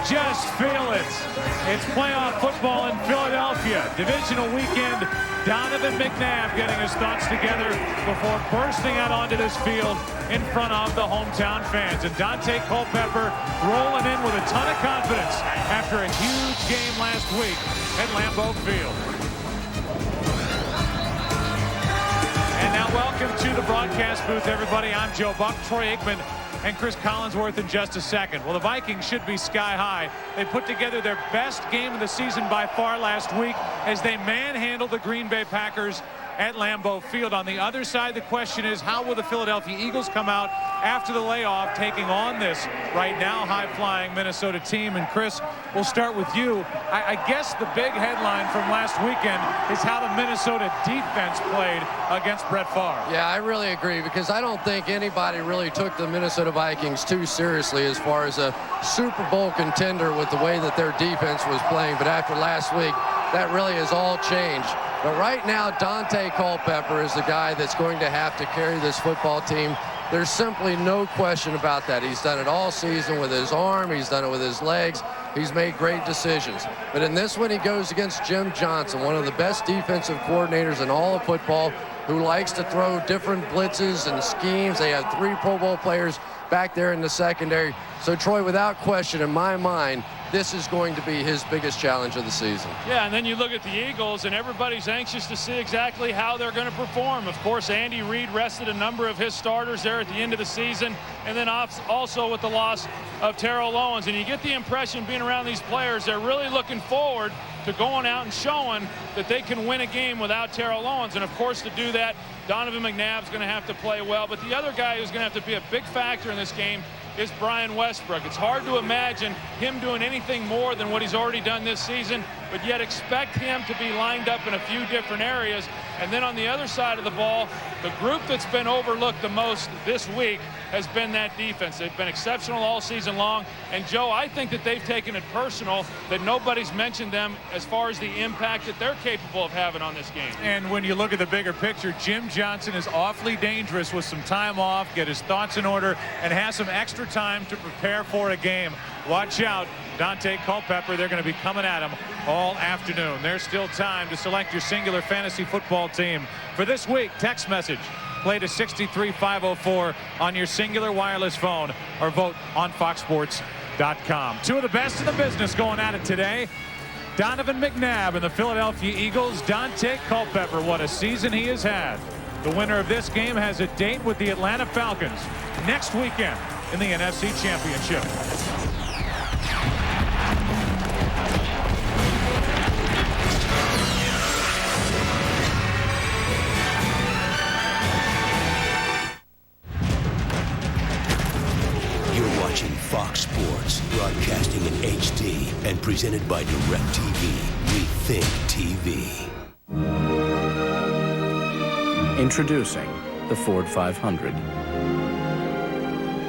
just feel it. It's playoff football in Philadelphia. Divisional weekend. Donovan McNabb getting his thoughts together before bursting out onto this field in front of the hometown fans. And Dante Culpepper rolling in with a ton of confidence after a huge game last week at Lambeau Field. And now welcome to the broadcast booth, everybody. I'm Joe Buck, Troy Aikman, and Cris Collinsworth in just a second. Well, the Vikings should be sky high. They put together their best game of the season by far last week as they manhandled the Green Bay Packers at Lambeau Field. On the other side, the question is, how will the Philadelphia Eagles come out after the layoff, taking on this right now high-flying Minnesota team? And Cris, we'll start with you. I guess the big headline from last weekend is how the Minnesota defense played against Brett Favre. Yeah, I really agree, because I don't think anybody really took the Minnesota Vikings too seriously as far as a Super Bowl contender with the way that their defense was playing. But after last week, that really has all changed. But right now, Dante Culpepper is the guy that's going to have to carry this football team. There's simply no question about that. He's done it all season with his arm. He's done it with his legs. He's made great decisions. But in this one, he goes against Jim Johnson, one of the best defensive coordinators in all of football, who likes to throw different blitzes and schemes. They have 3 Pro Bowl players back there in the secondary. So, Troy, without question, in my mind, this is going to be his biggest challenge of the season. Yeah, and then you look at the Eagles, and everybody's anxious to see exactly how they're going to perform. Of course, Andy Reid rested a number of his starters there at the end of the season, and then also with the loss of Terrell Owens. And you get the impression, being around these players, they're really looking forward to going out and showing that they can win a game without Terrell Owens. And, of course, to do that, Donovan McNabb's going to have to play well. But the other guy who's going to have to be a big factor in this game is Brian Westbrook. It's hard to imagine him doing anything more than what he's already done this season, but yet expect him to be lined up in a few different areas. And then on the other side of the ball, the group that's been overlooked the most this week has been that defense. They've been exceptional all season long. And, Joe, I think that they've taken it personal that nobody's mentioned them as far as the impact that they're capable of having on this game. And when you look at the bigger picture, Jim Johnson is awfully dangerous with some time off, get his thoughts in order, and has some extra time to prepare for a game. Watch out, Dante Culpepper. They're going to be coming at him all afternoon. There's still time to select your singular fantasy football team for this week. Text message, play to 63504 on your singular wireless phone, or vote on foxsports.com. Two of the best in the business going at it today. Donovan McNabb and the Philadelphia Eagles. Dante Culpepper, what a season he has had. The winner of this game has a date with the Atlanta Falcons next weekend in the NFC Championship. You're watching Fox Sports, broadcasting in HD and presented by DirecTV. We think TV. Introducing the Ford 500.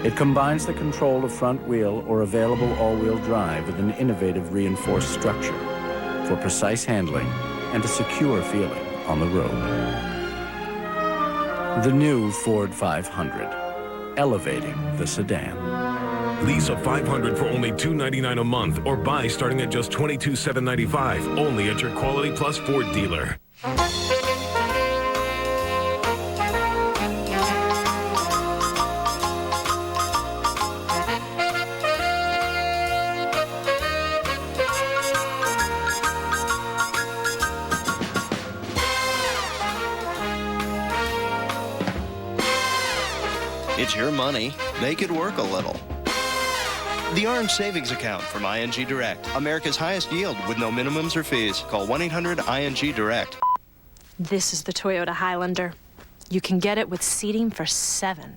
It combines the control of front wheel or available all-wheel drive with an innovative reinforced structure for precise handling and a secure feeling on the road. The new Ford 500, elevating the sedan. Lease a 500 for only $299 a month, or buy starting at just $22,795, only at your Quality Plus Ford dealer. It's your money. Make it work a little. The Orange Savings Account from ING Direct. America's highest yield with no minimums or fees. Call 1-800-ING-DIRECT. This is the Toyota Highlander. You can get it with seating for $7.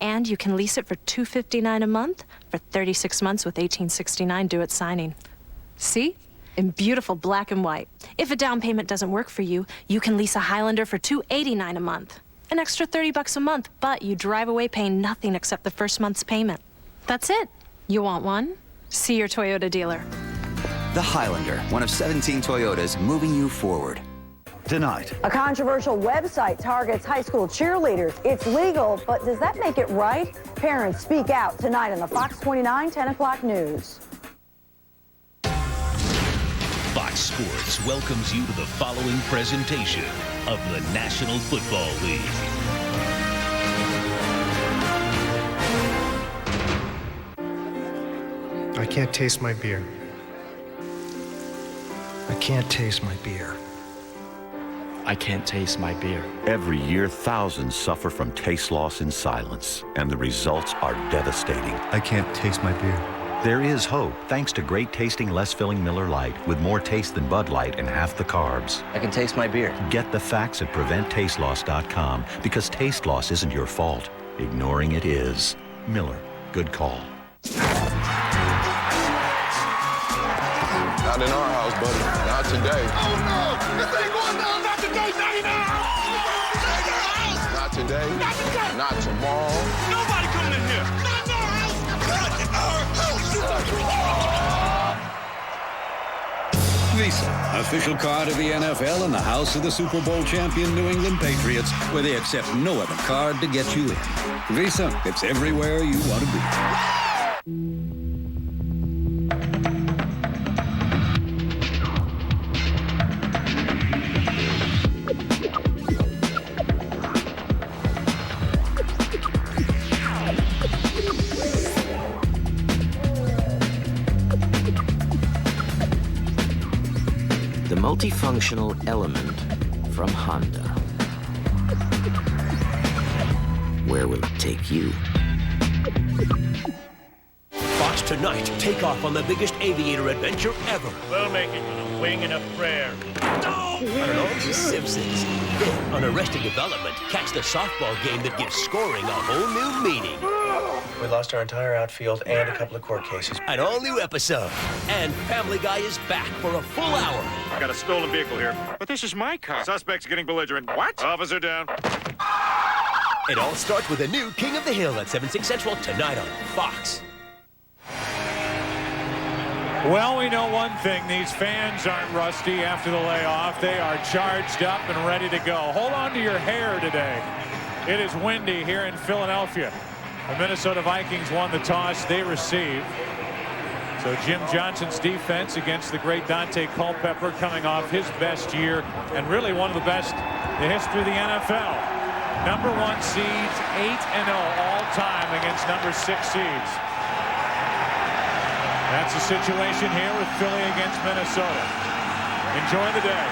And you can lease it for $259 a month for 36 months with $1869 due at signing. See? In beautiful black and white. If a down payment doesn't work for you, you can lease a Highlander for $289 a month. An extra $30 a month, but you drive away paying nothing except the first month's payment. That's it. You want one? See your Toyota dealer. The Highlander, one of 17 Toyotas moving you forward. Tonight, a controversial website targets high school cheerleaders. It's legal, but does that make it right? Parents speak out tonight on the Fox 29 10 o'clock news. Fox Sports welcomes you to the following presentation of the National Football League. I can't taste my beer. I can't taste my beer. I can't taste my beer. Every year, thousands suffer from taste loss in silence, and the results are devastating. I can't taste my beer. There is hope, thanks to great tasting, less filling Miller Lite, with more taste than Bud Light and half the carbs. I can taste my beer. Get the facts at PreventTasteLoss.com, because taste loss isn't your fault. Ignoring it is. Miller, good call. Not in our house, buddy. Not today. Oh, no! This ain't going down. Not today, not in our house. Not today. Not today. Not tomorrow. Nobody coming in here. Not in our house. Not in our house. Visa, official card of the NFL and the house of the Super Bowl champion New England Patriots, where they accept no other card to get you in. Visa, it's everywhere you want to be. Multifunctional element from Honda. Where will it take you? Fox tonight, take off on the biggest aviator adventure ever. We'll make it with a wing and a prayer. No! I don't know, the Simpsons. Then, on Arrested Development, catch the softball game that gives scoring a whole new meaning. We lost our entire outfield and a couple of court cases. An all-new episode. And Family Guy is back for a full hour. I got a stolen vehicle here. But this is my car. Suspect's getting belligerent. What? Officer down. It all starts with a new King of the Hill at 7/6 Central tonight on Fox. Well, we know one thing. These fans aren't rusty after the layoff. They are charged up and ready to go. Hold on to your hair today. It is windy here in Philadelphia. The Minnesota Vikings won the toss. They received. So Jim Johnson's defense against the great Dante Culpepper, coming off his best year and really one of the best in the history of the NFL. Number 1 seeds, 8-0 all time against number 6 seeds. That's the situation here with Philly against Minnesota. Enjoy the day.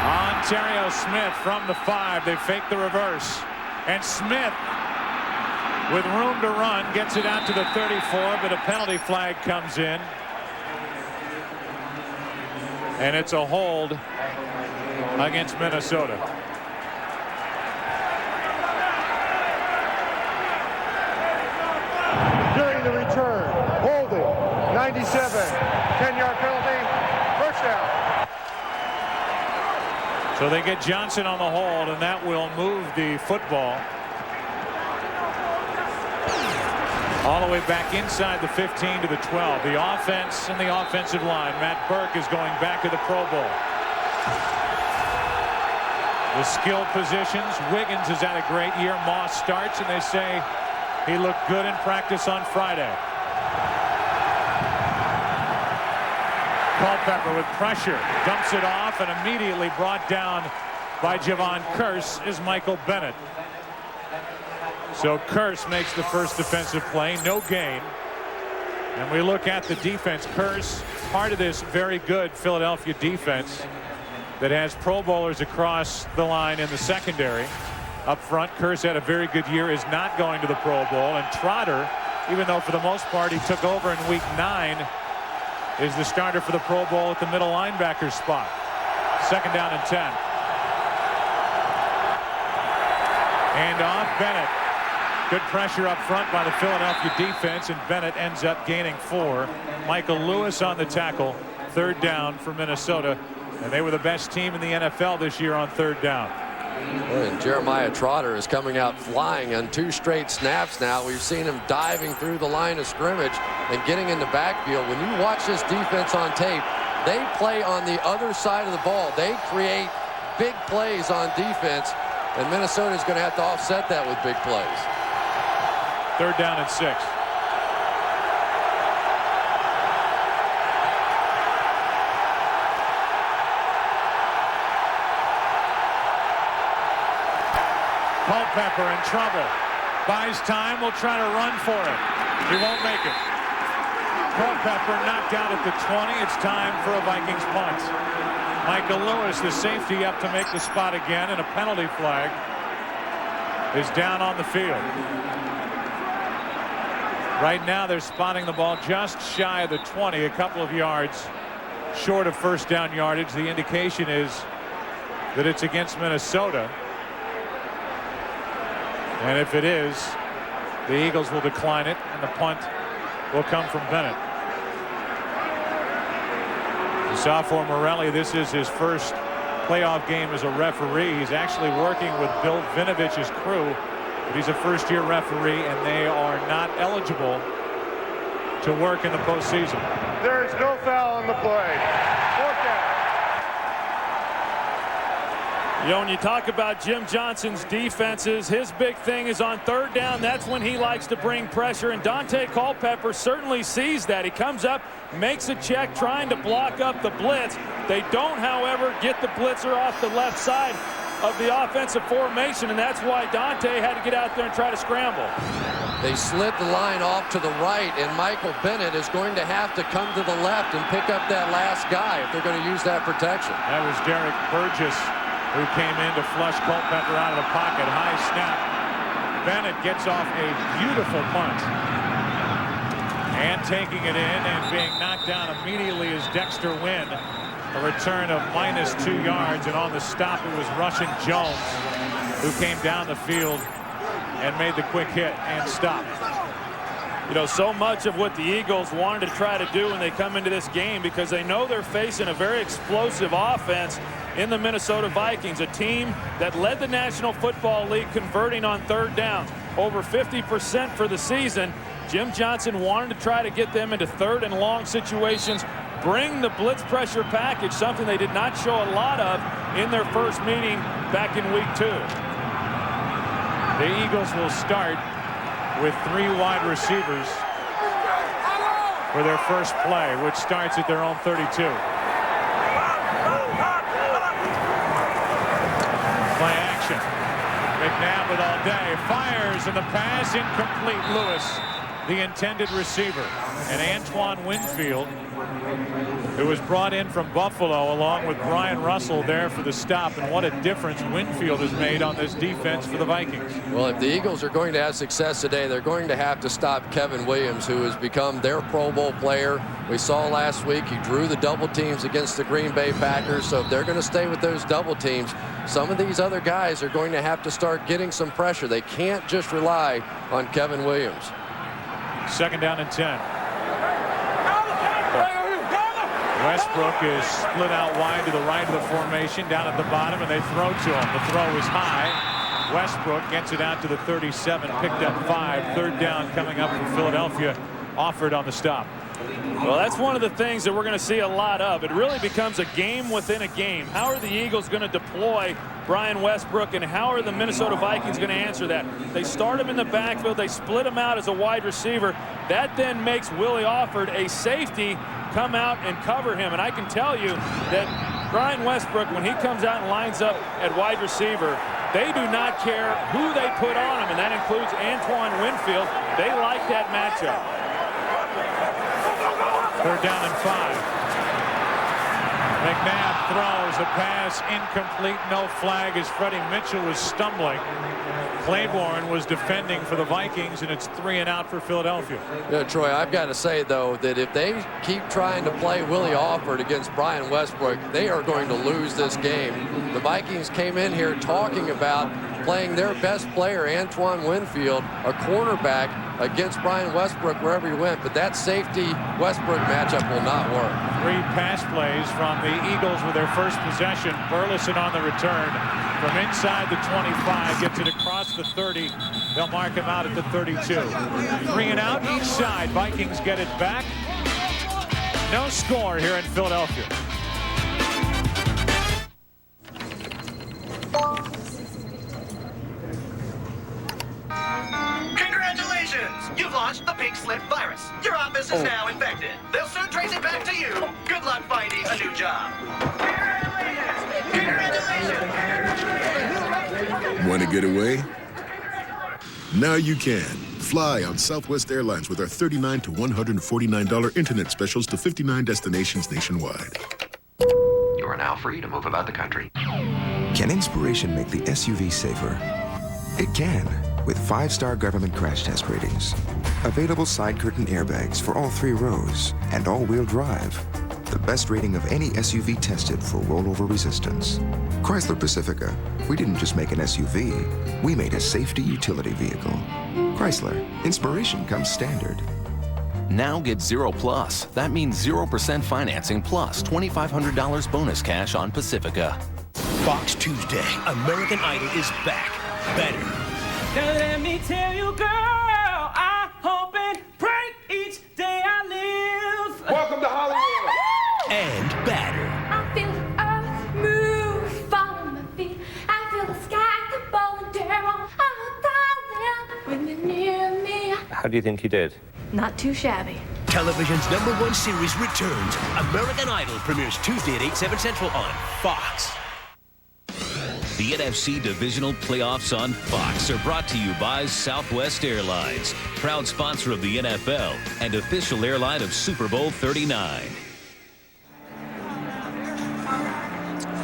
Ontario Smith from the 5. They fake the reverse. And Smith, with room to run, gets it out to the 34, but a penalty flag comes in. And it's a hold against Minnesota. During the return, holding, 97, 10-yard penalty, first down. So they get Johnson on the hold, and that will move the football all the way back inside the 15 to the 12. The offense and the offensive line. Matt Burke is going back to the Pro Bowl. The skill positions. Wiggins has had a great year. Moss starts, and they say he looked good in practice on Friday. Culpepper with pressure, dumps it off, and immediately brought down by Javon Curse is Michael Bennett. So Curse makes the first defensive play, no gain. And we look at the defense. Curse, part of this very good Philadelphia defense that has Pro Bowlers across the line in the secondary. Up front, Curse had a very good year, is not going to the Pro Bowl. And Trotter, even though for the most part he took over in week 9, is the starter for the Pro Bowl at the middle linebacker spot. 2nd down and 10. And off Bennett. Good pressure up front by the Philadelphia defense, and Bennett ends up gaining 4. Michael Lewis on the tackle. 3rd down for Minnesota, and they were the best team in the NFL this year on 3rd down. And Jeremiah Trotter is coming out flying on 2 straight snaps now. We've seen him diving through the line of scrimmage and getting in the backfield. When you watch this defense on tape, they play on the other side of the ball. They create big plays on defense, and Minnesota is going to have to offset that with big plays. 3rd down and 6. Culpepper in trouble. Buys time, will try to run for it. He won't make it. Culpepper knocked out at the 20. It's time for a Vikings punt. Michael Lewis, the safety, up to make the spot again, and a penalty flag is down on the field. Right now they're spotting the ball just shy of the 20, a couple of yards short of first down yardage. The indication is that it's against Minnesota. And if it is, the Eagles will decline it, and the punt will come from Bennett. The sophomore Morelli, this is his first playoff game as a referee. He's actually working with Bill Vinovich's crew, but he's a first-year referee, and they are not eligible to work in the postseason. There is no foul on the play. You know, when you talk about Jim Johnson's defenses, his big thing is on third down. That's when he likes to bring pressure, and Dante Culpepper certainly sees that. He comes up, makes a check, trying to block up the blitz. They don't, however, get the blitzer off the left side of the offensive formation, and that's why Dante had to get out there and try to scramble. They slid the line off to the right, and Michael Bennett is going to have to come to the left and pick up that last guy if they're going to use that protection. That was Derek Burgess who came in to flush Culpepper out of the pocket. High snap. Bennett gets off a beautiful punt. And taking it in and being knocked down immediately is Dexter Wynn. A return of -2 yards, and on the stop it was Russian Jones who came down the field and made the quick hit and stop. You know, so much of what the Eagles wanted to try to do when they come into this game, because they know they're facing a very explosive offense in the Minnesota Vikings, a team that led the National Football League converting on third downs, over 50% for the season. Jim Johnson wanted to try to get them into third and long situations, bring the blitz pressure package, something they did not show a lot of in their first meeting back in week 2. The Eagles will start with 3 wide receivers for their first play, which starts at their own 32. Play action. McNabb with all day, fires, and the pass incomplete. Lewis, the intended receiver, and Antoine Winfield, who was brought in from Buffalo along with Brian Russell there for the stop. And what a difference Winfield has made on this defense for the Vikings. Well, if the Eagles are going to have success today, they're going to have to stop Kevin Williams, who has become their Pro Bowl player. We saw last week he drew the double teams against the Green Bay Packers. So if they're going to stay with those double teams, some of these other guys are going to have to start getting some pressure. They can't just rely on Kevin Williams. 2nd down and 10. Westbrook is split out wide to the right of the formation, down at the bottom, and they throw to him. The throw is high. Westbrook gets it out to the 37, picked up 5. 3rd down coming up from Philadelphia, offered on the stop. Well, that's one of the things that we're going to see a lot of. It really becomes a game within a game. How are the Eagles going to deploy Brian Westbrook, and how are the Minnesota Vikings going to answer that? They start him in the backfield. They split him out as a wide receiver. That then makes Willie Alford, a safety, come out and cover him. And I can tell you that Brian Westbrook, when he comes out and lines up at wide receiver, they do not care who they put on him, and that includes Antoine Winfield. They like that matchup. 3rd down and 5. McNabb throws a pass incomplete, no flag as Freddie Mitchell was stumbling. Claiborne was defending for the Vikings, and it's 3 and out for Philadelphia. Yeah, Troy, I've got to say, though, that if they keep trying to play Willie Alford against Brian Westbrook, they are going to lose this game. The Vikings came in here talking about playing their best player, Antoine Winfield, a cornerback, against Brian Westbrook wherever he went, but that safety Westbrook matchup will not work. 3 pass plays from the Eagles with their first possession. Burleson on the return from inside the 25, gets it across the 30. They'll mark him out at the 32. 3 and out each side. Vikings get it back. No score here in Philadelphia. You've launched the pink slip virus. Your office is now infected. They'll soon trace it back to you. Good luck finding a new job. Congratulations! Want to get away? Now you can. Fly on Southwest Airlines with our $39 to $149 internet specials to 59 destinations nationwide. You are now free to move about the country. Can inspiration make the SUV safer? It can, with 5-star government crash test ratings. Available side curtain airbags for all 3 rows and all-wheel drive. The best rating of any SUV tested for rollover resistance. Chrysler Pacifica. We didn't just make an SUV, we made a safety utility vehicle. Chrysler, inspiration comes standard. Now get 0+. That means 0% financing plus $2,500 bonus cash on Pacifica. Fox Tuesday, American Idol is back. Better. Now let me tell you, girl, I hope and pray each day I live. Welcome to Hollywood. And badder. I feel the earth move, fall on my feet. I feel the sky, the ball and down. I'm 1,000 when you're near me. How do you think you did? Not too shabby. Television's #1 series returns. American Idol premieres Tuesday at 8/7 Central on Fox. The NFC Divisional Playoffs on Fox are brought to you by Southwest Airlines, proud sponsor of the NFL and official airline of Super Bowl 39.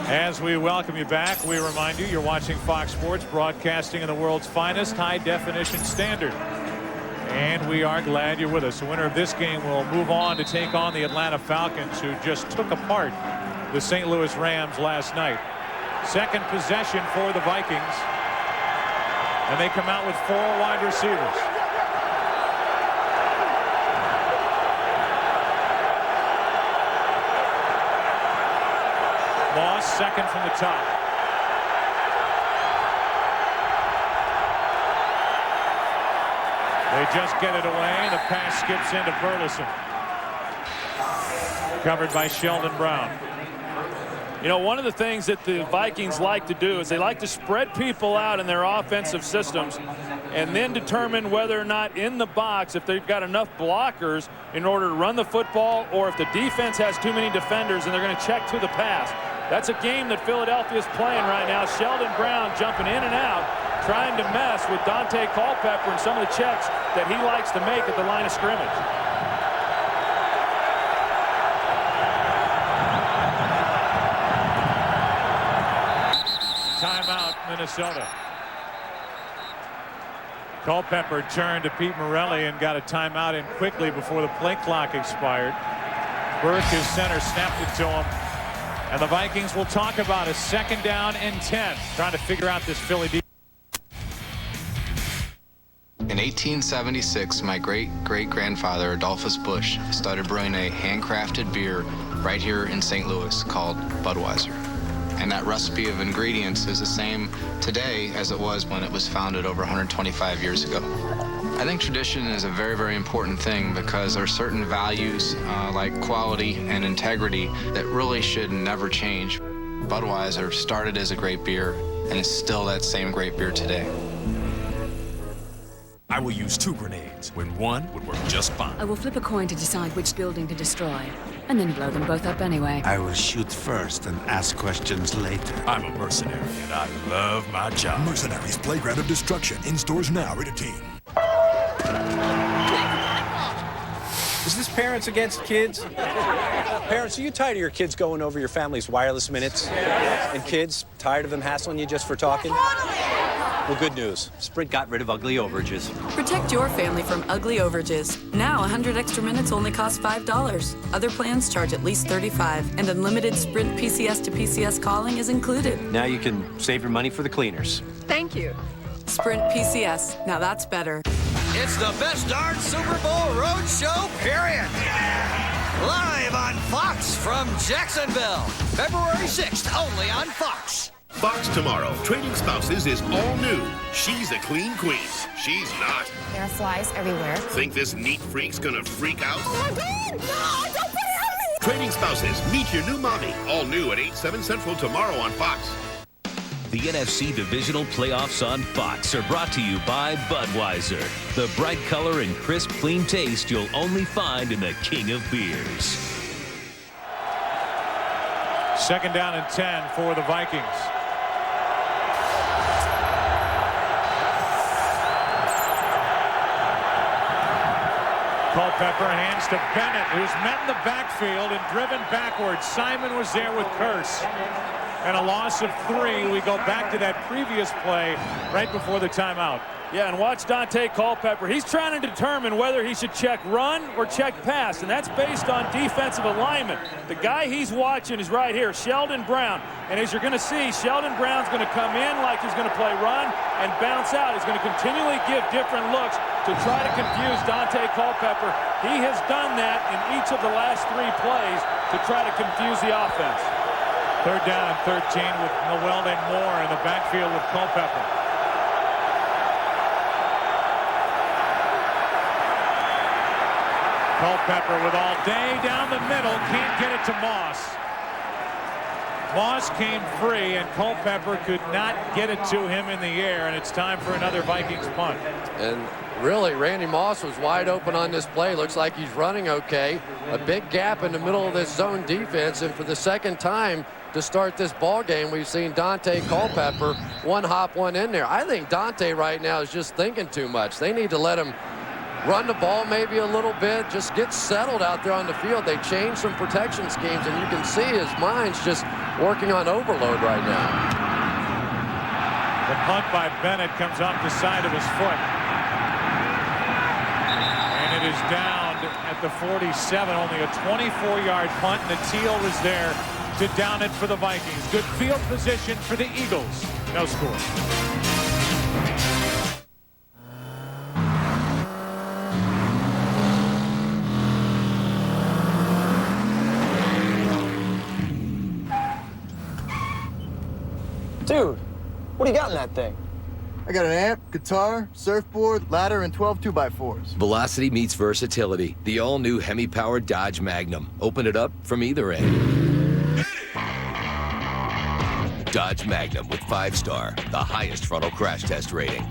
As we welcome you back, we remind you you're watching Fox Sports, broadcasting in the world's finest high-definition standard. And we are glad you're with us. The winner of this game will move on to take on the Atlanta Falcons, who just took apart the St. Louis Rams last night. Second possession for the Vikings. And they come out with 4 wide receivers. Moss, second from the top. They just get it away. The pass skips into Burleson. Covered by Sheldon Brown. You know, one of the things that the Vikings like to do is they like to spread people out in their offensive systems and then determine whether or not in the box, if they've got enough blockers in order to run the football, or if the defense has too many defenders and they're going to check to the pass. That's a game that Philadelphia's playing right now. Sheldon Brown jumping in and out, trying to mess with Dante Culpepper and some of the checks that he likes to make at the line of scrimmage. Timeout, Minnesota. Culpepper turned to Pete Morelli and got a timeout in quickly before the play clock expired. Burke, his center, snapped it to him. And the Vikings will talk about a 2nd down and 10, trying to figure out this Philly defense. In 1876, my great-great-grandfather, Adolphus Busch, started brewing a handcrafted beer right here in St. Louis called Budweiser. And that recipe of ingredients is the same today as it was when it was founded over 125 years ago. I think tradition is a very, very important thing because there are certain values like quality and integrity that really should never change. Budweiser started as a great beer and is still that same great beer today. I will use 2 grenades when one would work just fine. I will flip a coin to decide which building to destroy, and then blow them both up anyway. I will shoot first and ask questions later. I'm a mercenary, and I love my job. Mercenaries Playground of Destruction. In stores now. Rated teen. Is this Parents Against Kids? Parents, are you tired of your kids going over your family's wireless minutes? And kids, tired of them hassling you just for talking? Well, good news. Sprint got rid of ugly overages. Protect your family from ugly overages. Now, 100 extra minutes only cost $5. Other plans charge at least $35, and unlimited Sprint PCS to PCS calling is included. Now you can save your money for the cleaners. Thank you. Sprint PCS. Now that's better. It's the best darn Super Bowl road show, period. Live on Fox from Jacksonville, February 6th, only on Fox. Fox tomorrow. Trading Spouses is all new. She's a clean queen. She's not. There are flies everywhere. Think this neat freak's gonna freak out? Oh my God! No, don't put it on me! Trading Spouses. Meet your new mommy. All new at 8/7 Central tomorrow on Fox. The NFC Divisional Playoffs on Fox are brought to you by Budweiser, the bright color and crisp, clean taste you'll only find in the king of beers. 2nd down and 10 for the Vikings. Culpepper hands to Bennett, who's met in the backfield and driven backwards. Simon was there with Cris. And a loss of 3. We go back to that previous play right before the timeout. Yeah, and watch Dante Culpepper. He's trying to determine whether he should check run or check pass, and that's based on defensive alignment. The guy he's watching is right here, Sheldon Brown. And as you're going to see, Sheldon Brown's going to come in like he's going to play run and bounce out. He's going to continually give different looks to try to confuse Dante Culpepper. He has done that in each of the last 3 plays to try to confuse the offense. 3rd down and 13 with Noel and Moore in the backfield with Culpepper. Culpepper with all day down the middle, can't get it to Moss. Moss came free, and Culpepper could not get it to him in the air, and it's time for another Vikings punt. And really, Randy Moss was wide open on this play. Looks like he's running okay. A big gap in the middle of this zone defense, and for the second time to start this ball game, we've seen Dante Culpepper one hop one in there. I think Dante right now is just thinking too much. They need to let him run the ball maybe a little bit, just get settled out there on the field. They changed some protection schemes, and you can see his mind's just working on overload right now. The punt by Bennett comes off the side of his foot. And it is down at the 47, only a 24-yard punt, and the Teal was there to down it for the Vikings. Good field position for the Eagles. No score. Dude, what do you got in that thing? I got an amp, guitar, surfboard, ladder, and 12 2x4s. Velocity meets versatility. The all-new Hemi-powered Dodge Magnum. Open it up from either end. Dodge Magnum with 5-star, the highest frontal crash test rating.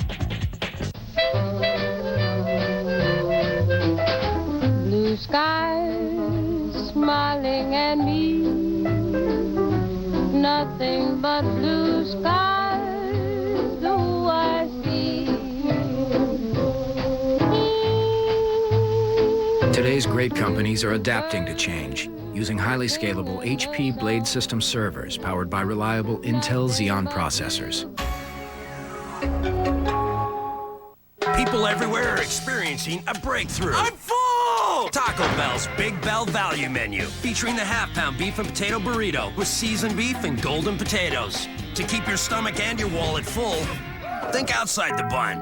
Blue skies smiling at me. Nothing but blue skies do I see. Today's great companies are adapting to change, using highly scalable HP Blade System servers powered by reliable Intel Xeon processors. People everywhere are experiencing a breakthrough. I'm full! Taco Bell's Big Bell Value Menu, featuring the half-pound beef and potato burrito with seasoned beef and golden potatoes. To keep your stomach and your wallet full, think outside the bun.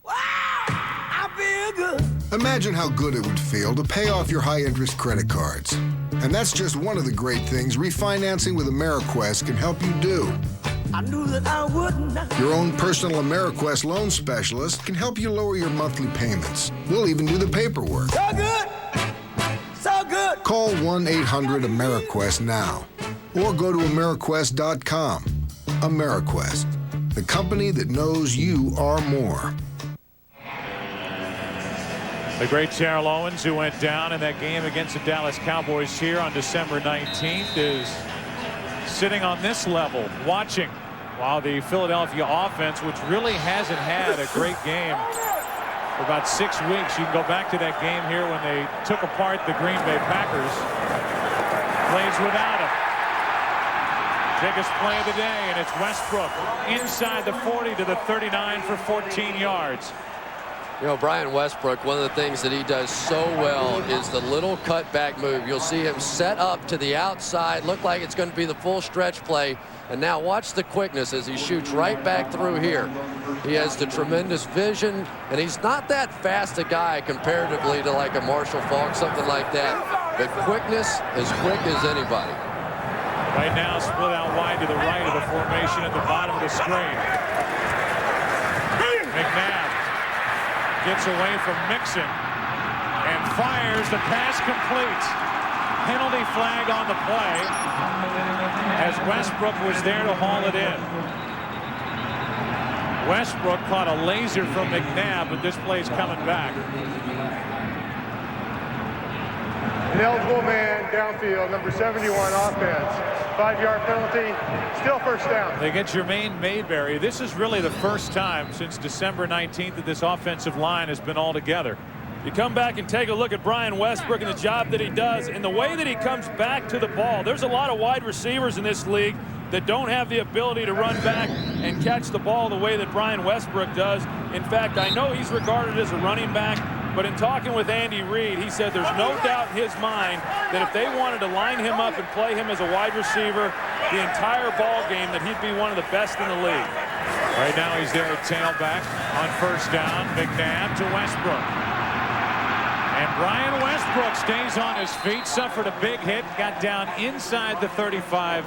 Wow! I feel good. Imagine how good it would feel to pay off your high-interest credit cards. And that's just one of the great things refinancing with AmeriQuest can help you do. I knew that I wouldn't. Your own personal AmeriQuest loan specialist can help you lower your monthly payments. We'll even do the paperwork. So good! So good! Call 1-800-AmeriQuest now or go to AmeriQuest.com. AmeriQuest, the company that knows you are more. The great Terrell Owens, who went down in that game against the Dallas Cowboys here on December 19th, is sitting on this level, watching while the Philadelphia offense, which really hasn't had a great game for about 6 weeks. You can go back to that game here when they took apart the Green Bay Packers. Plays without him. Biggest play of the day, and it's Westbrook inside the 40 to the 39 for 14 yards. You know, Brian Westbrook, one of the things that he does so well is the little cutback move. You'll see him set up to the outside, look like it's going to be the full stretch play. And now watch the quickness as he shoots right back through here. He has the tremendous vision, and he's not that fast a guy comparatively to like a Marshall Faulk, something like that. But quickness, as quick as anybody. Right now, split out wide to the right of the formation at the bottom of the screen. McNabb gets away from Mixon and fires. The pass complete. Penalty flag on the play as Westbrook was there to haul it in. Westbrook caught a laser from McNabb, but this play's coming back. Ineligible man downfield, number 71 offense. 5-yard penalty, still first down. They get Jermaine Mayberry. This is really the first time since December 19th that this offensive line has been all together. You come back and take a look at Brian Westbrook and the job that he does and the way that he comes back to the ball. There's a lot of wide receivers in this league that don't have the ability to run back and catch the ball the way that Brian Westbrook does. In fact, I know he's regarded as a running back, but in talking with Andy Reid, he said there's no doubt in his mind that if they wanted to line him up and play him as a wide receiver the entire ball game, that he'd be one of the best in the league. Right now he's there at tailback on first down. McNabb to Westbrook. And Brian Westbrook stays on his feet, suffered a big hit, got down inside the 35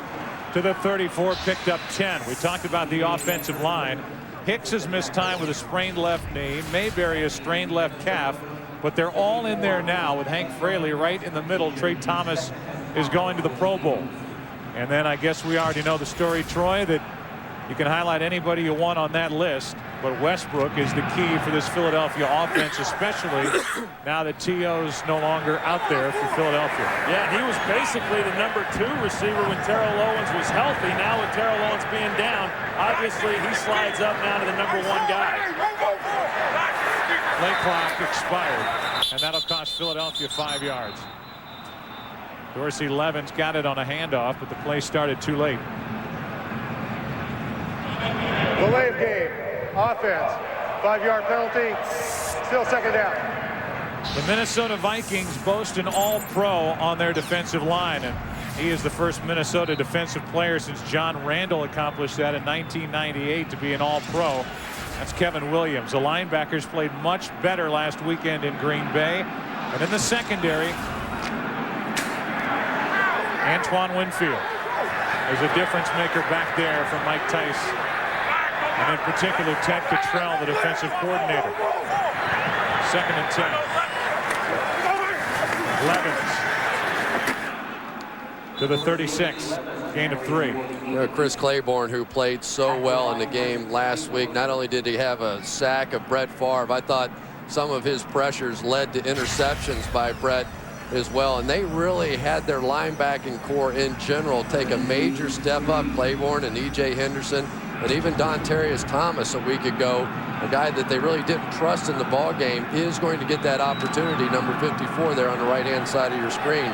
to the 34, picked up 10. We talked about the offensive line. Hicks has missed time with a sprained left knee. Mayberry a strained left calf. But they're all in there now with Hank Fraley right in the middle. Trey Thomas is going to the Pro Bowl. And then I guess we already know the story, Troy, that you can highlight anybody you want on that list, but Westbrook is the key for this Philadelphia offense, especially now that T.O.'s no longer out there for Philadelphia. Yeah, he was basically the number 2 receiver when Terrell Owens was healthy. Now with Terrell Owens being down, obviously he slides up now to the number 1 guy. Play clock expired, and that'll cost Philadelphia 5 yards. Dorsey Levens got it on a handoff, but the play started too late. Delay of game. Offense. 5-yard penalty. Still second down. The Minnesota Vikings boast an all-pro on their defensive line, and he is the first Minnesota defensive player since John Randall accomplished that in 1998 to be an all-pro. That's Kevin Williams. The linebackers played much better last weekend in Green Bay. And in the secondary, Antoine Winfield is a difference maker back there for Mike Tice. And in particular, Ted Cottrell, the defensive coordinator. 2nd and 10. Levens to the 36. Gain of 3. You know, Chris Claiborne, who played so well in the game last week, not only did he have a sack of Brett Favre, I thought some of his pressures led to interceptions by Brett as well. And they really had their linebacking core in general take a major step up. Claiborne and E.J. Henderson, and even Dontarius Thomas a week ago, a guy that they really didn't trust in the ball game, is going to get that opportunity, number 54 there on the right-hand side of your screen,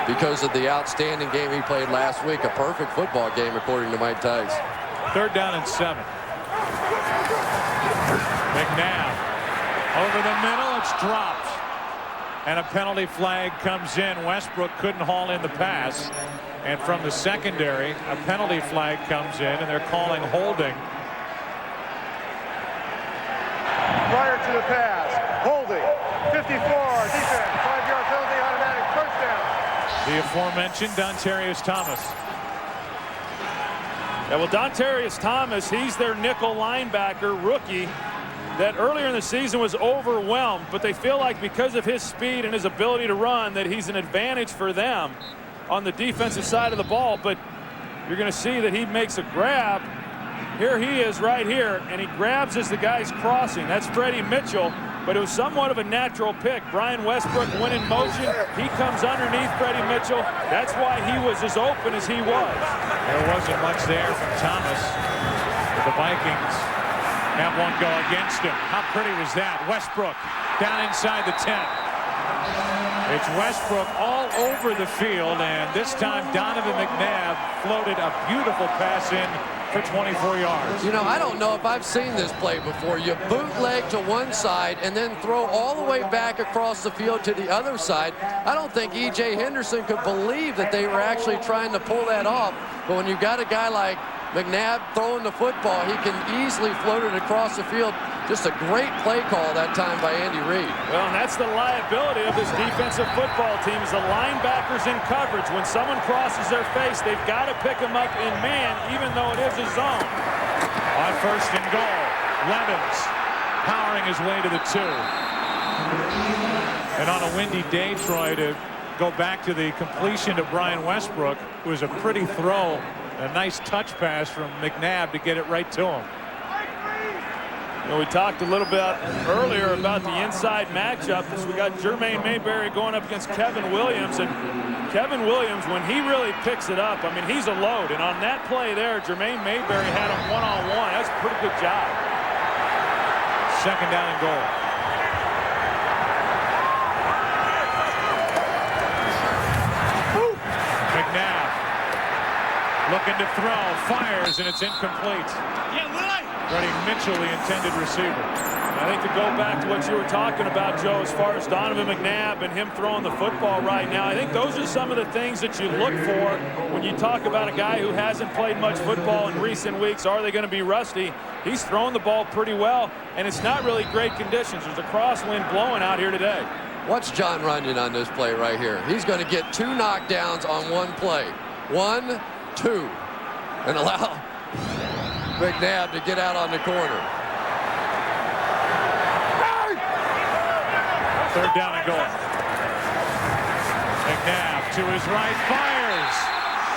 because of the outstanding game he played last week. A perfect football game, according to Mike Tice. 3rd down and 7. McNabb over the middle. It's dropped. And a penalty flag comes in. Westbrook couldn't haul in the pass. And from the secondary, a penalty flag comes in, and they're calling holding. Prior to the pass, holding, 54, defense, 5-yard penalty, automatic first down. The aforementioned Dontarius Thomas. Yeah, well, Dontarius Thomas, he's their nickel linebacker, rookie, that earlier in the season was overwhelmed, but they feel like because of his speed and his ability to run that he's an advantage for them on the defensive side of the ball. But you're going to see that he makes a grab. Here he is right here, and he grabs as the guy's crossing. That's Freddie Mitchell, but it was somewhat of a natural pick. Brian Westbrook went in motion. He comes underneath Freddie Mitchell. That's why he was as open as he was. There wasn't much there from Thomas. The Vikings have one go against him. How pretty was that? Westbrook down inside the 10. It's Westbrook all over the field, and this time Donovan McNabb floated a beautiful pass in for 24 yards. You know, I don't know if I've seen this play before. You bootleg to one side and then throw all the way back across the field to the other side. I don't think E.J. Henderson could believe that they were actually trying to pull that off. But when you've got a guy like McNabb throwing the football, he can easily float it across the field. Just a great play call that time by Andy Reid. Well, and that's the liability of this defensive football team is the linebackers in coverage. When someone crosses their face, they've got to pick them up in man, even though it is a zone. On 1st and goal, Levens powering his way to the 2. And on a windy day, Troy, to go back to the completion to Brian Westbrook, it was a pretty throw, a nice touch pass from McNabb to get it right to him. You know, we talked a little bit earlier about the inside matchup. We got Jermaine Mayberry going up against Kevin Williams, and Kevin Williams, when he really picks it up, I mean, he's a load. And on that play there, Jermaine Mayberry had him one-on-one. That's a pretty good job. 2nd down and goal. Looking to throw, fires, and it's incomplete. Freddie Mitchell, the intended receiver. I think to go back to what you were talking about, Joe, as far as Donovan McNabb and him throwing the football right now, I think those are some of the things that you look for when you talk about a guy who hasn't played much football in recent weeks. Are they going to be rusty? He's throwing the ball pretty well, and it's not really great conditions. There's a crosswind blowing out here today. Watch John Runyon on this play right here. He's going to get 2 knockdowns on one play. 1, 2, and allow McNabb to get out on the corner. Third down and goal. McNabb to his right, fires.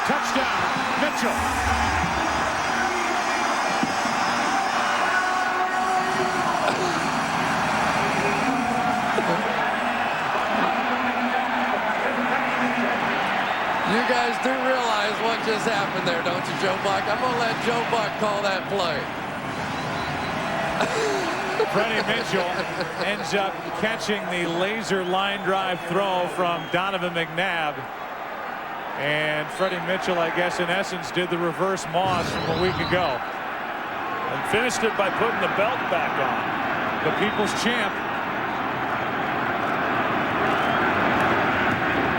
Touchdown, Mitchell. You guys do realize what just happened there, don't you, Joe Buck? I'm going to let Joe Buck call that play. Freddie Mitchell ends up catching the laser line drive throw from Donovan McNabb. And Freddie Mitchell, I guess, in essence, did the reverse Moss from a week ago. And finished it by putting the belt back on. The people's champ.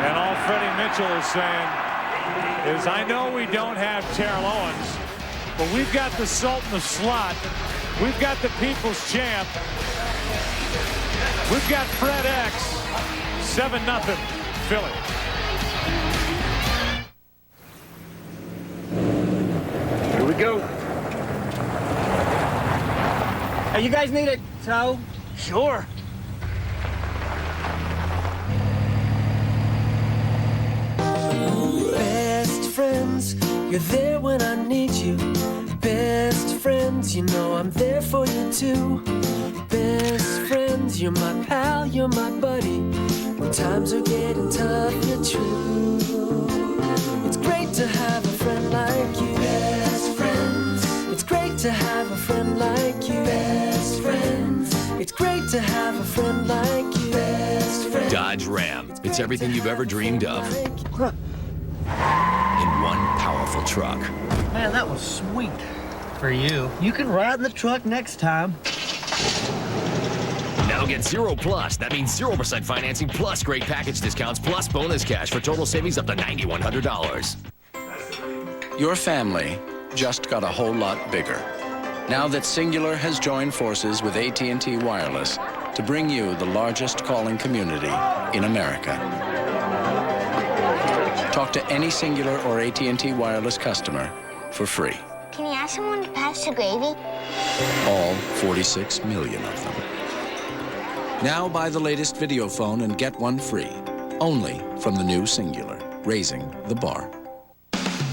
And all Freddie Mitchell is saying is, I know we don't have Terrell Owens, but we've got the Sultan of Slot. We've got the people's champ. We've got Fred X. 7-0 Philly. Here we go. Hey, you guys need a tow? Sure. Best friends, you're there when I need you. Best friends, you know I'm there for you too. Best friends, you're my pal, you're my buddy. When times are getting tough, you're true. It's great to have a friend like you. Best friends. It's great to have a friend like you. Best friends. It's great to have a friend like you. Best friends. Dodge Ram. It's everything you've ever dreamed of. In one powerful truck. Man, that was sweet. For you. You can ride in the truck next time. Now get 0+. That means 0% financing plus great package discounts plus bonus cash for total savings up to $9,100. Your family just got a whole lot bigger. Now that Singular has joined forces with AT&T Wireless to bring you the largest calling community in America. Talk to any Singular or AT&T Wireless customer for free. Can you ask someone to pass the gravy? All 46 million of them. Now buy the latest video phone and get one free. Only from the new Singular, raising the bar.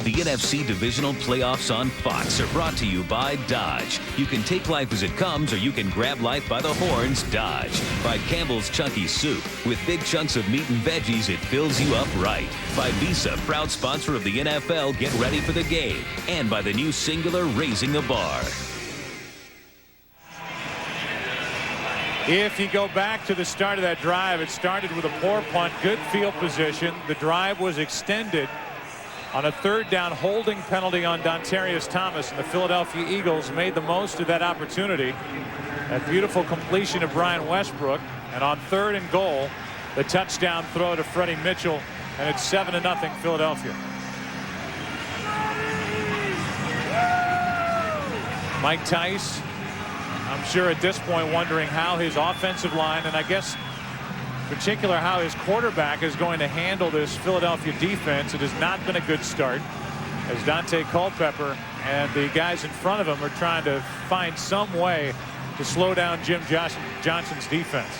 The NFC Divisional Playoffs on Fox are brought to you by Dodge. You can take life as it comes, or you can grab life by the horns. Dodge. By Campbell's Chunky Soup. With big chunks of meat and veggies, it fills you up right. By Visa, proud sponsor of the NFL. Get ready for the game. And by the new Singular, raising the bar. If you go back to the start of that drive, it started with a poor punt, good field position. The drive was extended on a third down holding penalty on Dontarius Thomas, and the Philadelphia Eagles made the most of that opportunity. That beautiful completion of Brian Westbrook, and on 3rd and goal, the touchdown throw to Freddie Mitchell, and it's 7-0 Philadelphia. Mike Tice, I'm sure at this point wondering how his offensive line, and I guess in particular how his quarterback is going to handle this Philadelphia defense. It has not been a good start as Dante Culpepper and the guys in front of him are trying to find some way to slow down Jim Johnson's defense.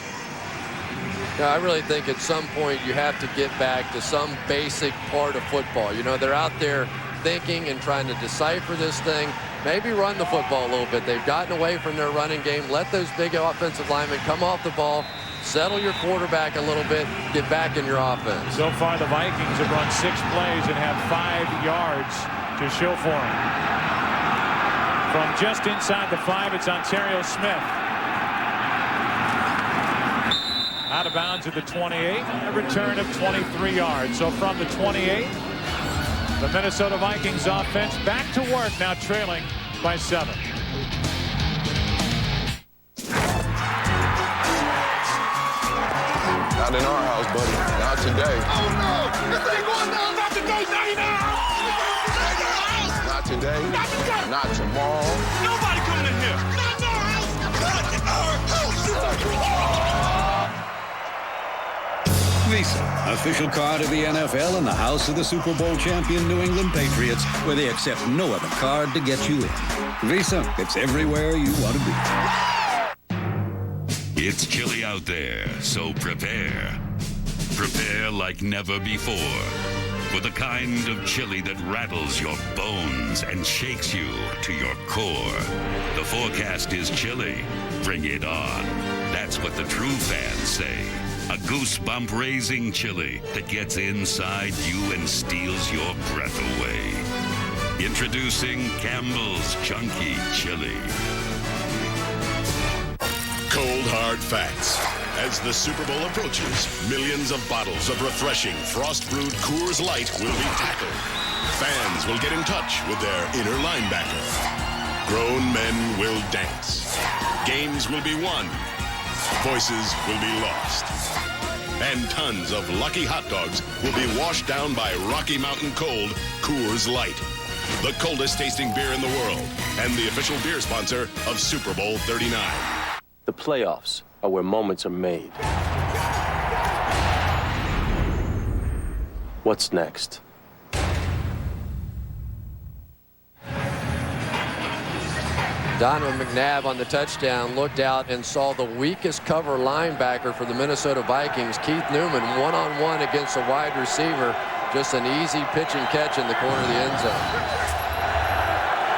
Yeah, I really think at some point you have to get back to some basic part of football. You know, they're out there thinking and trying to decipher this thing. Maybe run the football a little bit. They've gotten away from their running game. Let those big offensive linemen come off the ball. Settle your quarterback a little bit. Get back in your offense. So far, the Vikings have run 6 plays and have 5 yards to show for them. From just inside the 5, it's Ontario Smith. Out of bounds at the 28. A return of 23 yards. So from the 28, The Minnesota Vikings offense back to work, now trailing by 7. Not in our house, buddy. Not today. Oh no! This ain't going down. Not today, not in our house. Not today. Not today. Not tomorrow. Nobody coming in here. Not in our house. Not in our house. Visa, official card of the NFL and the house of the Super Bowl champion New England Patriots, where they accept no other card to get you in. Visa, it's everywhere you want to be. It's chilly out there, so prepare. Prepare like never before. For the kind of chili that rattles your bones and shakes you to your core. The forecast is chilly. Bring it on. That's what the true fans say. A goosebump-raising chili that gets inside you and steals your breath away. Introducing Campbell's Chunky Chili. Cold, hard facts. As the Super Bowl approaches, millions of bottles of refreshing frost-brewed Coors Light will be tackled. Fans will get in touch with their inner linebacker. Grown men will dance. Games will be won. Voices will be lost. And tons of lucky hot dogs will be washed down by Rocky Mountain Cold Coors Light. The coldest tasting beer in the world and the official beer sponsor of Super Bowl 39. The playoffs are where moments are made. What's next? Donovan McNabb on the touchdown looked out and saw the weakest cover linebacker for the Minnesota Vikings, Keith Newman, one-on-one against a wide receiver. Just an easy pitch and catch in the corner of the end zone.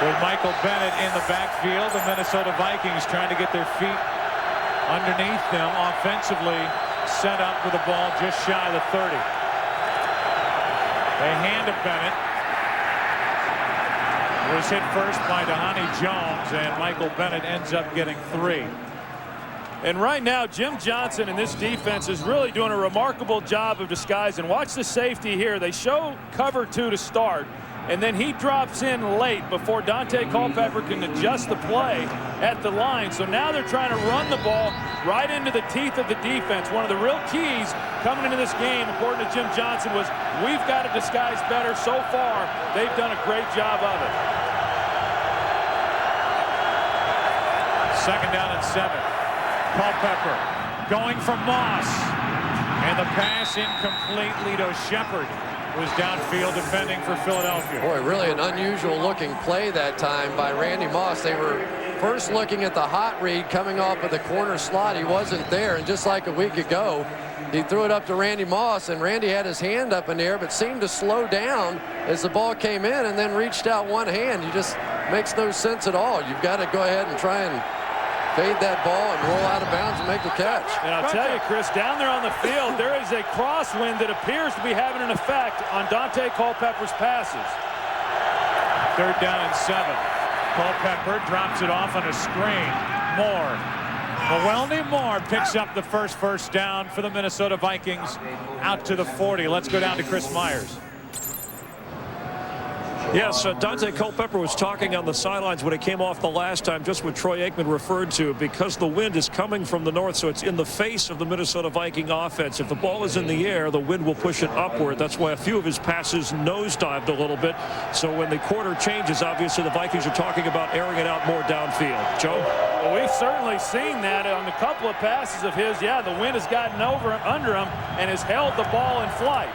With Michael Bennett in the backfield, the Minnesota Vikings trying to get their feet underneath them offensively, set up with the ball just shy of the 30. They hand to Bennett. Was hit first by Dhani Jones, and Michael Bennett ends up getting 3. And right now, Jim Johnson and this defense is really doing a remarkable job of disguise. And watch the safety here. They show cover 2 to start, and then he drops in late before Dante Culpepper can adjust the play at the line. So now they're trying to run the ball right into the teeth of the defense. One of the real keys coming into this game, according to Jim Johnson, was we've got to disguise better. So far, they've done a great job of it. 2nd down and 7. Culpepper going for Moss. And the pass incomplete. Lito Shepard was downfield defending for Philadelphia. Boy, really an unusual looking play that time by Randy Moss. They were first looking at the hot read coming off of the corner slot. He wasn't there, and just like a week ago, he threw it up to Randy Moss, and Randy had his hand up in the air but seemed to slow down as the ball came in and then reached out one hand. He just makes no sense at all. You've got to go ahead and try and fade that ball and roll out of bounds and make the catch. And I'll tell you, Chris, down there on the field, there is a crosswind that appears to be having an effect on Dante Culpepper's passes. 3rd down and 7. Culpepper drops it off on a screen. Moore. Mwelny Moore picks up the first down for the Minnesota Vikings out to the 40. Let's go down to Chris Myers. Yes, Dante Culpepper was talking on the sidelines when it came off the last time, just what Troy Aikman referred to, because the wind is coming from the north, so it's in the face of the Minnesota Viking offense. If the ball is in the air, the wind will push it upward. That's why a few of his passes nosedived a little bit. So when the quarter changes, obviously the Vikings are talking about airing it out more downfield. Joe? Well, we've certainly seen that on a couple of passes of his. Yeah, the wind has gotten under him and has held the ball in flight.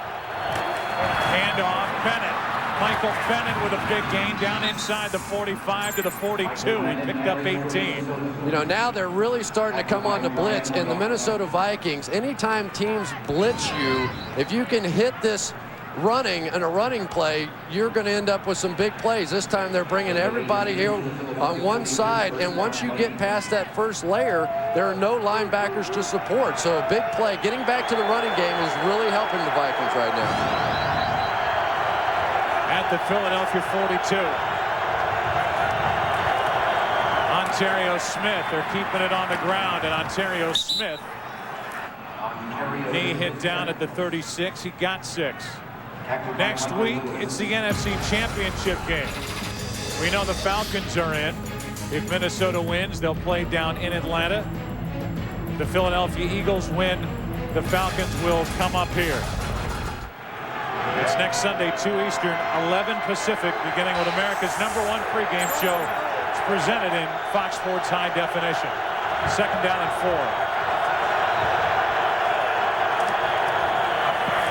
Handoff, Bennett. Michael Bennett with a big gain down inside the 45 to the 42. He picked up 18. You know, now they're really starting to come on to blitz. And the Minnesota Vikings, anytime teams blitz you, if you can hit this running in a running play, you're going to end up with some big plays. This time they're bringing everybody here on one side, and once you get past that first layer, there are no linebackers to support. So a big play, getting back to the running game, is really helping the Vikings right now. At the Philadelphia 42. Ontario Smith, they're keeping it on the ground, and Ontario Smith, knee hit down at the 36. He got 6. Next week, it's the NFC Championship game. We know the Falcons are in. If Minnesota wins, they'll play down in Atlanta. If the Philadelphia Eagles win, the Falcons will come up here. It's next Sunday, 2 Eastern, 11 Pacific, beginning with America's #1 pregame show. It's presented in Fox Sports High Definition. 2nd down and 4.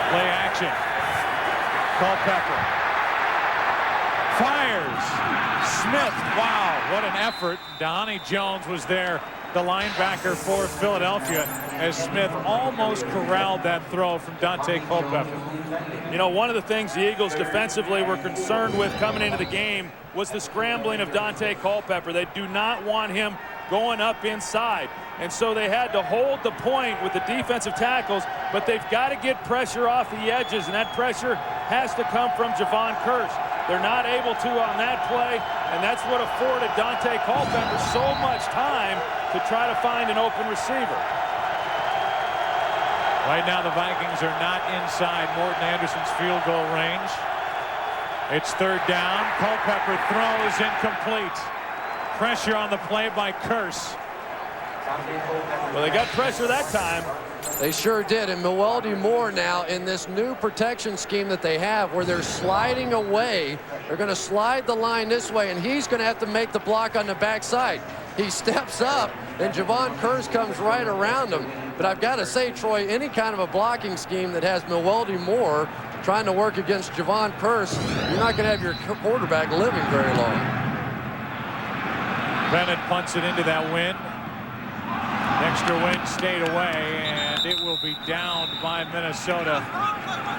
Play action. Culpepper fires. Smith, wow, what an effort. Donnie Jones was there, the linebacker for Philadelphia, as Smith almost corralled that throw from Dante Culpepper. You know, one of the things the Eagles defensively were concerned with coming into the game was the scrambling of Dante Culpepper. They do not want him going up inside. And so they had to hold the point with the defensive tackles, but they've got to get pressure off the edges, and that pressure has to come from Javon Curse. They're not able to on that play, and that's what afforded Dante Culpepper so much time to try to find an open receiver. Right now the Vikings are not inside Morton Anderson's field goal range. It's 3rd down. Culpepper throws incomplete. Pressure on the play by Curse. Well, they got pressure that time. They sure did. And Milwaukee Moore now in this new protection scheme that they have where they're sliding away. They're going to slide the line this way, and he's going to have to make the block on the backside. He steps up, and Javon Curse comes right around him. But I've got to say, Troy, any kind of a blocking scheme that has Milwaukee Moore trying to work against Javon Curse, you're not going to have your quarterback living very long. Bennett punts it into that wind. Extra wind stayed away, and it will be downed by Minnesota.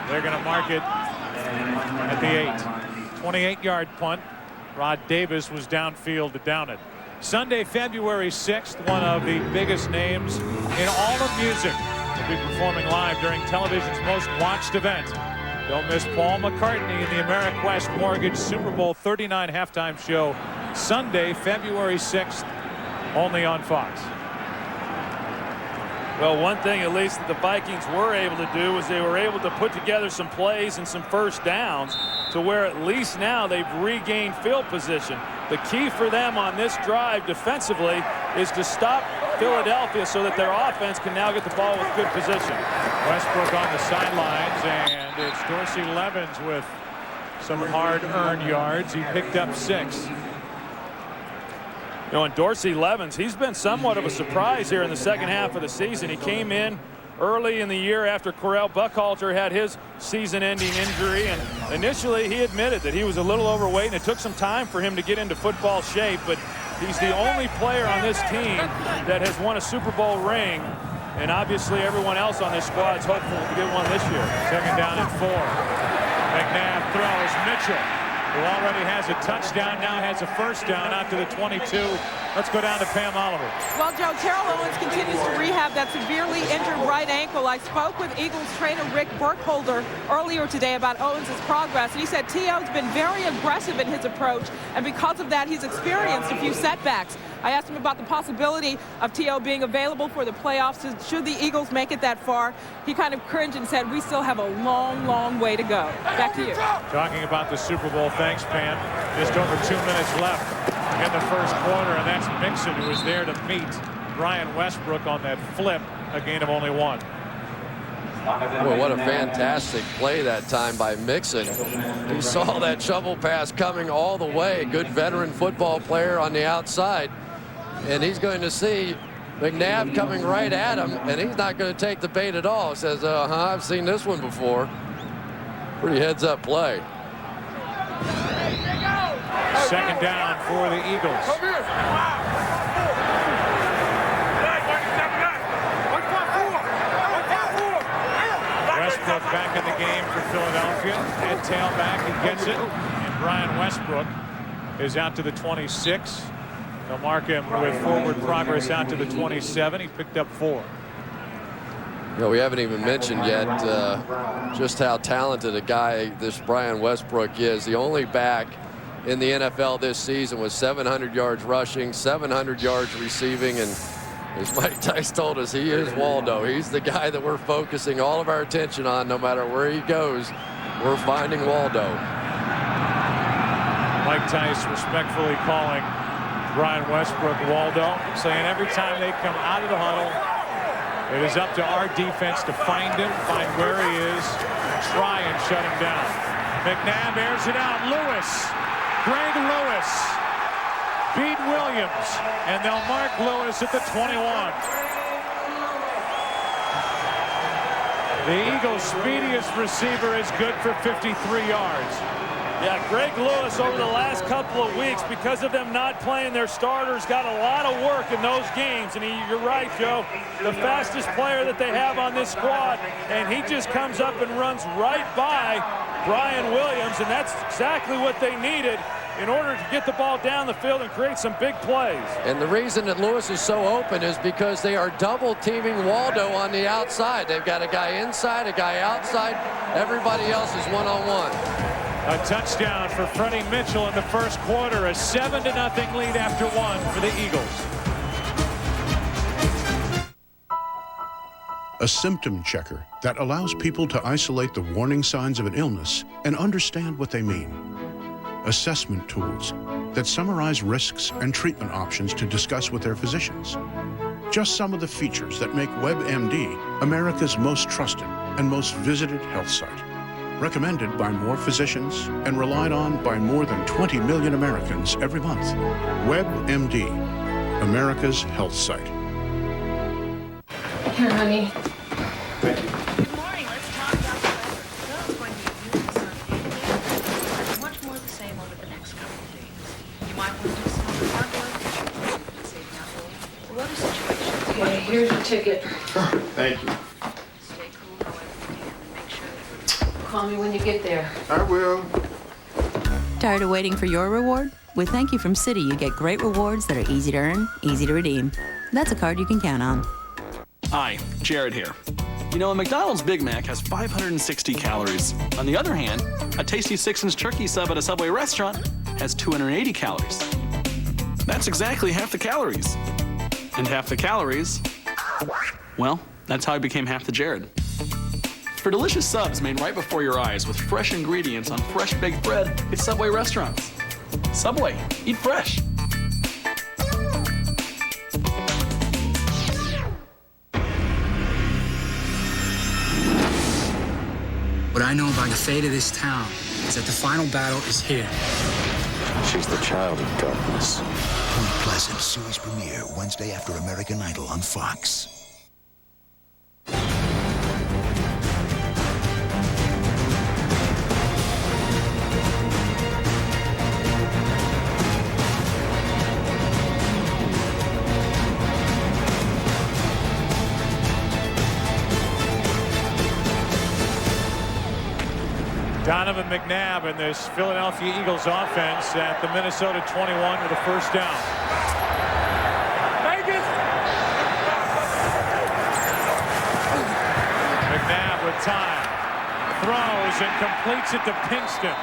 They're going to mark it at the 8. 28-yard punt. Rod Davis was downfield to down it. Sunday, February 6th, one of the biggest names in all of music will be performing live during television's most watched event. Don't miss Paul McCartney in the AmeriQuest Mortgage Super Bowl 39 halftime show Sunday, February 6th, only on Fox. Well, one thing at least that the Vikings were able to do was they were able to put together some plays and some first downs to where at least now they've regained field position. The key for them on this drive defensively is to stop Philadelphia so that their offense can now get the ball with good position. Westbrook on the sidelines, and it's Dorsey Levens with some hard-earned yards. He picked up 6. You know, and Dorsey Levens, he's been somewhat of a surprise here in the second half of the season. He came in early in the year after Correll Buckhalter had his season-ending injury, and initially he admitted that he was a little overweight, and it took some time for him to get into football shape, but he's the only player on this team that has won a Super Bowl ring, and obviously everyone else on this squad is hopeful to get one this year. 2nd down and 4. McNabb throws. Mitchell, who already has a touchdown, now has a first down out to the 22. Let's go down to Pam Oliver. Well, Joe, Terrell Owens continues to rehab that severely injured right ankle. I spoke with Eagles trainer Rick Burkholder earlier today about Owens' progress, and he said T.O.'s been very aggressive in his approach, and because of that, he's experienced a few setbacks. I asked him about the possibility of T.O. being available for the playoffs should the Eagles make it that far. He kind of cringed and said, we still have a long, long way to go. Back to you. Talking about the Super Bowl, thanks, Pam. Just over 2 minutes left in the first quarter, and that's Mixon, who was there to meet Brian Westbrook on that flip, a gain of only 1. Boy, what a fantastic play that time by Mixon. He saw that shovel pass coming all the way. Good veteran football player on the outside. And he's going to see McNabb coming right at him, and he's not going to take the bait at all. Says, I've seen this one before. Pretty heads-up play. 2nd down for the Eagles. Westbrook back in the game for Philadelphia. Head tailback, he gets it. And Brian Westbrook is out to the 26. They'll mark him with forward progress out to the 27. He picked up 4. You know, we haven't even mentioned yet just how talented a guy this Brian Westbrook is. The only back in the NFL this season with 700 yards rushing, 700 yards receiving, and As Mike Tice told us, he is Waldo. He's the guy that we're focusing all of our attention on. No matter where he goes, we're finding Waldo. Mike Tice respectfully calling Brian Westbrook Waldo, saying every time they come out of the huddle, it is up to our defense to find him, find where he is, and try and shut him down. McNabb airs it out. Lewis, Greg Lewis, beat Williams, and they'll mark Lewis at the 21. The Eagles' speediest receiver is good for 53 yards. Yeah, Greg Lewis over the last couple of weeks, because of them not playing their starters, got a lot of work in those games. And you're right, Joe, the fastest player that they have on this squad, and he just comes up and runs right by Brian Williams, and that's exactly what they needed in order to get the ball down the field and create some big plays. And the reason that Lewis is so open is because they are double teaming Waldo on the outside. They've got a guy inside, a guy outside. Everybody else is one-on-one. A touchdown for Freddie Mitchell in the first quarter. A 7-0 lead after one for the Eagles. A symptom checker that allows people to isolate the warning signs of an illness and understand what they mean. Assessment tools that summarize risks and treatment options to discuss with their physicians. Just some of the features that make WebMD America's most trusted and most visited health site. Recommended by more physicians and relied on by more than 20 million Americans every month. WebMD, America's health site. Here, honey. Good morning. Let's talk about the weather. It's going to be beautiful Sunday. Much more the same over the next couple of days. You might want to do some hard work. Save now the weather situation. Okay, here's your ticket. Thank you. Stay cool however you can and make sure that Call me when you get there. I will. Tired of waiting for your reward? With Thank You from Citi, you get great rewards that are easy to earn, easy to redeem. That's a card you can count on. Hi, Jared here. You know, a McDonald's Big Mac has 560 calories. On the other hand, a tasty 6-inch turkey sub at a Subway restaurant has 280 calories. That's exactly half the calories. And half the calories, well, that's how I became half the Jared. For delicious subs made right before your eyes with fresh ingredients on fresh baked bread, it's Subway restaurants. Subway, eat fresh. What I know about the fate of this town is that the final battle is here. She's the child of darkness. Point Pleasant series premiere Wednesday after American Idol on Fox. Donovan McNabb and this Philadelphia Eagles offense at the Minnesota 21 with a first down. McNabb with time. Throws and completes it to Pinkston.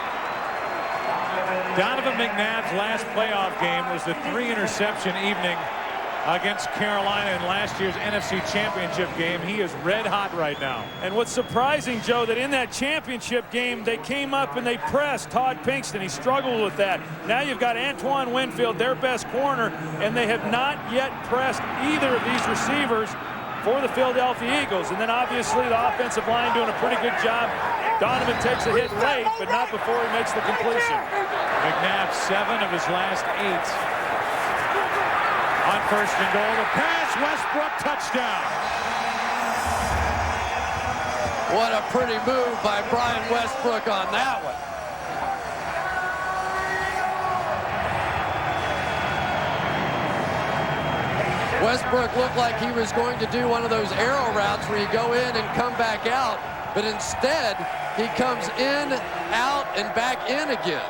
Donovan McNabb's last playoff game was the 3-interception evening against Carolina in last year's NFC Championship game. He is red hot right now. And what's surprising, Joe, that in that championship game, they came up and they pressed Todd Pinkston. He struggled with that. Now you've got Antoine Winfield, their best corner, and they have not yet pressed either of these receivers for the Philadelphia Eagles. And then obviously the offensive line doing a pretty good job. Donovan takes a hit late, but not before he makes the completion. McNabb 7 of his last 8. On first and goal, the pass, Westbrook, touchdown. What a pretty move by Brian Westbrook on that one. Westbrook looked like he was going to do one of those arrow routes where you go in and come back out, but instead he comes in, out, and back in again.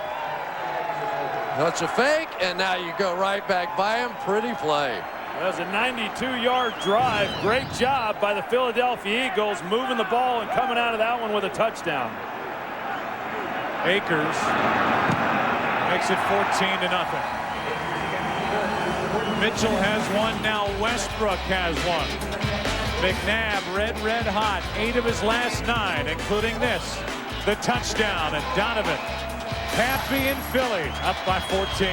That's a fake, and now you go right back by him. Pretty play. That was a 92-yard drive. Great job by the Philadelphia Eagles moving the ball and coming out of that one with a touchdown. Akers makes it 14-0. Mitchell has one. Now Westbrook has one. McNabb red hot. 8 of his last 9, including this. The touchdown. And Donovan happy in Philly, up by 14.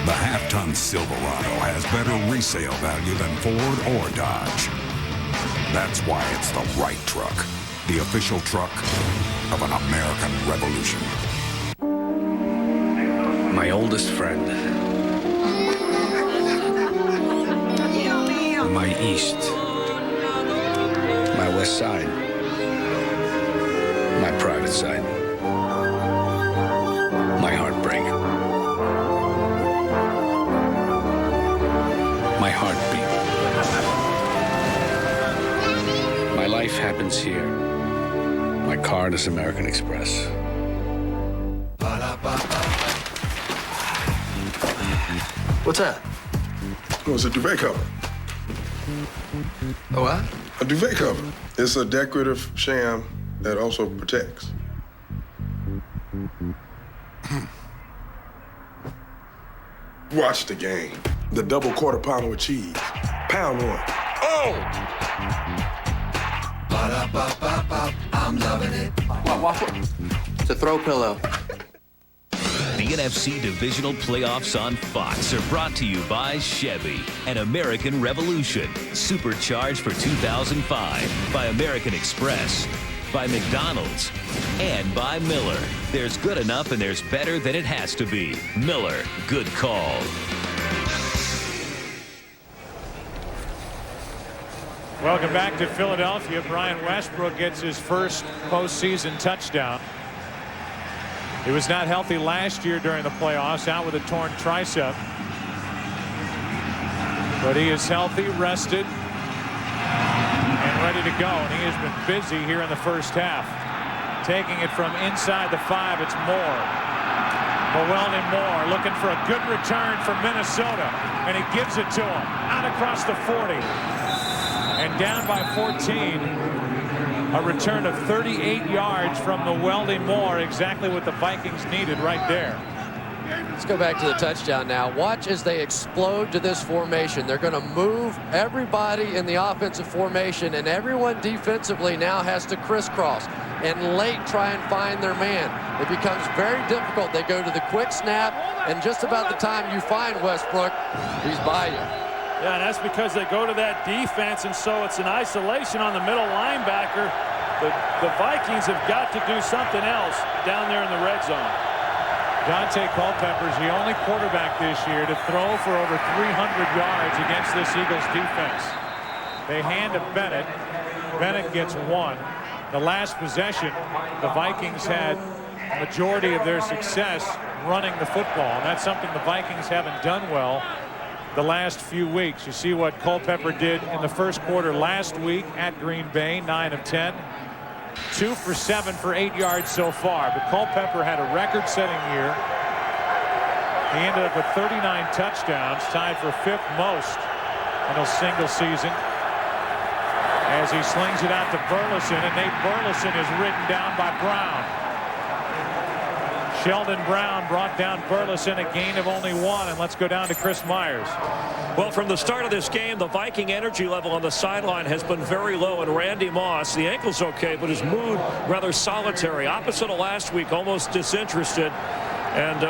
The half-ton Silverado has better resale value than Ford or Dodge. That's why it's the right truck, the official truck of an American Revolution. My oldest friend. My east. My west side. My private side. My heartbreak. My heartbeat. My life happens here. My card is American Express. What's that? Oh, it's a duvet cover. A what? A duvet cover. It's a decorative sham that also protects. Watch the game. The double quarter pounder with cheese. Pound one. Oh! I'm loving it. It's a throw pillow. The NFC Divisional Playoffs on Fox are brought to you by Chevy and American Revolution. Supercharged for 2005 by American Express, by McDonald's, and by Miller. There's good enough and there's better than it has to be. Miller, good call. Welcome back to Philadelphia. Brian Westbrook gets his first postseason touchdown. He was not healthy last year during the playoffs, out with a torn tricep. But he is healthy, rested, and ready to go. And he has been busy here in the first half. Taking it from inside the 5, it's Moore. Moore looking for a good return from Minnesota. And he gives it to him. Out across the 40. And down by 14. A return of 38 yards from the Moore, exactly what the Vikings needed right there. Let's go back to the touchdown now. Watch as they explode to this formation. They're going to move everybody in the offensive formation, and everyone defensively now has to crisscross and late try and find their man. It becomes very difficult. They go to the quick snap, and just about the time you find Westbrook, he's by you. Yeah, and that's because they go to that defense, and so it's an isolation on the middle linebacker. The Vikings have got to do something else down there in the red zone. Dante Culpepper's the only quarterback this year to throw for over 300 yards against this Eagles defense. They hand to Bennett. Bennett gets 1. The last possession, the Vikings had the majority of their success running the football, and that's something the Vikings haven't done well the last few weeks. You see what Culpepper did in the first quarter last week at Green Bay, 9 of 10. 2 for 7 for 8 yards so far. But Culpepper had a record-setting year. He ended up with 39 touchdowns, tied for 5th most in a single season. As he slings it out to Burleson, and Nate Burleson is ridden down by Brown. Sheldon Brown brought down Burleson, a gain of only 1, and let's go down to Chris Myers. Well, from the start of this game, the Viking energy level on the sideline has been very low, and Randy Moss, the ankle's okay, but his mood rather solitary. Opposite of last week, almost disinterested. And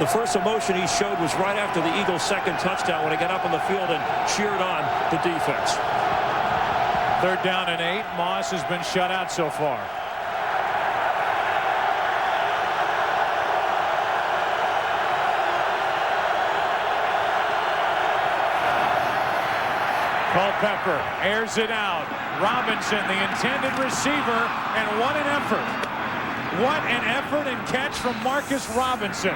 the first emotion he showed was right after the Eagles' second touchdown when he got up on the field and cheered on the defense. 3rd down and 8. Moss has been shut out so far. Culpepper airs it out. Robinson, the intended receiver, and what an effort. What an effort and catch from Marcus Robinson.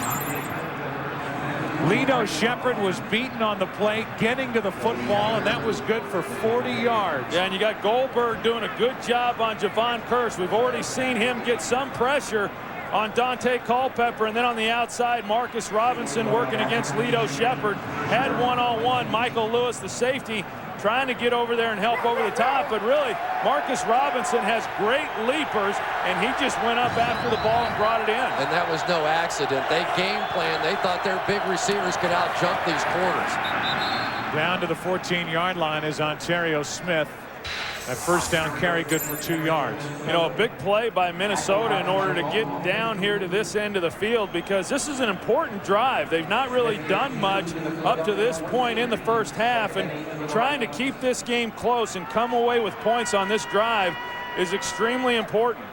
Lito Shepherd was beaten on the play, getting to the football, and that was good for 40 yards. Yeah, and you got Goldberg doing a good job on Javon Curse. We've already seen him get some pressure on Dante Culpepper, and then on the outside, Marcus Robinson working against Lito Shepard. Had one-on-one. Michael Lewis, the safety, trying to get over there and help over the top, but really, Marcus Robinson has great leapers, and he just went up after the ball and brought it in. And that was no accident. They game planned. They thought their big receivers could out-jump these corners. Down to the 14-yard line is Ontario Smith. That first down carry good for 2 yards. You know, a big play by Minnesota in order to get down here to this end of the field, because this is an important drive. They've not really done much up to this point in the first half, and trying to keep this game close and come away with points on this drive is extremely important.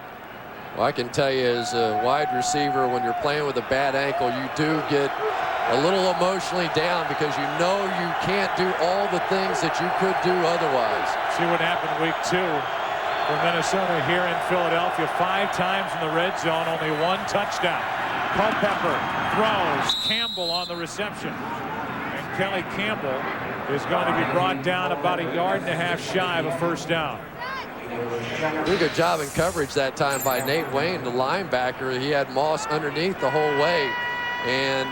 Well, I can tell you, as a wide receiver, when you're playing with a bad ankle, you do get a little emotionally down because you know you can't do all the things that you could do otherwise. See what happened week 2 for Minnesota here in Philadelphia. 5 times in the red zone, only 1 touchdown. Culpepper throws. Campbell on the reception. And Kelly Campbell is going to be brought down about 1.5 yards shy of a first down. Did a good job in coverage that time by Nate Wayne, the linebacker. He had Moss underneath the whole way. And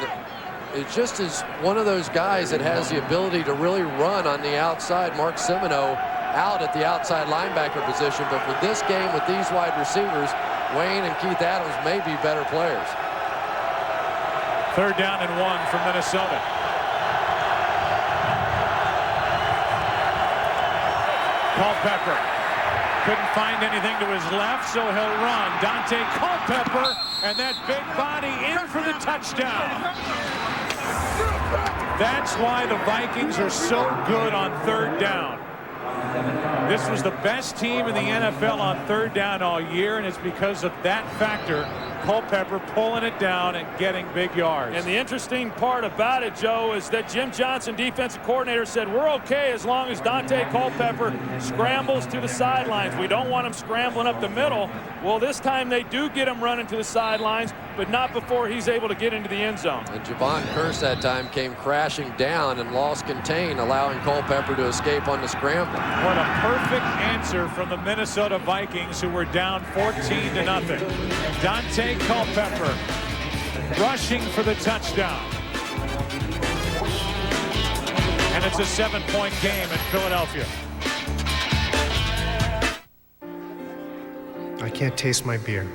it just is one of those guys that has the ability to really run on the outside. Mark Semino out at the outside linebacker position, but for this game with these wide receivers, Wayne and Keith Adams may be better players. 3rd down and 1 for Minnesota. Culpepper couldn't find anything to his left, so he'll run. Dante Culpepper, and that big body in for the touchdown. That's why the Vikings are so good on 3rd down. This was the best team in the NFL on 3rd down all year, and it's because of that factor. Culpepper pulling it down and getting big yards. And the interesting part about it, Joe, is that Jim Johnson, defensive coordinator, said we're okay as long as Dante Culpepper scrambles to the sidelines. We don't want him scrambling up the middle. Well, this time they do get him running to the sidelines, but not before he's able to get into the end zone. And Javon Curse that time came crashing down and lost contain, allowing Culpepper to escape on the scramble. What a perfect answer from the Minnesota Vikings, who were down 14-0. Dante Culpepper rushing for the touchdown. And it's a 7-point game in Philadelphia. I can't taste my beer.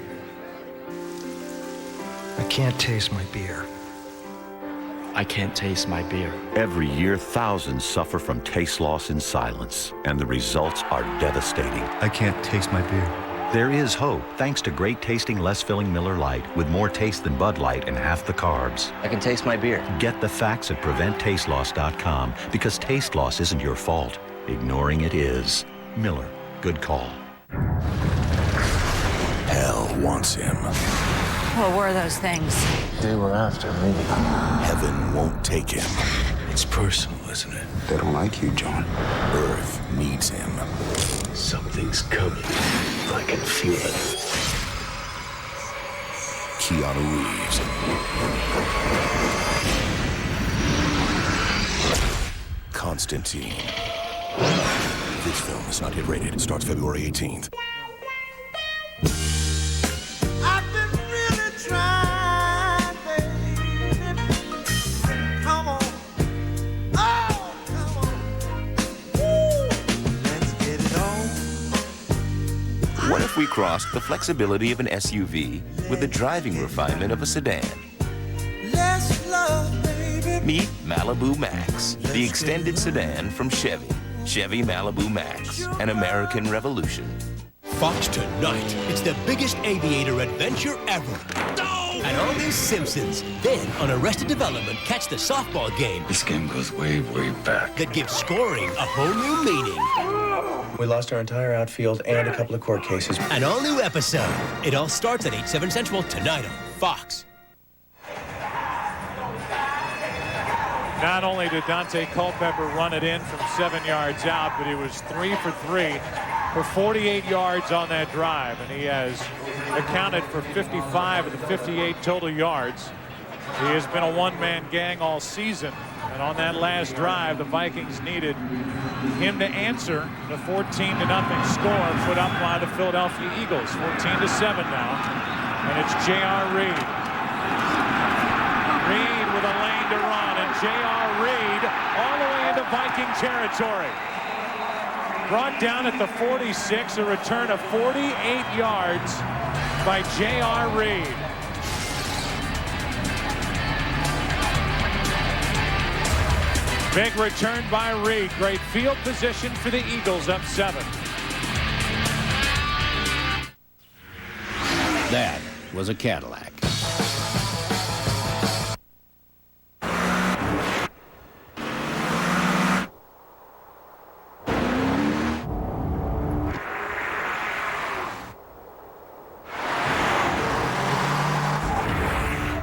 I can't taste my beer. I can't taste my beer. Every year, thousands suffer from taste loss in silence, and the results are devastating. I can't taste my beer. There is hope, thanks to great-tasting, less-filling Miller Lite, with more taste than Bud Light and half the carbs. I can taste my beer. Get the facts at PreventTasteLoss.com, because taste loss isn't your fault. Ignoring it is. Miller, good call. Hell wants him. What were those things? They were after me. Heaven won't take him. It's personal, isn't it? They don't like you, John. Earth needs him. Something's coming. I can feel it. Keanu Reeves. Constantine. This film is not yet rated. It starts February 18th. What if we crossed the flexibility of an SUV with the driving refinement of a sedan? Meet Malibu Max, the extended sedan from Chevy. Chevy Malibu Max, an American revolution. Fox tonight. It's the biggest aviator adventure ever. And all these Simpsons. Then, on Arrested Development, catch the softball game. This game goes way, way back. That gives scoring a whole new meaning. We lost our entire outfield and a couple of court cases. An all-new episode. It all starts at 8/7 Central tonight on Fox. Not only did Dante Culpepper run it in from 7 yards out, but he was 3 for 3 for 48 yards on that drive, and he has accounted for 55 of the 58 total yards. He has been a one-man gang all season, and on that last drive, the Vikings needed him to answer the 14-0 score put up by the Philadelphia Eagles. 14-7 now, And it's J.R. Reed. Reed with a lane to run, and J.R. Reed all the way into Viking territory. Brought down at the 46, a return of 48 yards by J.R. Reed. Big return by Reed. Great field position for the Eagles, up 7. That was a Cadillac.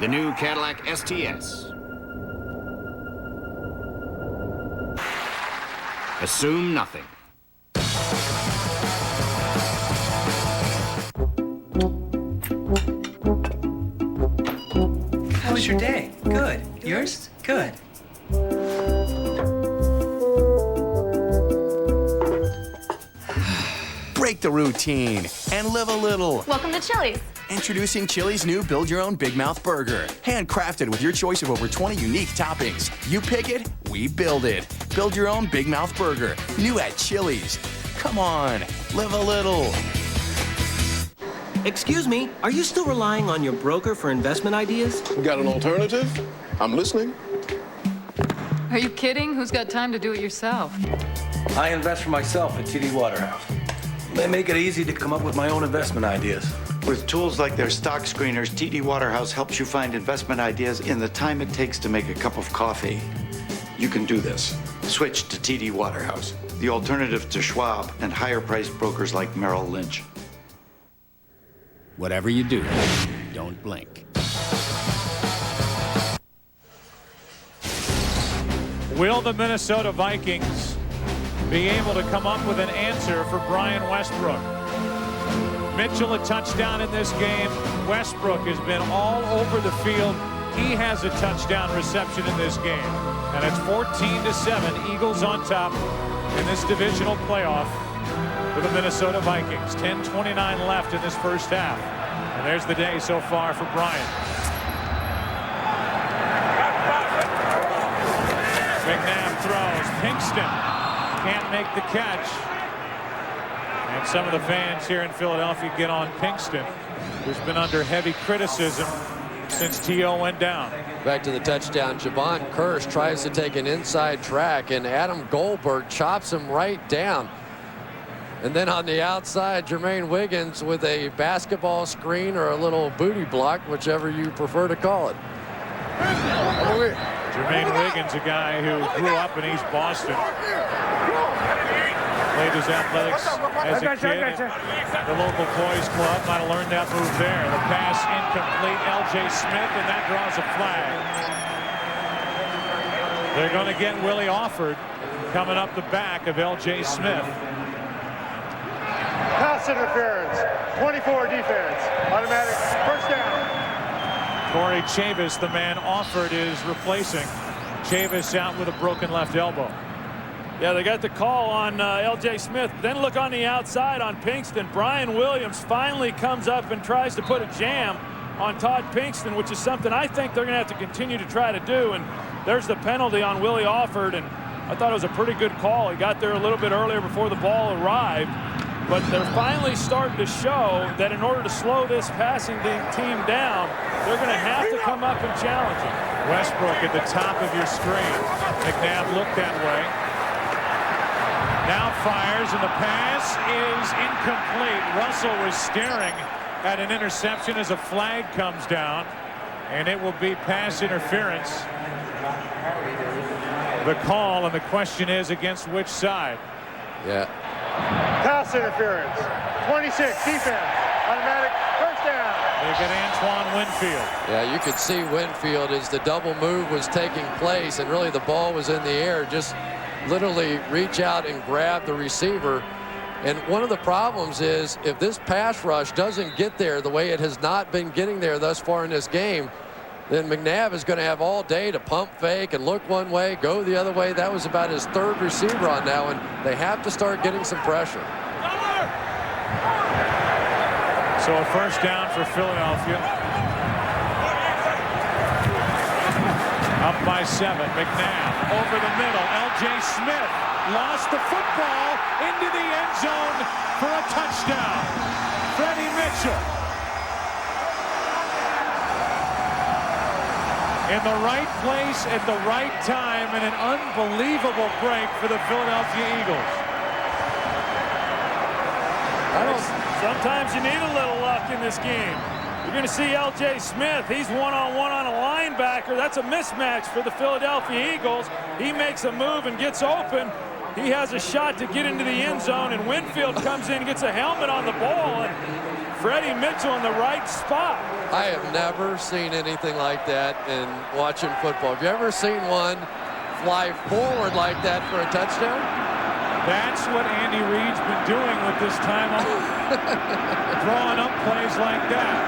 The new Cadillac STS. Assume nothing. How was your day? Good. Yours? Good. Break the routine and live a little. Welcome to Chili's. Introducing Chili's new Build Your Own Big Mouth Burger. Handcrafted with your choice of over 20 unique toppings. You pick it, we build it. Build your own Big Mouth Burger. New at Chili's. Come on, live a little. Excuse me, are you still relying on your broker for investment ideas? Got an alternative? I'm listening. Are you kidding? Who's got time to do it yourself? I invest for myself at TD Waterhouse. They make it easy to come up with my own investment ideas. With tools like their stock screeners, TD Waterhouse helps you find investment ideas in the time it takes to make a cup of coffee. You can do this. Switch to TD Waterhouse, the alternative to Schwab and higher-priced brokers like Merrill Lynch. Whatever you do, don't blink. Will the Minnesota Vikings be able to come up with an answer for Brian Westbrook? Mitchell a touchdown in this game. Westbrook has been all over the field. He has a touchdown reception in this game. And it's 14-7. Eagles on top in this divisional playoff for the Minnesota Vikings. 10:29 left in this first half. And there's the day so far for Brian. McNabb throws. Pinkston can't make the catch. And some of the fans here in Philadelphia get on Pinkston, who's been under heavy criticism since T.O. went down. Back to the touchdown. Javon Curse tries to take an inside track, and Adam Goldberg chops him right down. And then on the outside, Jermaine Wiggins with a basketball screen or a little booty block, whichever you prefer to call it. Jermaine Wiggins, a guy who grew up in East Boston. Played his athletics as a kid at the local boys club. Might have learned that move there. The pass incomplete. L.J. Smith, and that draws a flag. They're going to get Willie Offord coming up the back of L.J. Smith. Pass interference. 24 defense. Automatic first down. Corey Chavis, the man Offord is replacing. Chavis out with a broken left elbow. Yeah, they got the call on L.J. Smith. Then look on the outside on Pinkston. Brian Williams finally comes up and tries to put a jam on Todd Pinkston, which is something I think they're going to have to continue to try to do. And there's the penalty on Willie Offord, and I thought it was a pretty good call. He got there a little bit earlier before the ball arrived. But they're finally starting to show that in order to slow this passing team down, they're going to have to come up and challenge him. Westbrook at the top of your screen. McNabb looked that way. Now fires, and the pass is incomplete. Russell was staring at an interception as a flag comes down, and it will be pass interference. The call, and the question is against which side? Yeah. Pass interference. 26 defense. Automatic first down. They get Antoine Winfield. Yeah, you could see Winfield as the double move was taking place, and really the ball was in the air. Just literally reach out and grab the receiver. And one of the problems is if this pass rush doesn't get there the way it has not been getting there thus far in this game, then McNabb is going to have all day to pump fake and look one way, go the other way. That was about his third receiver on that one. They have to start getting some pressure. So a first down for Philadelphia. Up by 7. McNabb over the middle. L.J. Smith lost the football into the end zone for a touchdown. Freddie Mitchell. In the right place at the right time, and an unbelievable break for the Philadelphia Eagles. Sometimes you need a little luck in this game. You're going to see L.J. Smith. He's one-on-one on a linebacker. That's a mismatch for the Philadelphia Eagles. He makes a move and gets open. He has a shot to get into the end zone, and Winfield comes in and gets a helmet on the ball, and Freddie Mitchell in the right spot. I have never seen anything like that in watching football. Have you ever seen one fly forward like that for a touchdown? That's what Andy Reid's been doing with this time off. Drawing up plays like that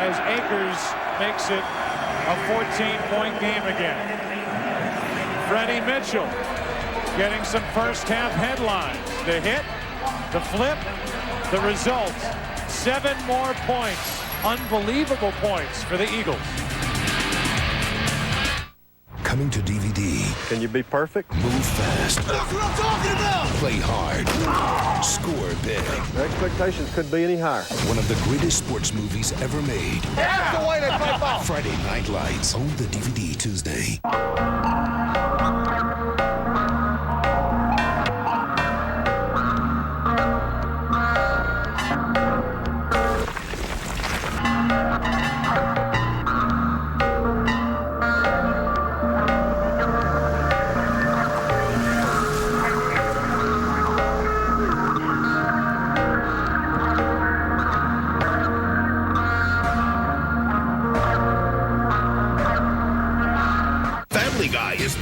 as Akers makes it a 14-point game again. Freddie Mitchell getting some first-half headlines. The hit, the flip, the result. 7 more points. Unbelievable points for the Eagles. Coming to DVD. Can you be perfect? Move fast. That's what I'm talking about! Play hard. Score big. The expectations couldn't be any higher. One of the greatest sports movies ever made. That's the way they play ball! Friday Night Lights. Own the DVD Tuesday.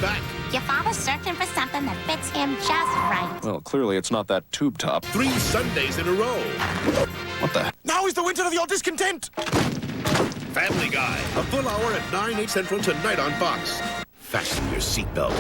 Back. Your father's searching for something that fits him just right. Well, clearly it's not that tube top. 3 Sundays in a row. What the? Now is the winter of your discontent! Family Guy. A full hour at 9, 8 Central tonight on Fox. Fasten your seatbelt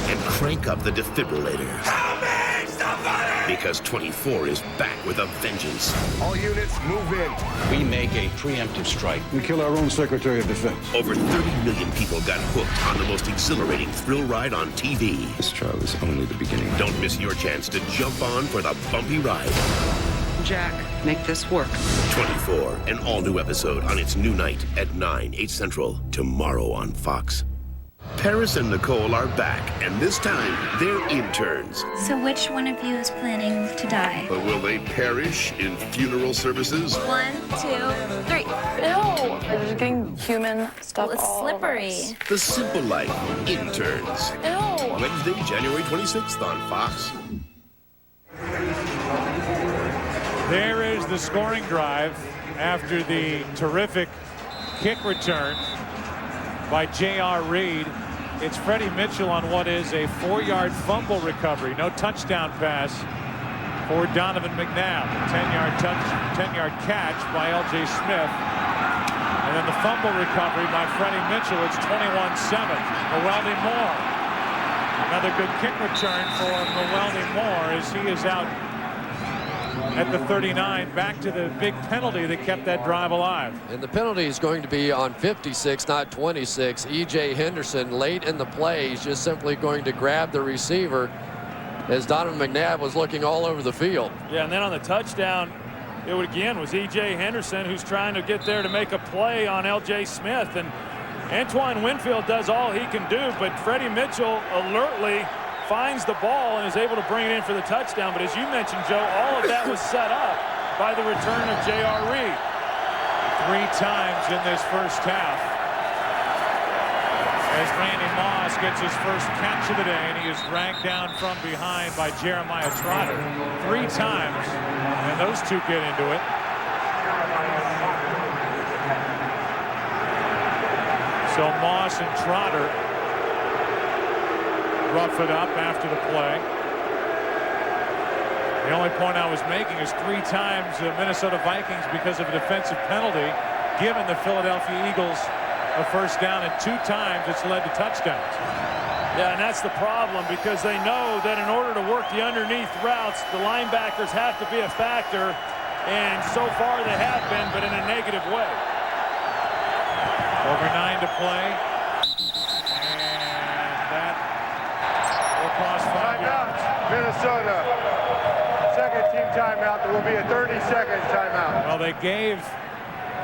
and crank up the defibrillator. Help me! Somebody! Because 24 is back with a vengeance. All units, move in. We make a preemptive strike. We kill our own Secretary of Defense. Over 30 million people got hooked on the most exhilarating thrill ride on TV. This trial is only the beginning. Don't miss your chance to jump on for the bumpy ride. Jack, make this work. 24, an all-new episode on its new night at 9, 8 Central, tomorrow on Fox. Paris and Nicole are back, and this time, they're interns. So which one of you is planning to die? But will they perish in funeral services? 1, 2, 3. No! They're just getting human stuff Well, it's all slippery. over us. The Simple Life, Interns. No! Wednesday, January 26th on Fox. There is the scoring drive after the terrific kick return by J.R. Reid. It's Freddie Mitchell on what is a 4-yard fumble recovery. No touchdown pass for Donovan McNabb. 10-yard catch by L.J. Smith. And then the fumble recovery by Freddie Mitchell. It's 21-7. Mwelde Moore. Another good kick return for Mwelde Moore as he is out at the 39, back to the big penalty that kept that drive alive. And the penalty is going to be on 56, not 26. E.J. Henderson late in the play. He's just simply going to grab the receiver as Donovan McNabb was looking all over the field. Yeah, and then on the touchdown, it was E.J. Henderson who's trying to get there to make a play on L.J. Smith. And Antoine Winfield does all he can do, but Freddie Mitchell alertly finds the ball and is able to bring it in for the touchdown. But as you mentioned, Joe, all of that was set up by the return of J.R. Reid. 3 times in this first half as Randy Moss gets his first catch of the day, and he is dragged down from behind by Jeremiah Trotter. 3 times, and those two get into it. So Moss and Trotter rough it up after the play. The only point I was making is 3 times the Minnesota Vikings, because of a defensive penalty, given the Philadelphia Eagles a first down, and 2 times it's led to touchdowns. Yeah, and that's the problem, because they know that in order to work the underneath routes, the linebackers have to be a factor. And so far they have been, but in a negative way. Over 9 to play. And that will cost 5 yards. Minnesota. Second team timeout. There will be a 30-second timeout. Well, they gave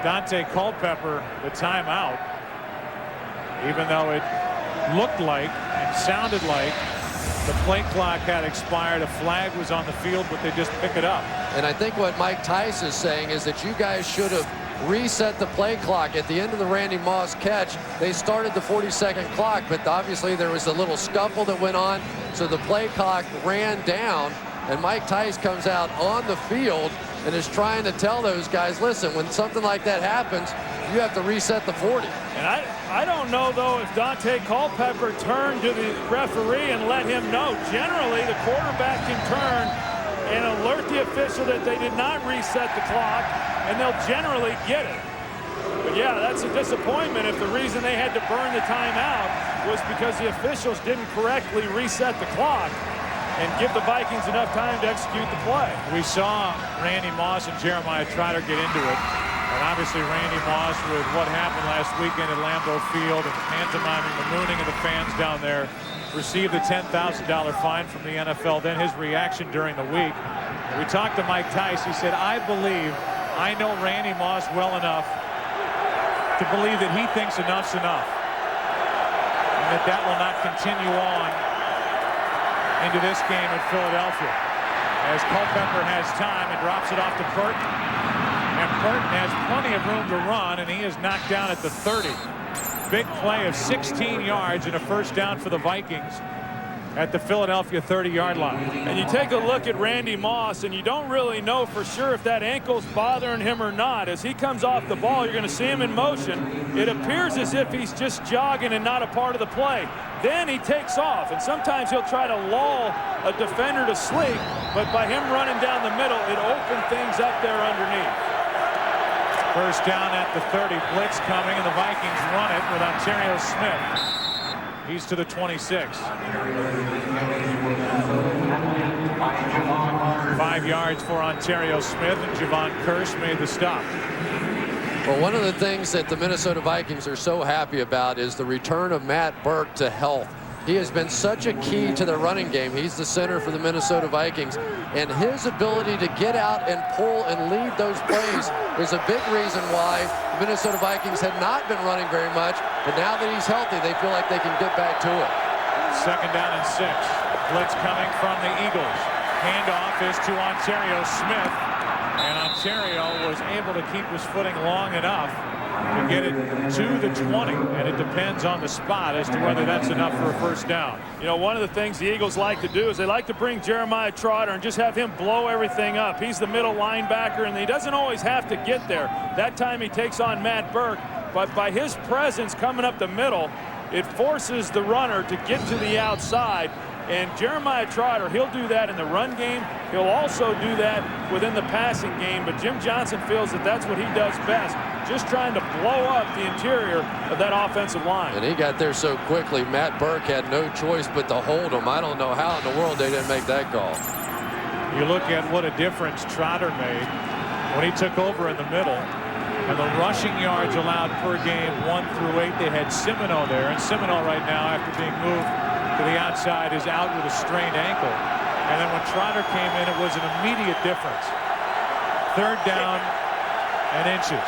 Dante Culpepper the timeout, even though it looked like and sounded like the play clock had expired. A flag was on the field, but they just pick it up. And I think what Mike Tice is saying is that you guys should have reset the play clock. At the end of the Randy Moss catch, they started the 40-second clock, but obviously there was a little scuffle that went on, so the play clock ran down, and Mike Tice comes out on the field and is trying to tell those guys, listen, when something like that happens, you have to reset the 40. And I don't know, though, if Dante Culpepper turned to the referee and let him know. Generally, the quarterback can turn and alert the official that they did not reset the clock, and they'll generally get it. But, yeah, that's a disappointment if the reason they had to burn the timeout was because the officials didn't correctly reset the clock and give the Vikings enough time to execute the play. We saw Randy Moss and Jeremiah Trotter get into it. And obviously Randy Moss, with what happened last weekend at Lambeau Field and pantomiming the mooning of the fans down there, received a $10,000 fine from the NFL. Then his reaction during the week. We talked to Mike Tice. He said, I believe I know Randy Moss well enough to believe that he thinks enough's enough. And that will not continue on into this game in Philadelphia. As Culpepper has time and drops it off to Burton. And Burton has plenty of room to run, and he is knocked down at the 30. Big play of 16 yards and a first down for the Vikings at the Philadelphia 30-yard line. And you take a look at Randy Moss, and you don't really know for sure if that ankle's bothering him or not. As he comes off the ball, you're going to see him in motion. It appears as if he's just jogging and not a part of the play. Then he takes off, and sometimes he'll try to lull a defender to sleep, but by him running down the middle, it opened things up there underneath. First down at the 30, blitz coming, and the Vikings run it with Ontario Smith. He's to the 26. 5 yards for Ontario Smith, and Javon Curse made the stop. Well, one of the things that the Minnesota Vikings are so happy about is the return of Matt Burke to health. He has been such a key to the running game. He's the center for the Minnesota Vikings, and his ability to get out and pull and lead those plays is a big reason why the Minnesota Vikings had not been running very much, but now that he's healthy, they feel like they can get back to it. Second down and 6. Blitz coming from the Eagles. Handoff is to Ontario Smith, and Ontario was able to keep his footing long enough to get it to the 20, and it depends on the spot as to whether that's enough for a first down. You know, one of the things the Eagles like to do is they like to bring Jeremiah Trotter and just have him blow everything up. He's the middle linebacker, and he doesn't always have to get there. That time he takes on Matt Burke, but by his presence coming up the middle, it forces the runner to get to the outside. And Jeremiah Trotter, he'll do that in the run game. He'll also do that within the passing game. But Jim Johnson feels that that's what he does best, just trying to blow up the interior of that offensive line. And he got there so quickly, Matt Burke had no choice but to hold him. I don't know how in the world they didn't make that call. You look at what a difference Trotter made when he took over in the middle. And the rushing yards allowed per game 1 through 8. They had Semino there, and Semino right now, after being moved to the outside, is out with a strained ankle. And then when Trotter came in, it was an immediate difference. Third down and inches.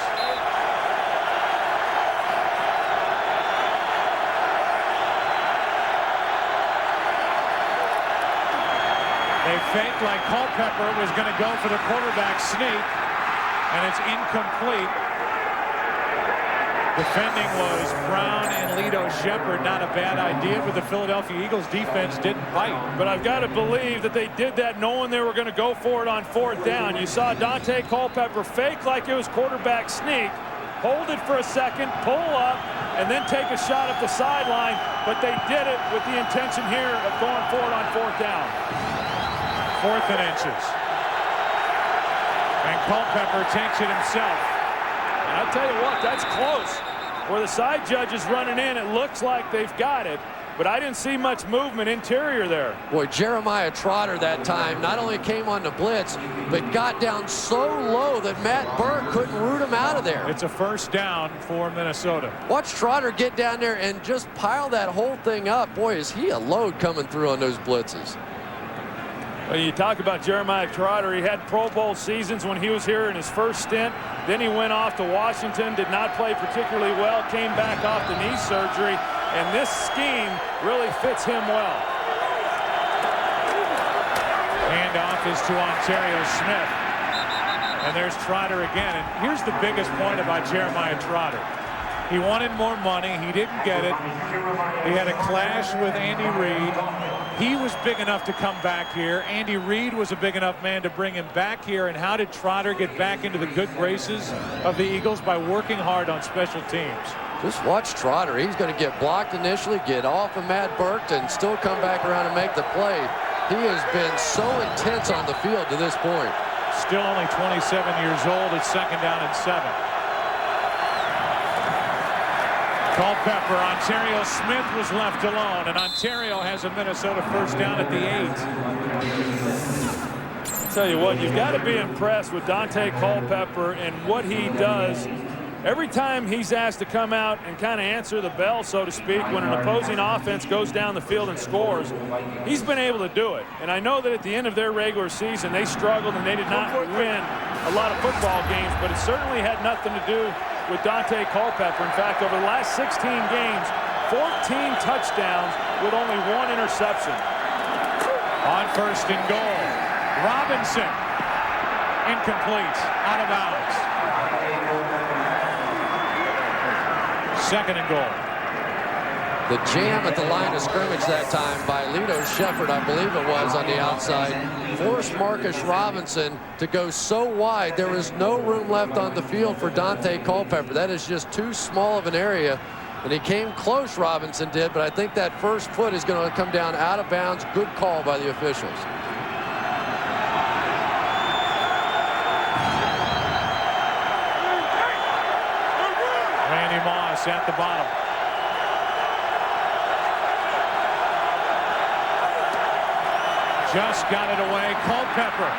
They faked like Culpepper was going to go for the quarterback sneak, and it's incomplete. Defending was Brown and Lito Shepherd. Not a bad idea, but the Philadelphia Eagles defense didn't bite. But I've got to believe that they did that knowing they were going to go for it on fourth down. You saw Dante Culpepper fake like it was quarterback sneak, hold it for a second, pull up, and then take a shot at the sideline. But they did it with the intention here of going for it on fourth down. 4th and inches. And Culpepper takes it himself. And I'll tell you what, that's close. Where the side judge is running in, it looks like they've got it. but I didn't see much movement interior there. Boy, Jeremiah Trotter that time not only came on the blitz, but got down so low that Matt Burke couldn't root him out of there. It's a first down for Minnesota. Watch Trotter get down there and just pile that whole thing up. Boy, is he a load coming through on those blitzes. Well, you talk about Jeremiah Trotter. He had Pro Bowl seasons when he was here in his first stint. Then he went off to Washington, did not play particularly well, came back off the knee surgery, and this scheme really fits him well. Handoff is to Ontario Smith. And there's Trotter again. And here's the biggest point about Jeremiah Trotter. He wanted more money. He didn't get it. He had a clash with Andy Reid. He was big enough to come back here. Andy Reid was a big enough man to bring him back here. And how did Trotter get back into the good graces of the Eagles? By working hard on special teams. Just watch Trotter. He's going to get blocked initially, get off of Matt Burke, and still come back around and make the play. He has been so intense on the field to this point. Still only 27 years old. It's 2nd down and 7. Culpepper, Ontario Smith was left alone, and Ontario has a Minnesota first down at the 8. I'll tell you what, you've got to be impressed with Dante Culpepper and what he does. Every time he's asked to come out and kind of answer the bell, so to speak, when an opposing offense goes down the field and scores, he's been able to do it. And I know that at the end of their regular season, they struggled and they did not win a lot of football games, but it certainly had nothing to do with Dante Culpepper. In fact, over the last 16 games, 14 touchdowns with only 1 interception. On 1st and goal, Robinson, incomplete, out of bounds. 2nd and goal. The jam at the line of scrimmage that time by Lito Shepherd, I believe it was, on the outside, forced Marcus Robinson to go so wide there was no room left on the field for Dante Culpepper. That is just too small of an area. And he came close, Robinson did, but I think that first foot is going to come down out of bounds. Good call by the officials. Randy Moss at the bottom. Just got it away. Culpepper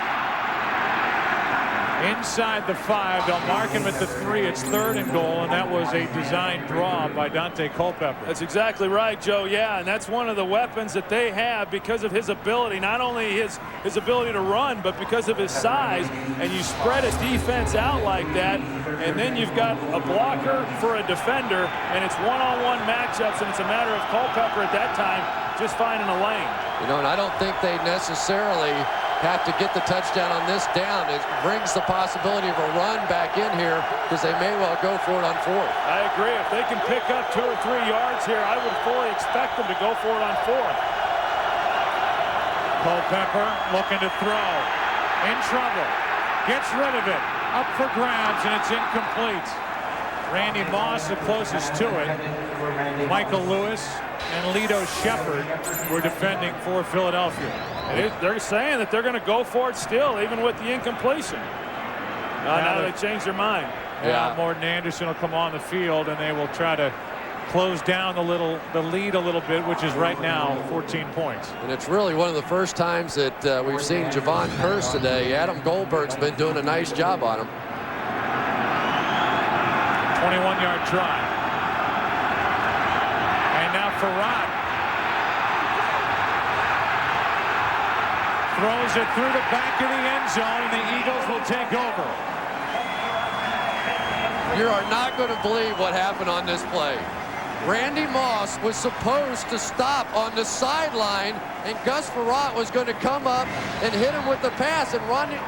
inside the 5. They'll mark him at the 3. It's 3rd and goal, and that was a design draw by Dante Culpepper. That's exactly right, Joe. Yeah, and that's one of the weapons that they have because of his ability. Not only his ability to run, but because of his size. And you spread a defense out like that, and then you've got a blocker for a defender, and it's one-on-one matchups, and it's a matter of Culpepper at that time just finding a lane. You know, and I don't think they necessarily have to get the touchdown on this down. It brings the possibility of a run back in here because they may well go for it on 4th. I agree. If they can pick up 2 or 3 yards here, I would fully expect them to go for it on 4th. Culpepper looking to throw. In trouble. Gets rid of it. Up for grabs, and it's incomplete. Randy Moss the closest to it. Michael Lewis and Lito Shepherd were defending for Philadelphia. They're saying that they're going to go for it still, even with the incompletion. Now they changed their mind. Yeah, Morton Anderson will come on the field, and they will try to close down the lead a little bit, which is right now 14 points. And it's really one of the first times that we've seen Javon Curse today. Adam Goldberg's been doing a nice job on him. 21-yard try. And now Farad throws it through the back of the end zone, and the Eagles will take over. You are not going to believe what happened on this play. Randy Moss was supposed to stop on the sideline, and Gus Frerotte was going to come up and hit him with the pass, and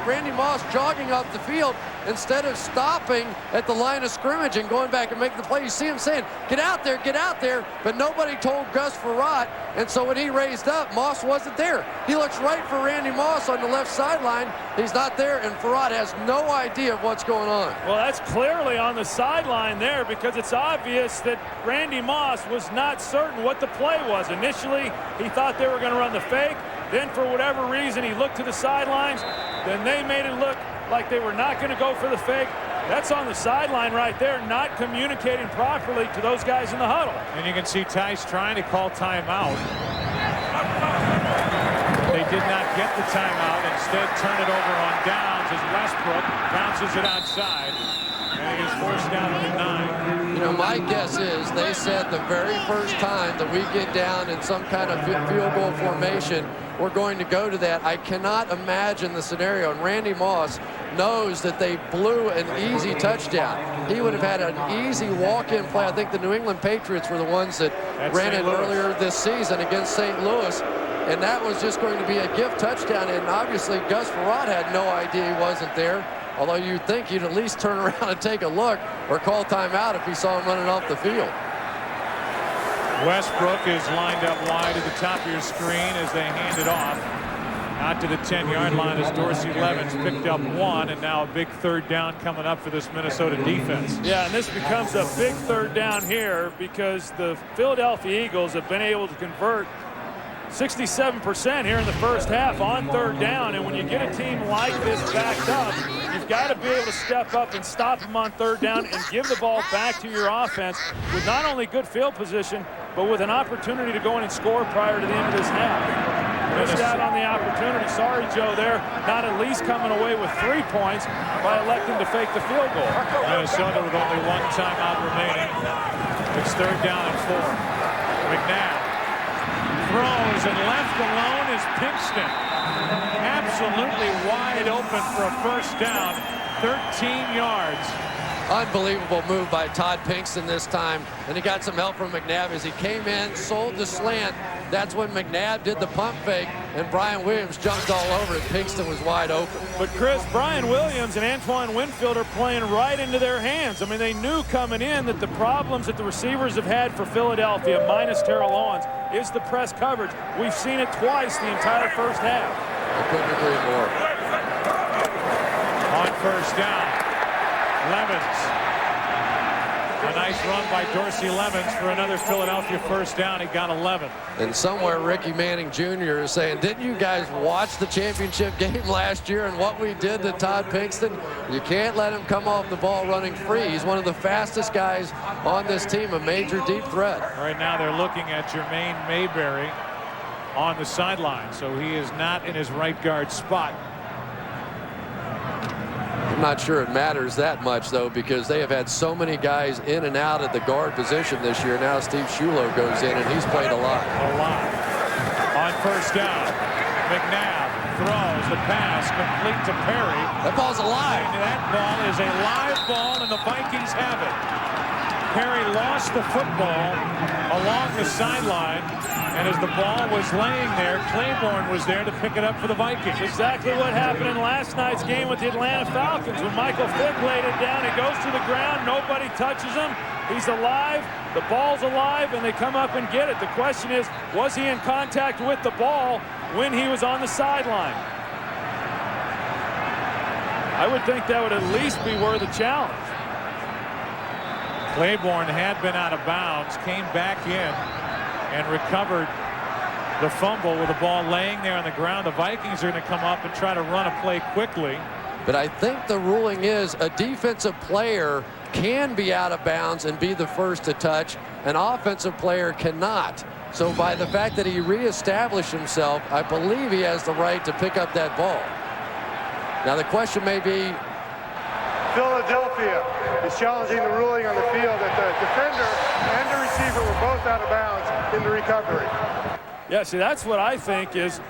Randy Moss jogging off the field instead of stopping at the line of scrimmage and going back and making the play. You see him saying, get out there, but nobody told Gus Frerotte, and so when he raised up, Moss wasn't there. He looks right for Randy Moss on the left sideline. He's not there, and Frerotte has no idea of what's going on. Well, that's clearly on the sideline there because it's obvious that Randy Moss was not certain what the play was. Initially, he thought they were going to run the fake. Then, for whatever reason, he looked to the sidelines. Then they made it look like they were not going to go for the fake. That's on the sideline right there, not communicating properly to those guys in the huddle. And you can see Tice trying to call timeout. They did not get the timeout. Instead, turn it over on downs as Westbrook bounces it outside. And it is forced down to the 9. You know, my guess is they said the very first time that we get down in some kind of field goal formation, we're going to go to that. I cannot imagine the scenario. And Randy Moss knows that they blew an easy touchdown. He would have had an easy walk-in play. I think the New England Patriots were the ones that ran it earlier this season against St. Louis. And that was just going to be a gift touchdown. And obviously Gus Frerotte had no idea he wasn't there. Although you'd think he'd at least turn around and take a look or call timeout if he saw him running off the field. Westbrook is lined up wide at the top of your screen as they hand it off. Out to the 10-yard line as Dorsey Levens picked up 1, and now a big third down coming up for this Minnesota defense. Yeah, and this becomes a big third down here because the Philadelphia Eagles have been able to convert 67% here in the first half on third down, and when you get a team like this backed up, you've got to be able to step up and stop them on third down and give the ball back to your offense with not only good field position, but with an opportunity to go in and score prior to the end of this half. Missed out on the opportunity. Sorry, Joe, there not at least coming away with 3 points by electing to fake the field goal. Minnesota with only 1 timeout remaining. It's third down and 4. McNabb throws, and left alone is Pinkston. Absolutely wide open for a first down, 13 yards. Unbelievable move by Todd Pinkston this time, and he got some help from McNabb as he came in, sold the slant. That's when McNabb did the pump fake, and Brian Williams jumped all over it. Pinkston was wide open. But Chris, Brian Williams and Antoine Winfield are playing right into their hands. I mean, they knew coming in that the problems that the receivers have had for Philadelphia, minus Terrell Owens, is the press coverage. We've seen it twice the entire first half. I couldn't agree more. On first down, Levens. A nice run by Dorsey Levens for another Philadelphia first down. He got 11. And somewhere Ricky Manning Jr. is saying, didn't you guys watch the championship game last year and what we did to Todd Pinkston? You can't let him come off the ball running free. He's one of the fastest guys on this team, a major deep threat. Right now they're looking at Jermaine Mayberry on the sideline, so he is not in his right guard spot. I'm not sure it matters that much, though, because they have had so many guys in and out at the guard position this year. Now Steve Shulo goes in, and he's played a lot. On first down, McNabb throws the pass complete to Perry. That ball's alive. And that ball is a live ball, and the Vikings have it. Perry lost the football along the sideline, and as the ball was laying there, Claiborne was there to pick it up for the Vikings. Exactly what happened in last night's game with the Atlanta Falcons. When Michael Vick laid it down, it goes to the ground, nobody touches him. He's alive, the ball's alive, and they come up and get it. The question is, was he in contact with the ball when he was on the sideline? I would think that would at least be worth a challenge. Claiborne had been out of bounds, came back in, and recovered the fumble with the ball laying there on the ground. The Vikings are going to come up and try to run a play quickly. But I think the ruling is a defensive player can be out of bounds and be the first to touch. An offensive player cannot. So by the fact that he reestablished himself, I believe he has the right to pick up that ball. Now the question may be, Philadelphia is challenging the ruling on the field that the defender and the receiver were both out of bounds in the recovery. Yeah, see, that's what I think is,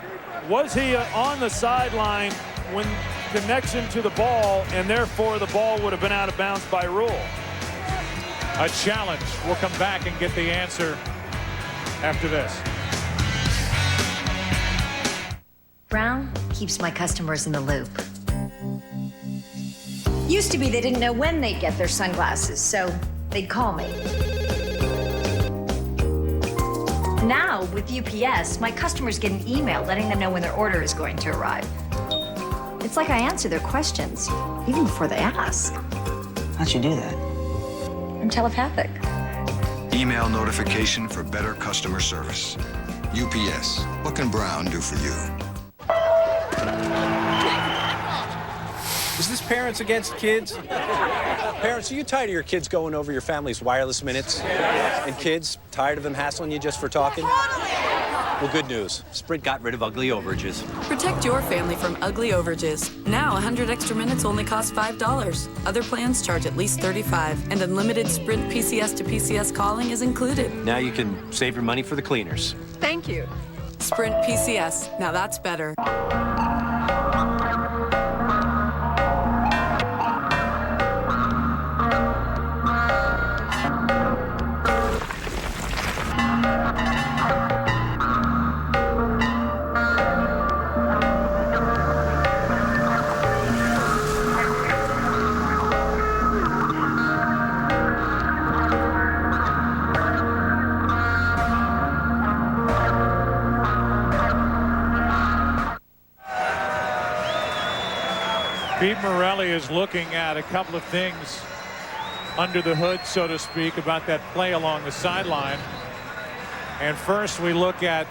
was he on the sideline when connection to the ball, and therefore the ball would have been out of bounds by rule? A challenge. We'll come back and get the answer after this. Brown keeps my customers in the loop. Used to be they didn't know when they'd get their sunglasses, so they'd call me. Now, with UPS, my customers get an email letting them know when their order is going to arrive. It's like I answer their questions, even before they ask. How'd you do that? I'm telepathic. Email notification for better customer service. UPS, what can Brown do for you? The Is this parents against kids? Parents, are you tired of your kids going over your family's wireless minutes? And kids, tired of them hassling you just for talking? Well, good news. Sprint got rid of ugly overages. Protect your family from ugly overages. Now, 100 extra minutes only cost $5. Other plans charge at least $35, and unlimited Sprint PCS to PCS calling is included. Now you can save your money for the cleaners. Thank you. Sprint PCS. Now that's better. Pete Morelli is looking at a couple of things under the hood, so to speak, about that play along the sideline. And first we look at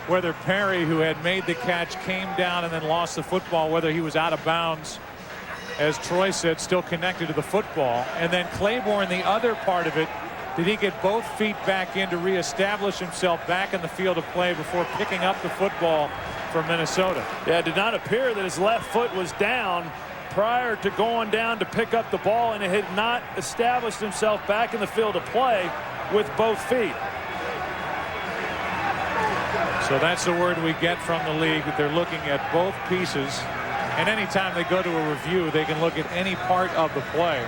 whether Perry, who had made the catch, came down and then lost the football, whether he was out of bounds, as Troy said, still connected to the football. And then Claiborne, the other part of it, did he get both feet back in to reestablish himself back in the field of play before picking up the football for Minnesota? Yeah, it did not appear that his left foot was down prior to going down to pick up the ball, and it had not established himself back in the field of play with both feet. So that's the word we get from the league, that they're looking at both pieces, and anytime they go to a review, they can look at any part of the play.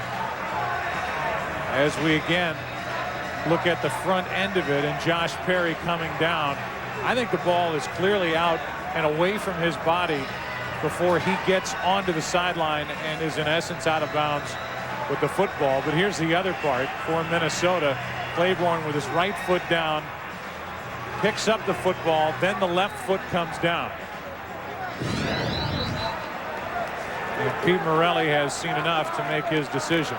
As we again look at the front end of it and Josh Perry coming down, I think the ball is clearly out and away from his body before he gets onto the sideline and is in essence out of bounds with the football. But here's the other part for Minnesota. Claiborne with his right foot down, picks up the football, then the left foot comes down. And Pete Morelli has seen enough to make his decision.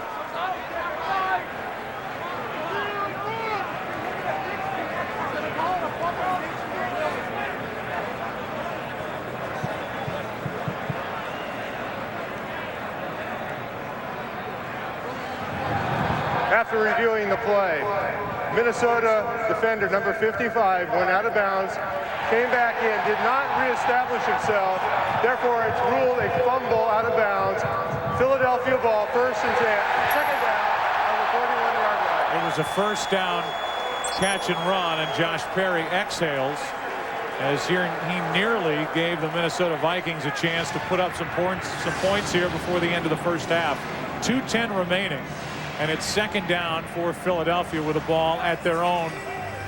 After reviewing the play, Minnesota defender number 55 went out of bounds, came back in, did not reestablish himself. Therefore, it's ruled a fumble out of bounds. Philadelphia ball, first and 10, second down on the 41-yard line. It was a first down catch and run, and Josh Perry exhales as here he nearly gave the Minnesota Vikings a chance to put up some points here before the end of the first half. 2:10 remaining. And it's second down for Philadelphia with a ball at their own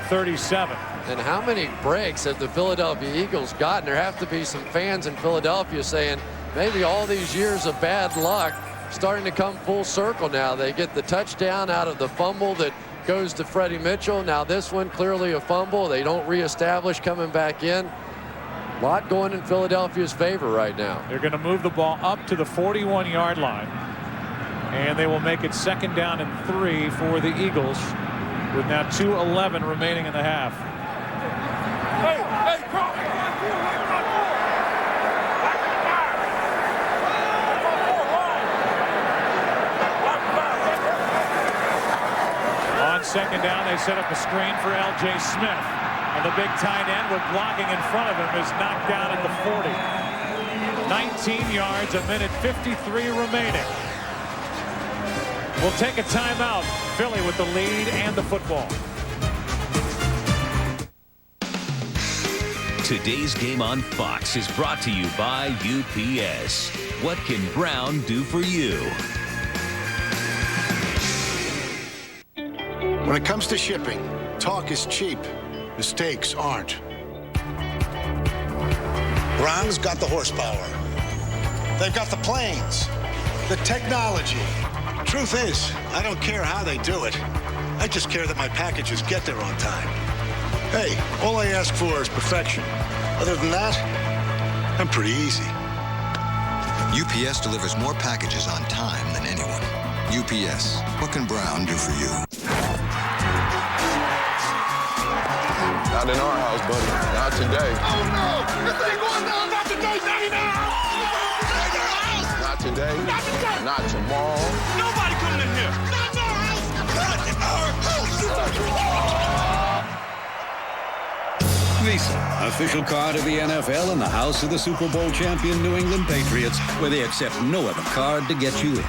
37. And how many breaks have the Philadelphia Eagles gotten? There have to be some fans in Philadelphia saying maybe all these years of bad luck starting to come full circle now. They get the touchdown out of the fumble that goes to Freddie Mitchell. Now this one clearly a fumble. They don't reestablish coming back in. A lot going in Philadelphia's favor right now. They're going to move the ball up to the 41-yard line. And they will make it second down and 3 for the Eagles with now 2:11 remaining in the half. On second down, they set up a screen for L.J. Smith. And the big tight end with blocking in front of him is knocked down at the 40. 19 yards, a minute 53 remaining. We'll take a timeout. Philly with the lead and the football. Today's game on Fox is brought to you by UPS. What can Brown do for you? When it comes to shipping, talk is cheap. Mistakes aren't. Brown's got the horsepower. They've got the planes, the technology. Truth is, I don't care how they do it. I just care that my packages get there on time. Hey, all I ask for is perfection. Other than that, I'm pretty easy. UPS delivers more packages on time than anyone. UPS, what can Brown do for you? Not in our house, buddy. Not today. Oh no! This ain't going down! Not today, Daddy! Now! Not Not today. Not tomorrow. Nobody coming in here. Not in our house. Not in our house. Visa, official card of the NFL and the house of the Super Bowl champion New England Patriots, where they accept no other card to get you in.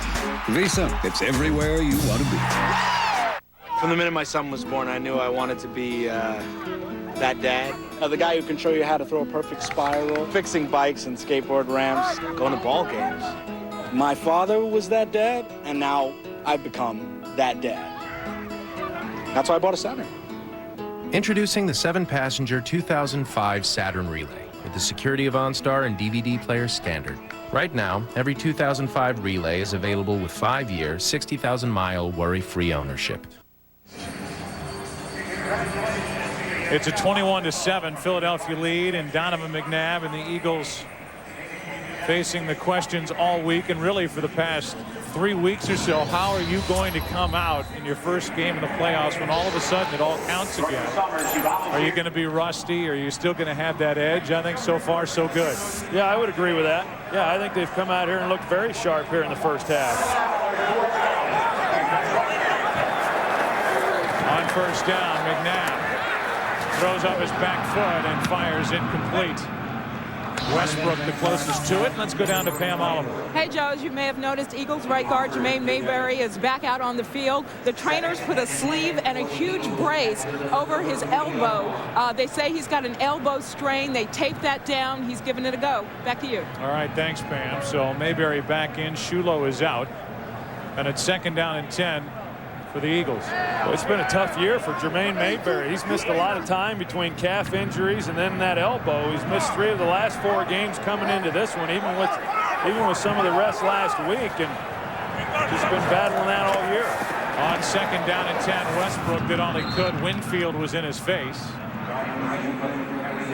Visa, it's everywhere you want to be. From the minute my son was born, I knew I wanted to be that dad. The guy who can show you how to throw a perfect spiral, fixing bikes and skateboard ramps, going to ball games. My father was that dad, and now I've become that dad. That's why I bought a Saturn. Introducing the 7-passenger 2005 Saturn Relay with the security of OnStar and DVD player standard. Right now, every 2005 Relay is available with 5-year, 60,000-mile worry-free ownership. It's a 21-7 Philadelphia lead, and Donovan McNabb and the Eagles facing the questions all week and really for the past 3 weeks or so. How are you going to come out in your first game in the playoffs when all of a sudden it all counts again? Are you going to be rusty? Are you still going to have that edge? I think so far so good. Yeah, I would agree with that. Yeah, I think they've come out here and looked very sharp here in the first half. On first down, McNabb throws up his back foot and fires incomplete. Westbrook the closest to it. Let's go down to Pam Oliver. Hey, Joe, as you may have noticed, Eagles right guard Jermaine Mayberry is back out on the field. The trainers put a sleeve and a huge brace over his elbow. They say he's got an elbow strain. They taped that down. He's giving it a go. Back to you. All right, thanks, Pam. So Mayberry back in. Shulo is out. And it's 2nd down and 10 for the Eagles. Well, it's been a tough year for Jermaine Mayberry. He's missed a lot of time between calf injuries and then that elbow. He's missed 3 of the last 4 games coming into this one, even with some of the rest last week, and just been battling that all year. On 2nd down and 10, Westbrook did all he could. Winfield was in his face.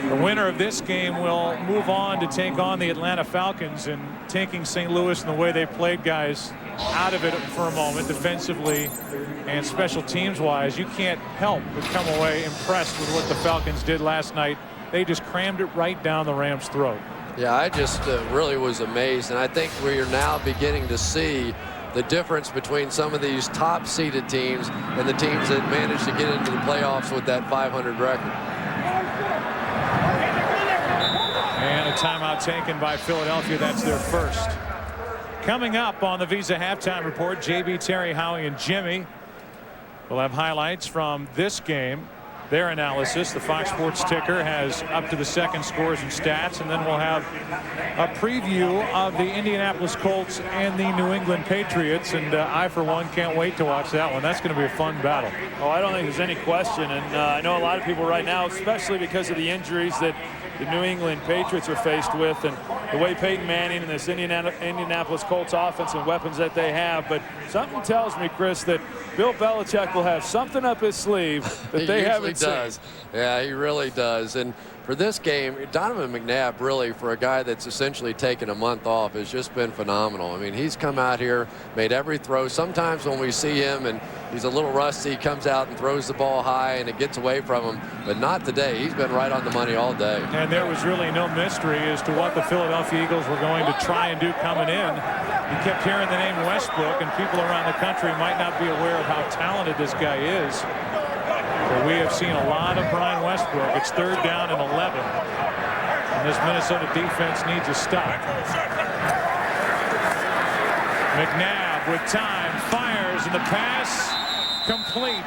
The winner of this game will move on to take on the Atlanta Falcons, and taking St. Louis and the way they played guys out of it for a moment defensively and special teams wise, you can't help but come away impressed with what the Falcons did last night. They just crammed it right down the Rams' throat. Yeah, I just really was amazed, and I think we are now beginning to see the difference between some of these top-seeded teams and the teams that managed to get into the playoffs with that 500 record. And a timeout taken by Philadelphia. That's their first. Coming up on the Visa Halftime Report, JB, Terry, Howie, and Jimmy will have highlights from this game, their analysis. The Fox Sports ticker has up to the second scores and stats, and then we'll have a preview of the Indianapolis Colts and the New England Patriots, and I, for one, can't wait to watch that one. That's going to be a fun battle. Oh, I don't think there's any question, and I know a lot of people right now, especially because of the injuries that the New England Patriots are faced with, and the way Peyton Manning and this Indianapolis Colts offense and weapons that they have. But something tells me, Chris, that Bill Belichick will have something up his sleeve that they haven't seen. Yeah, he really does. And for this game, Donovan McNabb, really, for a guy that's essentially taken a month off, has just been phenomenal. I mean, he's come out here, made every throw. Sometimes when we see him and he's a little rusty, he comes out and throws the ball high and it gets away from him. But not today. He's been right on the money all day. And there was really no mystery as to what the Philadelphia Eagles were going to try and do coming in. You kept hearing the name Westbrook, and people around the country might not be aware of how talented this guy is. But we have seen a lot of Brian Westbrook. It's 3rd down and 11. And this Minnesota defense needs a stop. McNabb with time, fires, and the pass complete.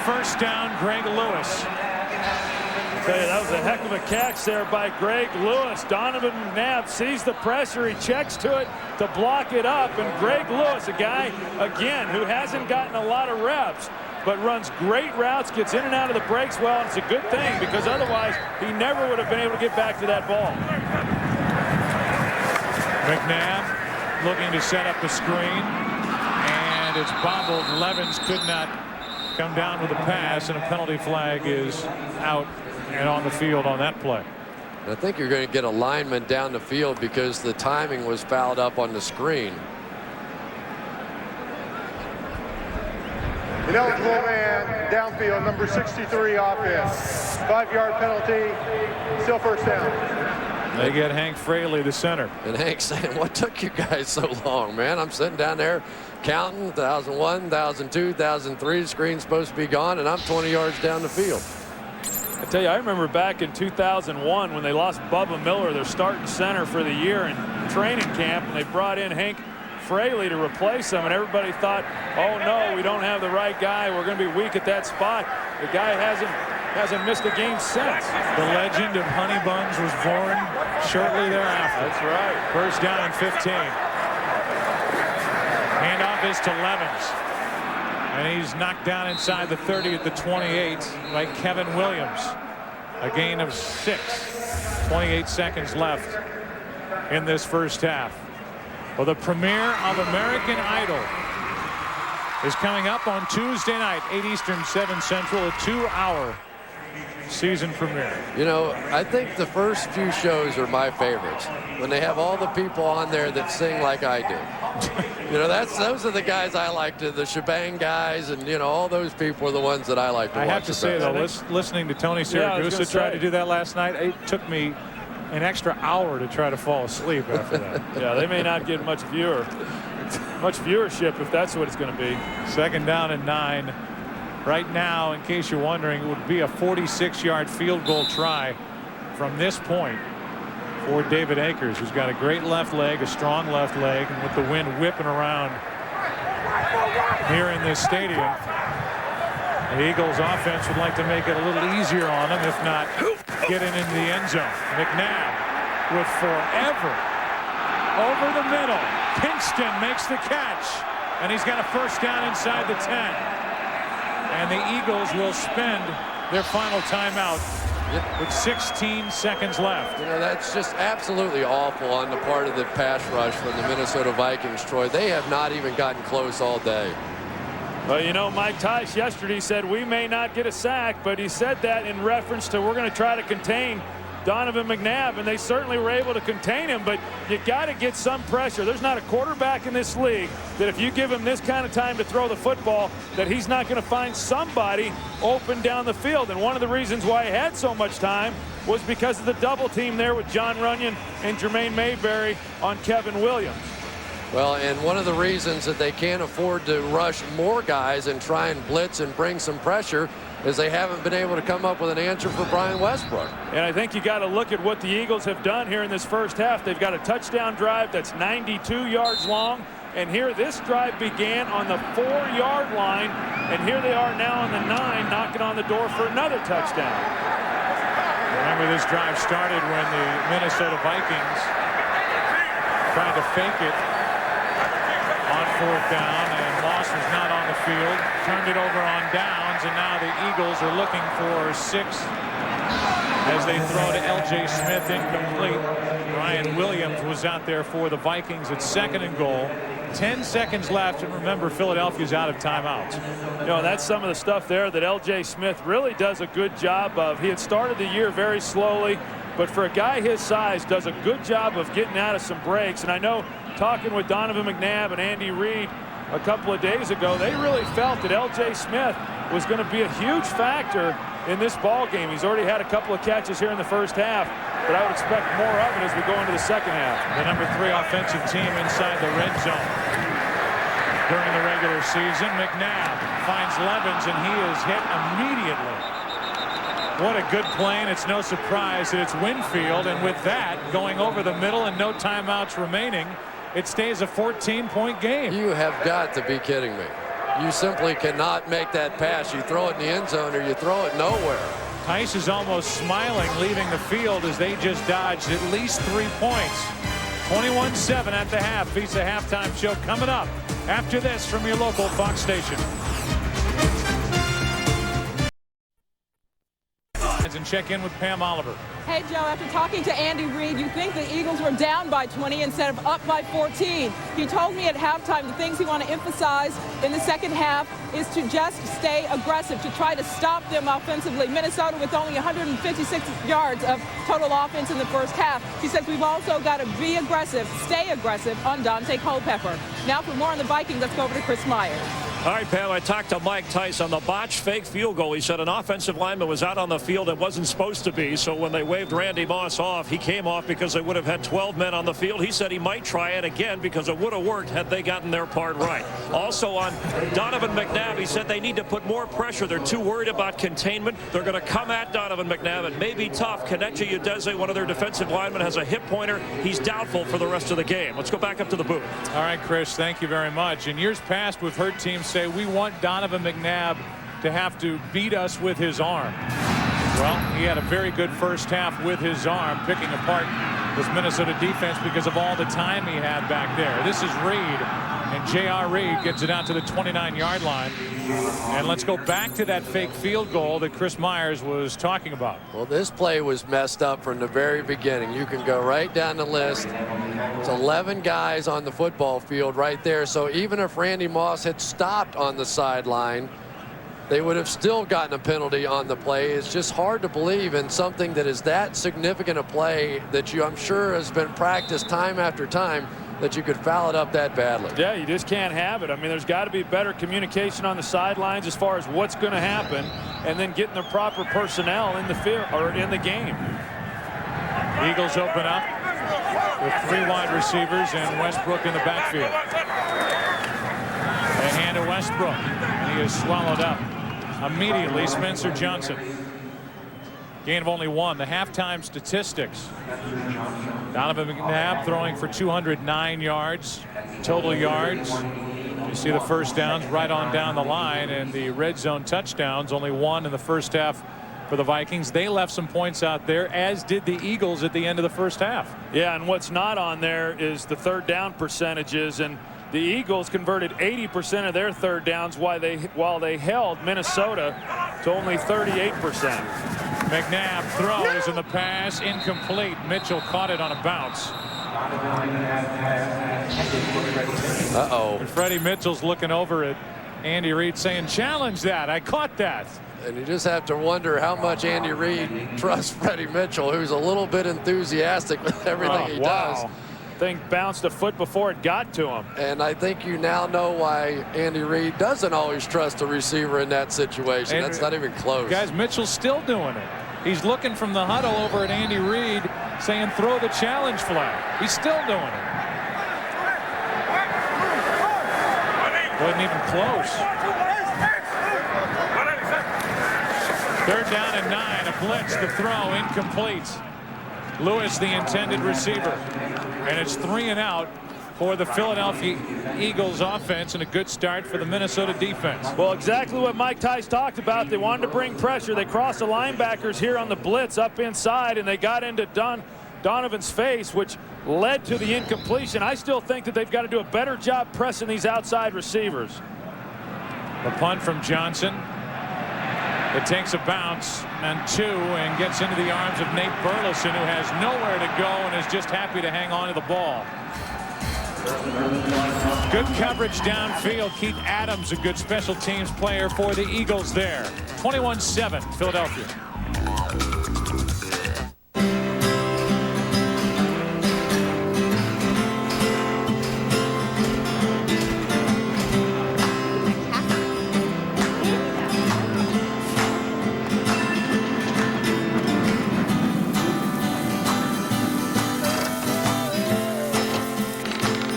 First down, Greg Lewis. I tell you, that was a heck of a catch there by Greg Lewis. Donovan McNabb sees the pressure. He checks to it to block it up. And Greg Lewis, a guy, again, who hasn't gotten a lot of reps, but runs great routes, gets in and out of the breaks well, and it's a good thing because otherwise he never would have been able to get back to that ball. McNabb looking to set up the screen, and it's bobbled. Levens could not come down with a pass, and a penalty flag is out and on the field on that play. I think you're going to get a lineman down the field because the timing was fouled up on the screen. Ineligible man, downfield, number 63 offense. 5-yard penalty, still first down. They get Hank Fraley, the center. And Hank saying, what took you guys so long, man? I'm sitting down there counting 1,001, 1,002, 1,003. Screen's supposed to be gone, and I'm 20 yards down the field. I tell you, I remember back in 2001 when they lost Bubba Miller, their starting center for the year in training camp, and they brought in Hank Fraley to replace him, and everybody thought, oh no, we don't have the right guy. We're going to be weak at that spot. The guy hasn't missed a game since. The legend of Honey Buns was born shortly thereafter. That's right. First down and 15. Handoff is to Levens. And he's knocked down inside the 30 at the 28 by Kevin Williams. A gain of 6. 28 seconds left in this first half. Well, the premiere of American Idol is coming up on Tuesday night, 8 Eastern, 7 Central, a 2-hour season premiere. You know, I think the first few shows are my favorites. When they have all the people on there that sing like I do. You know, those are the guys I like, the shebang guys, and, you know, all those people are the ones that I like to watch. I have to say, though, listening to Tony Siragusa try to do that last night, it took me an extra hour to try to fall asleep after that. Yeah, they may not get much viewership if that's what it's going to be. Second down and 9. Right now, in case you're wondering, it would be a 46-yard field goal try from this point for David Akers, who's got a great left leg, a strong left leg, and with the wind whipping around here in this stadium, the Eagles offense would like to make it a little easier on them, if not getting into the end zone. McNabb with forever over the middle. Kingston makes the catch, and he's got a first down inside the 10. And the Eagles will spend their final timeout with 16 seconds left. You know, that's just absolutely awful on the part of the pass rush from the Minnesota Vikings, Troy. They have not even gotten close all day. Well, you know, Mike Tice yesterday said we may not get a sack, but he said that in reference to we're going to try to contain Donovan McNabb, and they certainly were able to contain him, but you got to get some pressure. There's not a quarterback in this league that if you give him this kind of time to throw the football, that he's not going to find somebody open down the field. And one of the reasons why he had so much time was because of the double team there with John Runyon and Jermaine Mayberry on Kevin Williams. Well, and one of the reasons that they can't afford to rush more guys and try and blitz and bring some pressure is they haven't been able to come up with an answer for Brian Westbrook. And I think you got to look at what the Eagles have done here in this first half. They've got a touchdown drive that's 92 yards long. And here this drive began on the 4-yard line. And here they are now on the 9, knocking on the door for another touchdown. Remember, this drive started when the Minnesota Vikings tried to fake it on 4th down, and Moss was not on the field. Turned it over on downs, and now the Eagles are looking for 6 as they throw to L.J. Smith, incomplete. Brian Williams was out there for the Vikings at 2nd and goal. 10 seconds left, and remember, Philadelphia's out of timeouts. You know, that's some of the stuff there that L.J. Smith really does a good job of. He had started the year very slowly, but for a guy his size, does a good job of getting out of some breaks. And I know, talking with Donovan McNabb and Andy Reid a couple of days ago, they really felt that L.J. Smith was going to be a huge factor in this ball game. He's already had a couple of catches here in the first half, but I would expect more of it as we go into the second half. The number 3 offensive team inside the red zone during the regular season. McNabb finds Levens, and he is hit immediately. What a good play, and it's no surprise that it's Winfield, and with that going over the middle and no timeouts remaining, it stays a 14-point game. You have got to be kidding me. You simply cannot make that pass. You throw it in the end zone or you throw it nowhere. Tice is almost smiling leaving the field as they just dodged at least 3 points. 21-7 at the half. Beats a halftime show coming up after this from your local Fox station. And check in with Pam Oliver. Hey, Joe, after talking to Andy Reid, you think the Eagles were down by 20 instead of up by 14. He told me at halftime the things he want to emphasize in the second half is to just stay aggressive, to try to stop them offensively. Minnesota with only 156 yards of total offense in the first half. He says we've also got to be aggressive, stay aggressive on Dante Culpepper. Now for more on the Vikings, let's go over to Chris Myers. All right, Pam, I talked to Mike Tice on the botched fake field goal. He said an offensive lineman was out on the field and wasn't supposed to be. So when they waved Randy Moss off, he came off because they would have had 12 men on the field. He said he might try it again because it would have worked had they gotten their part right. Also on Donovan McNabb, he said they need to put more pressure. They're too worried about containment. They're going to come at Donovan McNabb. It may be tough. Kelechi Udeze, one of their defensive linemen, has a hip pointer. He's doubtful for the rest of the game. Let's go back up to the booth. All right, Chris, thank you very much. In years past, we've heard teams say we want Donovan McNabb to have to beat us with his arm. Well, he had a very good first half with his arm, picking apart this Minnesota defense because of all the time he had back there. This is Reed, and J.R. Reed gets it out to the 29-yard line. And let's go back to that fake field goal that Chris Myers was talking about. Well, this play was messed up from the very beginning. You can go right down the list. It's 11 guys on the football field right there. So even if Randy Moss had stopped on the sideline, they would have still gotten a penalty on the play. It's just hard to believe in something that is that significant a play that I'm sure has been practiced time after time, that you could foul it up that badly. Yeah, you just can't have it. I mean, there's got to be better communication on the sidelines as far as what's going to happen, and then getting the proper personnel in the field or in the game. Eagles open up with 3 wide receivers and Westbrook in the backfield. They hand to Westbrook, and he is swallowed up immediately. Spencer Johnson. Gain of only 1. The halftime statistics. Donovan McNabb throwing for 209 yards. Total yards. You see the first downs right on down the line, and the red zone touchdowns, only 1 in the first half for the Vikings. They left some points out there, as did the Eagles at the end of the first half. Yeah, and what's not on there is the third down percentages, and the Eagles converted 80% of their third downs while they held Minnesota to only 38%. McNabb throws, and the pass incomplete. Mitchell caught it on a bounce. Uh-oh. And Freddie Mitchell's looking over at Andy Reid saying, challenge that. I caught that. And you just have to wonder how much Andy Reid trusts Freddie Mitchell, who's a little bit enthusiastic with everything he does. Thing bounced a foot before it got to him. And I think you now know why Andy Reid doesn't always trust a receiver in that situation. That's not even close. Guys, Mitchell's still doing it. He's looking from the huddle over at Andy Reid saying throw the challenge flag. He's still doing it. Wasn't even close. 3rd down and 9. A blitz, the throw incomplete. Lewis, the intended receiver. And it's 3 and out for the Philadelphia Eagles offense, and a good start for the Minnesota defense. Well, exactly what Mike Tice talked about. They wanted to bring pressure. They crossed the linebackers here on the blitz up inside, and they got into Donovan's face, which led to the incompletion. I still think that they've got to do a better job pressing these outside receivers. The punt from Johnson. It takes a bounce and 2 and gets into the arms of Nate Burleson, who has nowhere to go and is just happy to hang on to the ball. Good coverage downfield. Keith Adams, a good special teams player for the Eagles there. 21-7 Philadelphia.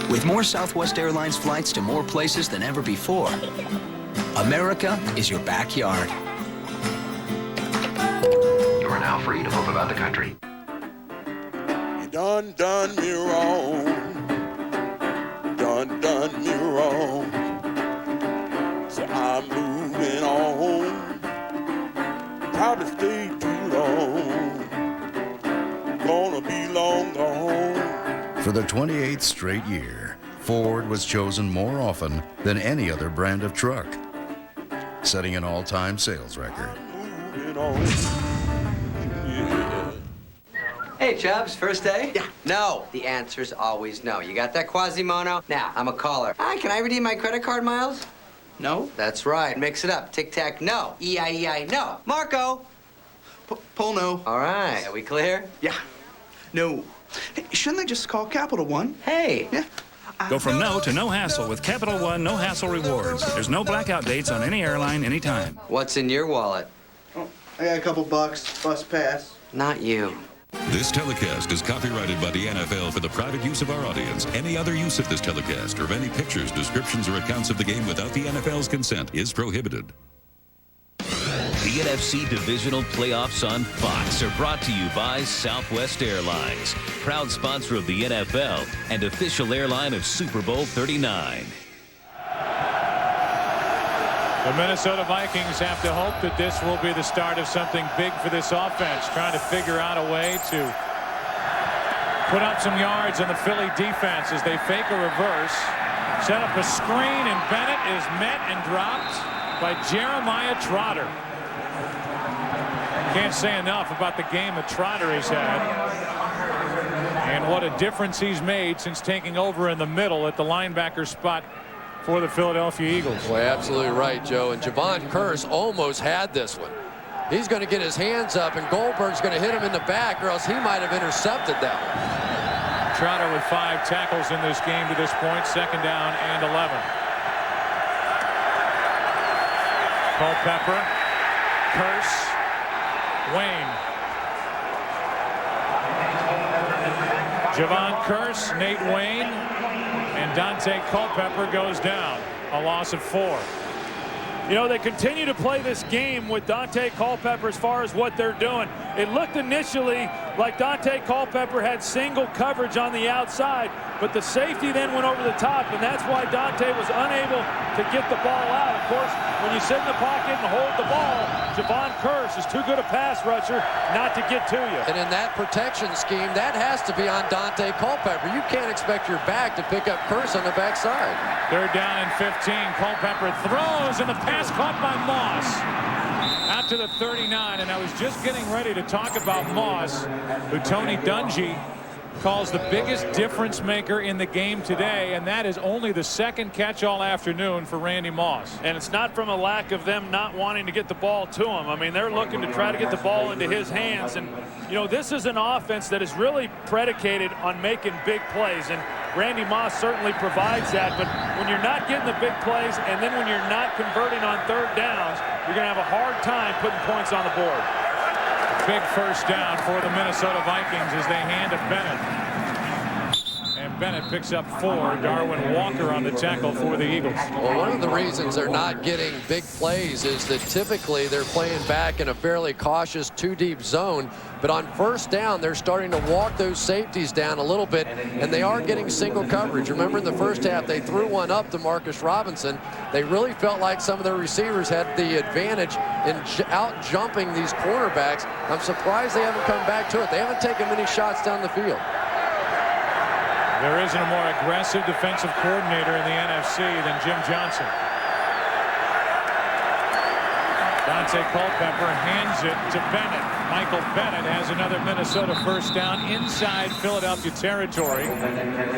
With more Southwest Airlines flights to more places than ever before, America is your backyard. You are now free to move about the country. You done me wrong. Done me wrong. So I'm moving on. Probably stay too long. Gonna be long gone. For the 28th straight year, Ford was chosen more often than any other brand of truck, setting an all-time sales record. Hey, Chubbs, first day? Yeah. No. The answer's always no. You got that Quasimodo? Now, I'm a caller. Hi, can I redeem my credit card miles? No. That's right. Mix it up. Tic-tac, no. E-I-E-I, no. Marco! Pull no. All right. Are we clear? Yeah. No. Hey, shouldn't they just call Capital One? Hey. Yeah. Go from no to no hassle with Capital One no hassle rewards. There's no blackout dates on any airline anytime. What's in your wallet? Oh, I got a couple bucks, bus pass. Not you. This telecast is copyrighted by the NFL for the private use of our audience. Any other use of this telecast or of any pictures, descriptions, or accounts of the game without the NFL's consent is prohibited. The NFC Divisional Playoffs on Fox are brought to you by Southwest Airlines, proud sponsor of the NFL and official airline of Super Bowl 39. The Minnesota Vikings have to hope that this will be the start of something big for this offense, trying to figure out a way to put up some yards on the Philly defense as they fake a reverse, set up a screen, and Bennett is met and dropped by Jeremiah Trotter. Can't say enough about the game that Trotter has had and what a difference he's made since taking over in the middle at the linebacker spot for the Philadelphia Eagles. Well, absolutely right, Joe. And Javon Cris almost had this one. He's going to get his hands up, and Goldberg's going to hit him in the back, or else he might have intercepted that one. Trotter with 5 tackles in this game to this point. 2nd down and 11. Culpepper, Cris, Wayne. Javon Cris, Nate Wayne, and Dante Culpepper goes down. A loss of 4. You know, they continue to play this game with Dante Culpepper as far as what they're doing. It looked initially like Dante Culpepper had single coverage on the outside, but the safety then went over the top, and that's why Dante was unable to get the ball out. Of course, when you sit in the pocket and hold the ball, Javon Cris is too good a pass rusher not to get to you. And in that protection scheme, that has to be on Dante Culpepper. You can't expect your back to pick up Cris on the backside. 3rd down and 15. Culpepper throws, and the pass caught by Moss. Out to the 39, and I was just getting ready to talk about Moss, who Tony Dungy calls the biggest difference maker in the game today, and that is only the 2nd catch all afternoon for Randy Moss. And it's not from a lack of them not wanting to get the ball to him. I mean, they're looking to try to get the ball into his hands, and you know, this is an offense that is really predicated on making big plays, and Randy Moss certainly provides that. But when you're not getting the big plays, and then when you're not converting on 3rd downs, you're going to have a hard time putting points on the board. Big 1st down for the Minnesota Vikings as they hand to Bennett. And Bennett picks up 4. Darwin Walker on the tackle for the Eagles. Well, one of the reasons they're not getting big plays is that typically they're playing back in a fairly cautious 2-deep zone. But on 1st down, they're starting to walk those safeties down a little bit, and they are getting single coverage. Remember, in the 1st half, they threw one up to Marcus Robinson. They really felt like some of their receivers had the advantage in out-jumping these cornerbacks. I'm surprised they haven't come back to it. They haven't taken many shots down the field. There isn't a more aggressive defensive coordinator in the NFC than Jim Johnson. Dante Culpepper hands it to Bennett. Michael Bennett has another Minnesota 1st down inside Philadelphia territory,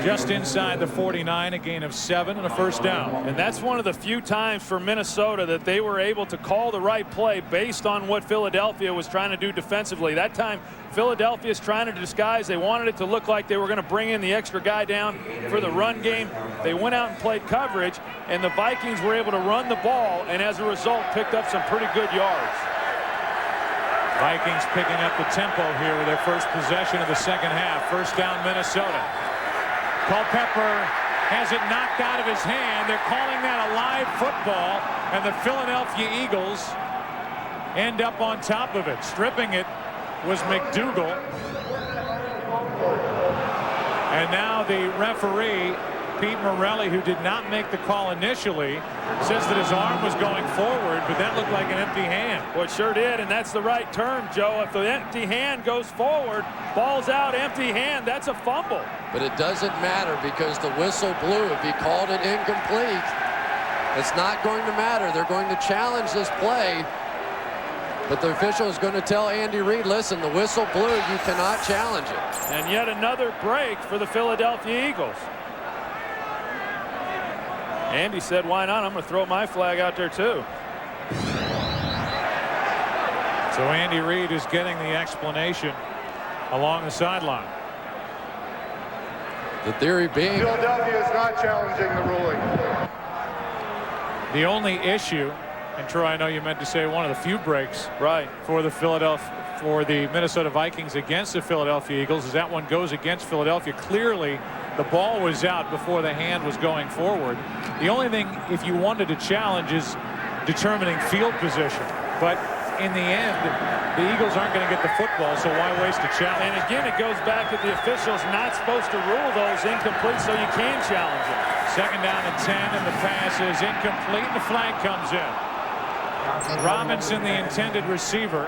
just inside the 49, a gain of 7 and a 1st down. And that's one of the few times for Minnesota that they were able to call the right play based on what Philadelphia was trying to do defensively. That time, Philadelphia is trying to disguise. They wanted it to look like they were going to bring in the extra guy down for the run game. They went out and played coverage, and the Vikings were able to run the ball, and as a result, picked up some pretty good yards. Vikings picking up the tempo here with their first possession of the 2nd half. 1st down, Minnesota. Culpepper has it knocked out of his hand. They're calling that a live football, and the Philadelphia Eagles end up on top of it. Stripping it was McDougal. And now the referee, Pete Morelli, who did not make the call initially, says that his arm was going forward, but that looked like an empty hand. Well, it sure did, and that's the right term, Joe. If the empty hand goes forward, ball's out, empty hand, that's a fumble. But it doesn't matter because the whistle blew. If he called it incomplete, it's not going to matter. They're going to challenge this play. But the official is going to tell Andy Reid, listen, the whistle blew, you cannot challenge it. And yet another break for the Philadelphia Eagles. Andy said, why not? I'm going to throw my flag out there too. So Andy Reid is getting the explanation along the sideline. The theory being Philadelphia is not challenging the ruling. The only issue, and Troy, I know you meant to say one of the few breaks right for the Minnesota Vikings against the Philadelphia Eagles, is that one goes against Philadelphia. Clearly the ball was out before the hand was going forward. The only thing, if you wanted to challenge, is determining field position, but in the end the Eagles aren't going to get the football, so why waste a challenge? And again, it goes back to the officials not supposed to rule those incomplete so you can challenge it. 2nd down and 10, and the pass is incomplete, and the flag comes in. Robinson, the intended receiver,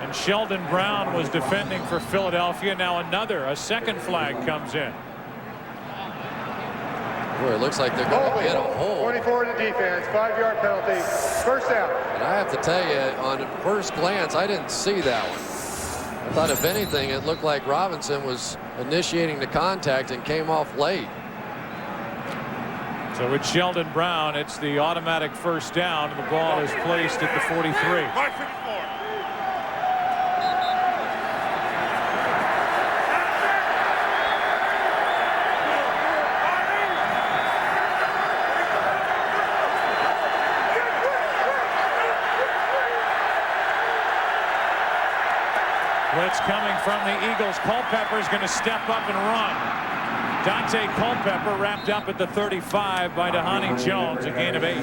and Sheldon Brown was defending for Philadelphia. Now a second flag comes in. Boy, it looks like they're going to get a hole. 24 to defense, 5-yard penalty, 1st down. And I have to tell you, on first glance, I didn't see that one. I thought, if anything, it looked like Robinson was initiating the contact and came off late. So with Sheldon Brown, it's the automatic 1st down, and the ball is placed at the 43. Blitz coming from the Eagles. Culpepper is going to step up and run. Dante Culpepper wrapped up at the 35 by Dhani Jones, a gain of 8.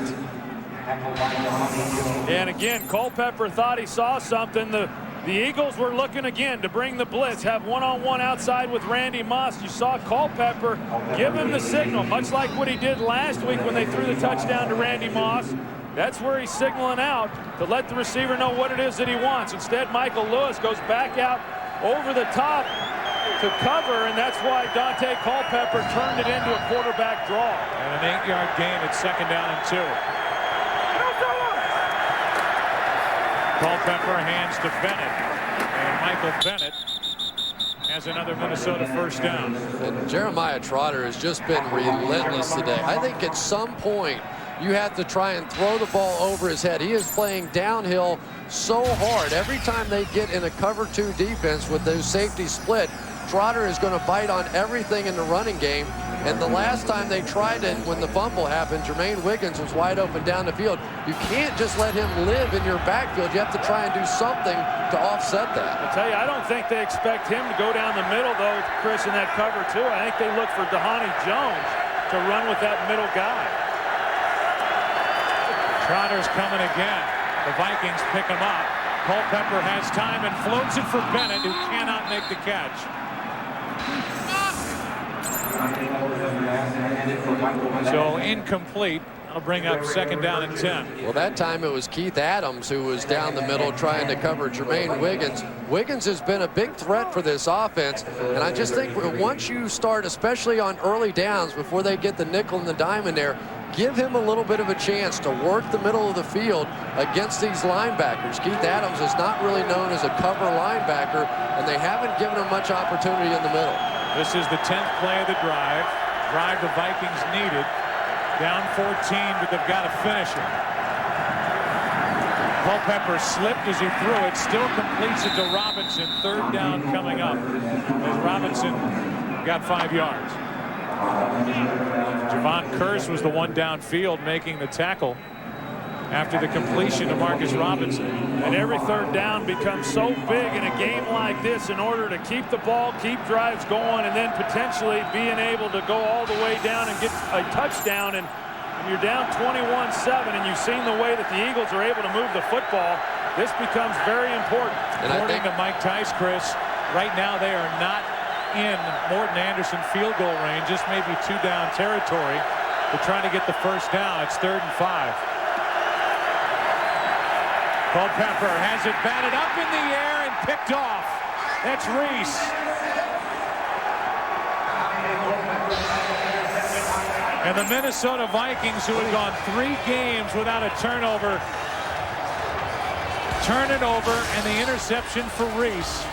And again, Culpepper thought he saw something. The Eagles were looking again to bring the blitz, have one-on-one outside with Randy Moss. You saw Culpepper give him the signal, much like what he did last week when they threw the touchdown to Randy Moss. That's where he's signaling out to let the receiver know what it is that he wants. Instead, Michael Lewis goes back out over the top to cover, and that's why Dante Culpepper turned it into a quarterback draw. And an 8-yard gain at 2nd down and 2. Culpepper hands to Bennett, and Michael Bennett has another Minnesota 1st down. And Jeremiah Trotter has just been relentless today. I think at some point you have to try and throw the ball over his head. He is playing downhill so hard. Every time they get in a cover 2 defense with those safeties split, Trotter is going to bite on everything in the running game. And the last time they tried it, when the fumble happened, Jermaine Wiggins was wide open down the field. You can't just let him live in your backfield. You have to try and do something to offset that. I tell you, I don't think they expect him to go down the middle, though, Chris, in that cover 2. I think they look for Dhani Jones to run with that middle guy. Trotter's coming again. The Vikings pick him up. Culpepper has time and floats it for Bennett, who cannot make the catch. So incomplete. That'll bring up 2nd down and 10. Well, that time it was Keith Adams who was down the middle trying to cover Jermaine Wiggins. Wiggins has been a big threat for this offense, and I just think once you start, especially on early downs before they get the nickel and the dime in there, give him a little bit of a chance to work the middle of the field against these linebackers. Keith Adams is not really known as a cover linebacker, and they haven't given him much opportunity in the middle. This is the 10th play of the drive. Drive the Vikings needed. Down 14, but they've got to finish it. Culpepper slipped as he threw it. Still completes it to Robinson. 3rd down coming up as Robinson got 5 yards. Javon Curse was the one downfield making the tackle after the completion to Marcus Robinson. And every 3rd down becomes so big in a game like this in order to keep the ball, keep drives going, and then potentially being able to go all the way down and get a touchdown. And when you're down 21-7 and you've seen the way that the Eagles are able to move the football, this becomes very important. And according to Mike Tice, Chris, right now they are not in Morton Anderson field goal range, just maybe 2-down territory to try to get the 1st down. It's 3rd and 5. Culpepper has it batted up in the air and picked off. That's Reese. And the Minnesota Vikings, who had gone 3 games without a turnover, turn it over, and the interception for Reese.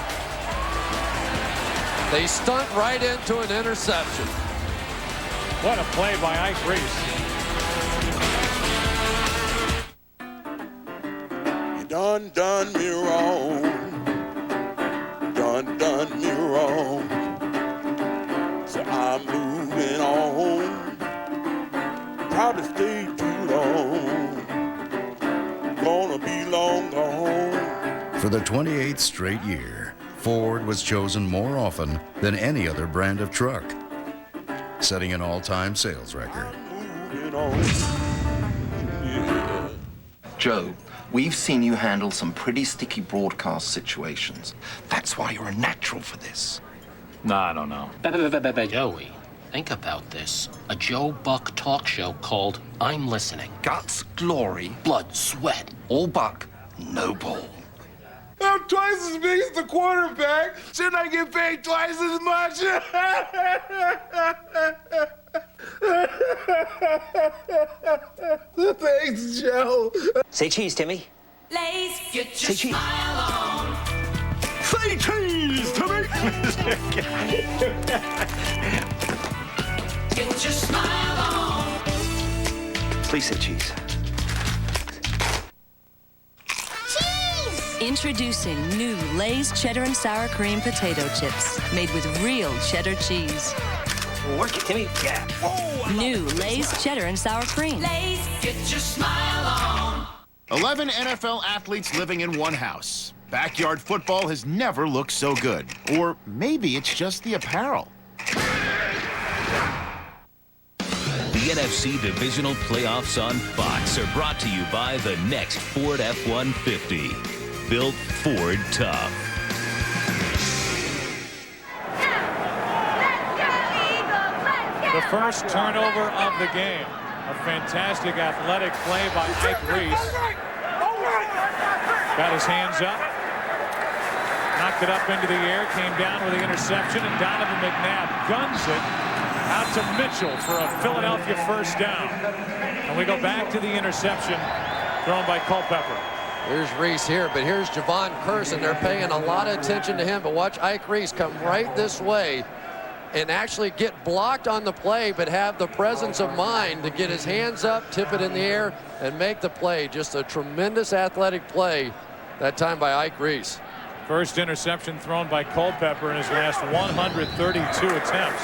They stunt right into an interception. What a play by Ike Reese. Done me wrong. Done me wrong. So I'm For the 28th straight year, Ford was chosen more often than any other brand of truck, setting an all-time sales record. Joe, we've seen you handle some pretty sticky broadcast situations. That's why you're a natural for this. No, I don't know. Joey, think about this. A Joe Buck talk show called I'm Listening. Guts, glory, Blood, sweat. all buck, no ball. I'm twice as big as the quarterback. Shouldn't I get paid twice as much? Thanks, Joe. Say cheese, Timmy. Lays, get Say cheese. Say cheese, Timmy. Get your smile on. Please say cheese. Introducing new Lay's Cheddar and Sour Cream Potato Chips, made with real cheddar cheese. Work it, Timmy. Yeah. Oh, new Lay's Cheddar and Sour Cream. Lays, get your smile on. 11 NFL athletes living in one house. Backyard football has never looked so good. Or maybe it's just the apparel. The NFC Divisional Playoffs on Fox are brought to you by the next Ford F-150. Built Ford tough. The first turnover of the game. A fantastic athletic play by Cris. Got his hands up. Knocked it up into the air. Came down with the interception. And Donovan McNabb guns it out to Mitchell for a Philadelphia first down. And we go back to the interception thrown by Culpepper. Here's Reese here, but here's Javon Curson. They're paying a lot of attention to him, but watch Reese come right this way and actually get blocked on the play, but have the presence of mind to get his hands up, tip it in the air, and make the play. Just a tremendous athletic play that time by Reese. First interception thrown by Culpepper in his last 132 attempts.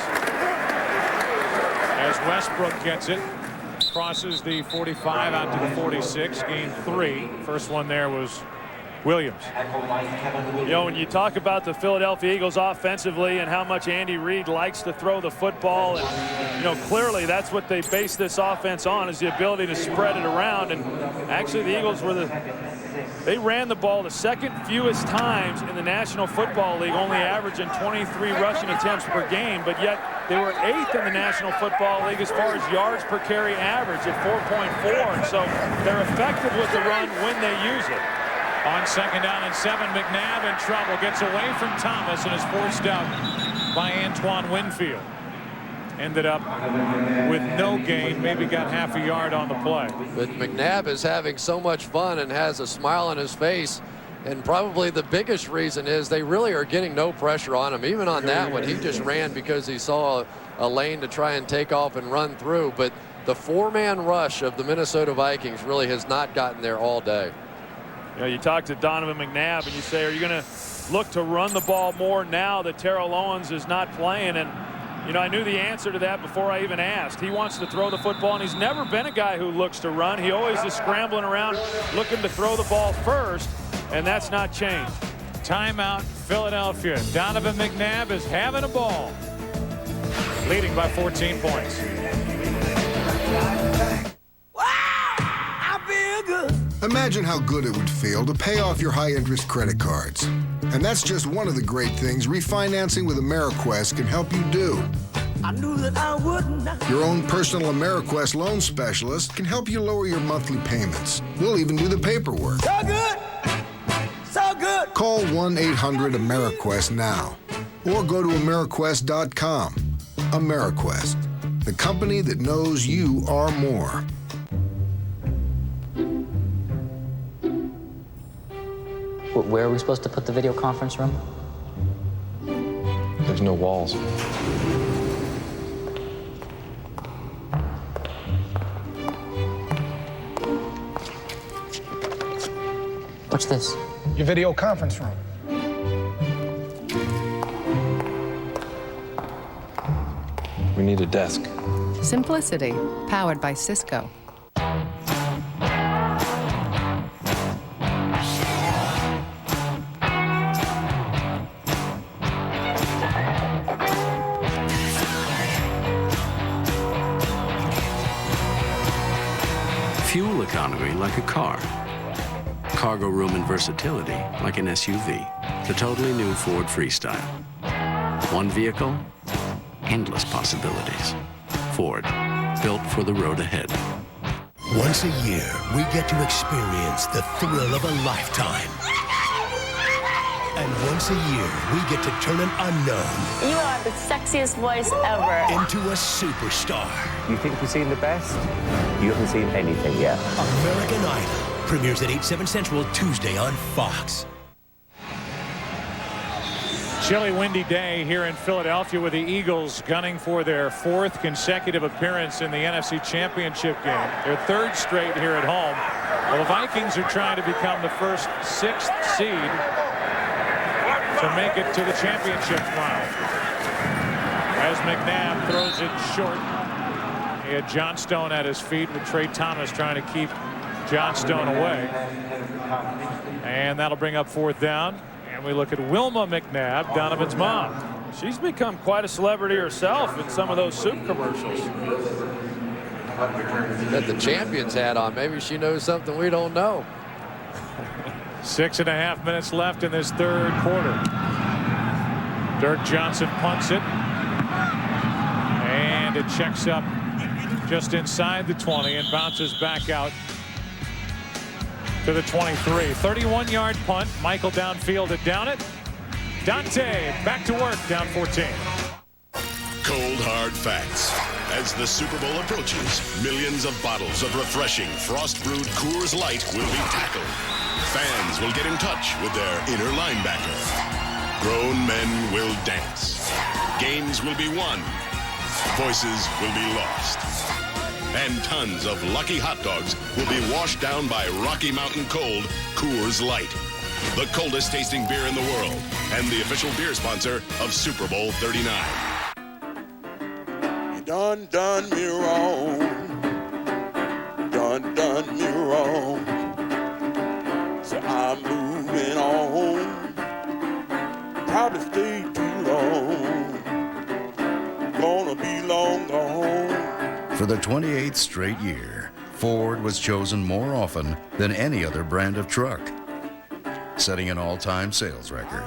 As Westbrook gets it. Crosses the 45 out to the 46, gain 3. First one there was Williams. You know, when you talk about the Philadelphia Eagles offensively and how much Andy Reid likes to throw the football, and, you know, clearly that's what they base this offense on, is the ability to spread it around. And actually the Eagles they ran the ball the second fewest times in the National Football League, only averaging 23 rushing attempts per game, but yet they were 8th in the National Football League as far as yards per carry average at 4.4. And so they're effective with the run when they use it. On second down and 7, McNabb in trouble. Gets away from Thomas and is forced out by Antoine Winfield. Ended up with no gain, maybe got half a yard on the play. But McNabb is having so much fun and has a smile on his face. And probably the biggest reason is they really are getting no pressure on him. Even on that one, he just ran because he saw a lane to try and take off and run through. But the 4-man rush of the Minnesota Vikings really has not gotten there all day. You know, you talk to Donovan McNabb and you say, are you going to look to run the ball more now that Terrell Owens is not playing? And, you know, I knew the answer to that before I even asked. He wants to throw the football, and he's never been a guy who looks to run. He always is scrambling around looking to throw the ball first, and that's not changed. Timeout, Philadelphia. Donovan McNabb is having a ball. Leading by 14 points. Imagine how good it would feel to pay off your high-interest credit cards. And that's just one of the great things refinancing with AmeriQuest can help you do. I knew that I would not. Your own personal AmeriQuest loan specialist can help you lower your monthly payments. We'll even do the paperwork. So good. So good. Call 1-800-AmeriQuest now or go to AmeriQuest.com. AmeriQuest, the company that knows you are more. Where are we supposed to put the video conference room? There's no walls. What's this? Your video conference room. We need a desk. Simplicity, powered by Cisco. Fuel economy like a car. Cargo room and versatility like an SUV. The totally new Ford Freestyle. One vehicle, endless possibilities. Ford, built for the road ahead. Once a year, we get to experience the thrill of a lifetime. And once a year, we get to turn an unknown. You are the sexiest voice ever. Into a superstar. You think you've seen the best? You haven't seen anything yet. American Idol premieres at 8/7 Central Tuesday on Fox. Chilly, windy day here in Philadelphia with the Eagles gunning for their 4th consecutive appearance in the NFC Championship game. Their 3rd straight here at home. Well, the Vikings are trying to become the first 6th seed to make it to the championship round. As McNabb throws it short. He had Johnstone at his feet with Trey Thomas trying to keep Johnstone away. And that'll bring up 4th down. And we look at Wilma McNabb, Donovan's mom. She's become quite a celebrity herself in some of those soup commercials. Got the champion's hat on. Maybe she knows something we don't know. 6.5 minutes left in this 3rd quarter. Dirk Johnson punts it. And it checks up just inside the 20 and bounces back out to the 23. 31-yard punt. Michael downfield to down it. Dante back to work, down 14. Cold hard facts. As the Super Bowl approaches, millions of bottles of refreshing frost-brewed Coors Light will be tackled. Fans will get in touch with their inner linebacker. Grown men will dance. Games will be won. Voices will be lost. And tons of lucky hot dogs will be washed down by Rocky Mountain Cold Coors Light. The coldest tasting beer in the world and the official beer sponsor of Super Bowl 39. You done me wrong. Done me wrong. So I'm moving on. Probably stay too long. Gonna be long gone. For the 28th straight year, Ford was chosen more often than any other brand of truck, setting an all-time sales record.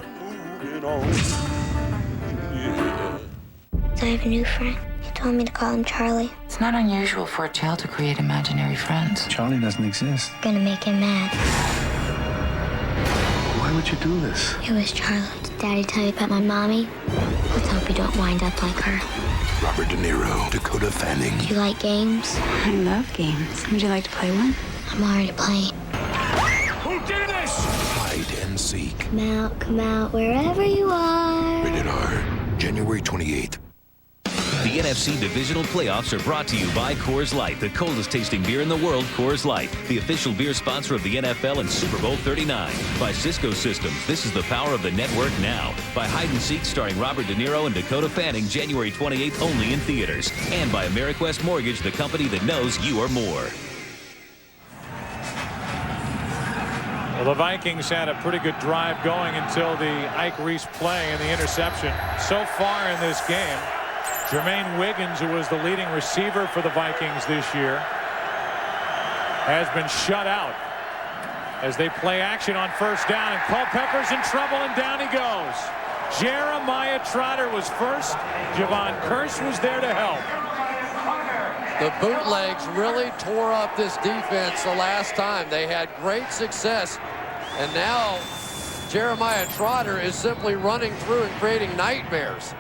I have a new friend. He told me to call him Charlie. It's not unusual for a child to create imaginary friends. Charlie doesn't exist. I'm gonna make him mad. Why would you do this? It was Charlie. Did Daddy tell you about my mommy? Let's hope you don't wind up like her. Robert De Niro, Dakota Fanning. Do you like games? I love games. Would you like to play one? I'm already playing. Who did this? Hide and seek. Come out, wherever you are. Rated R, January 28th. The NFC Divisional Playoffs are brought to you by Coors Light, the coldest tasting beer in the world, Coors Light, the official beer sponsor of the NFL and Super Bowl 39. By Cisco Systems, this is the power of the network now. By Hide and Seek, starring Robert De Niro and Dakota Fanning, January 28th, only in theaters. And by AmeriQuest Mortgage, the company that knows you are more. Well, the Vikings had a pretty good drive going until the Ike Reese play and the interception. So far in this game, Jermaine Wiggins, who was the leading receiver for the Vikings this year, has been shut out as they play action on 1st down, and Culpepper's in trouble, and down he goes. Jeremiah Trotter was first. Javon Curse was there to help. The bootlegs really tore up this defense the last time. They had great success, and now Jeremiah Trotter is simply running through and creating nightmares.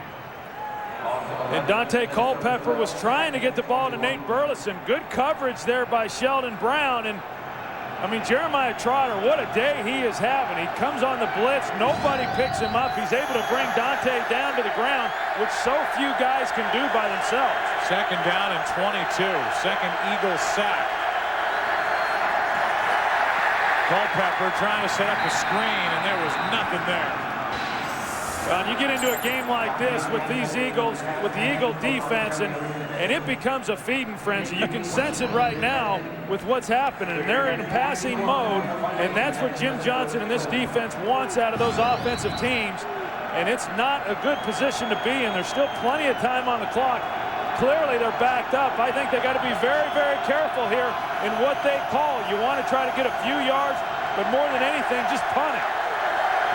And Dante Culpepper was trying to get the ball to Nate Burleson. Good coverage there by Sheldon Brown. And, I mean, Jeremiah Trotter, what a day he is having. He comes on the blitz. Nobody picks him up. He's able to bring Dante down to the ground, which so few guys can do by themselves. 2nd down and 22. Second Eagles sack. Culpepper trying to set up a screen, and there was nothing there. Well, you get into a game like this with these Eagles, with the Eagle defense, and it becomes a feeding frenzy. You can sense it right now with what's happening. They're in passing mode, and that's what Jim Johnson and this defense wants out of those offensive teams. And it's not a good position to be in. There's still plenty of time on the clock. Clearly, they're backed up. I think they got to be very, very careful here in what they call. You want to try to get a few yards, but more than anything, just punt it.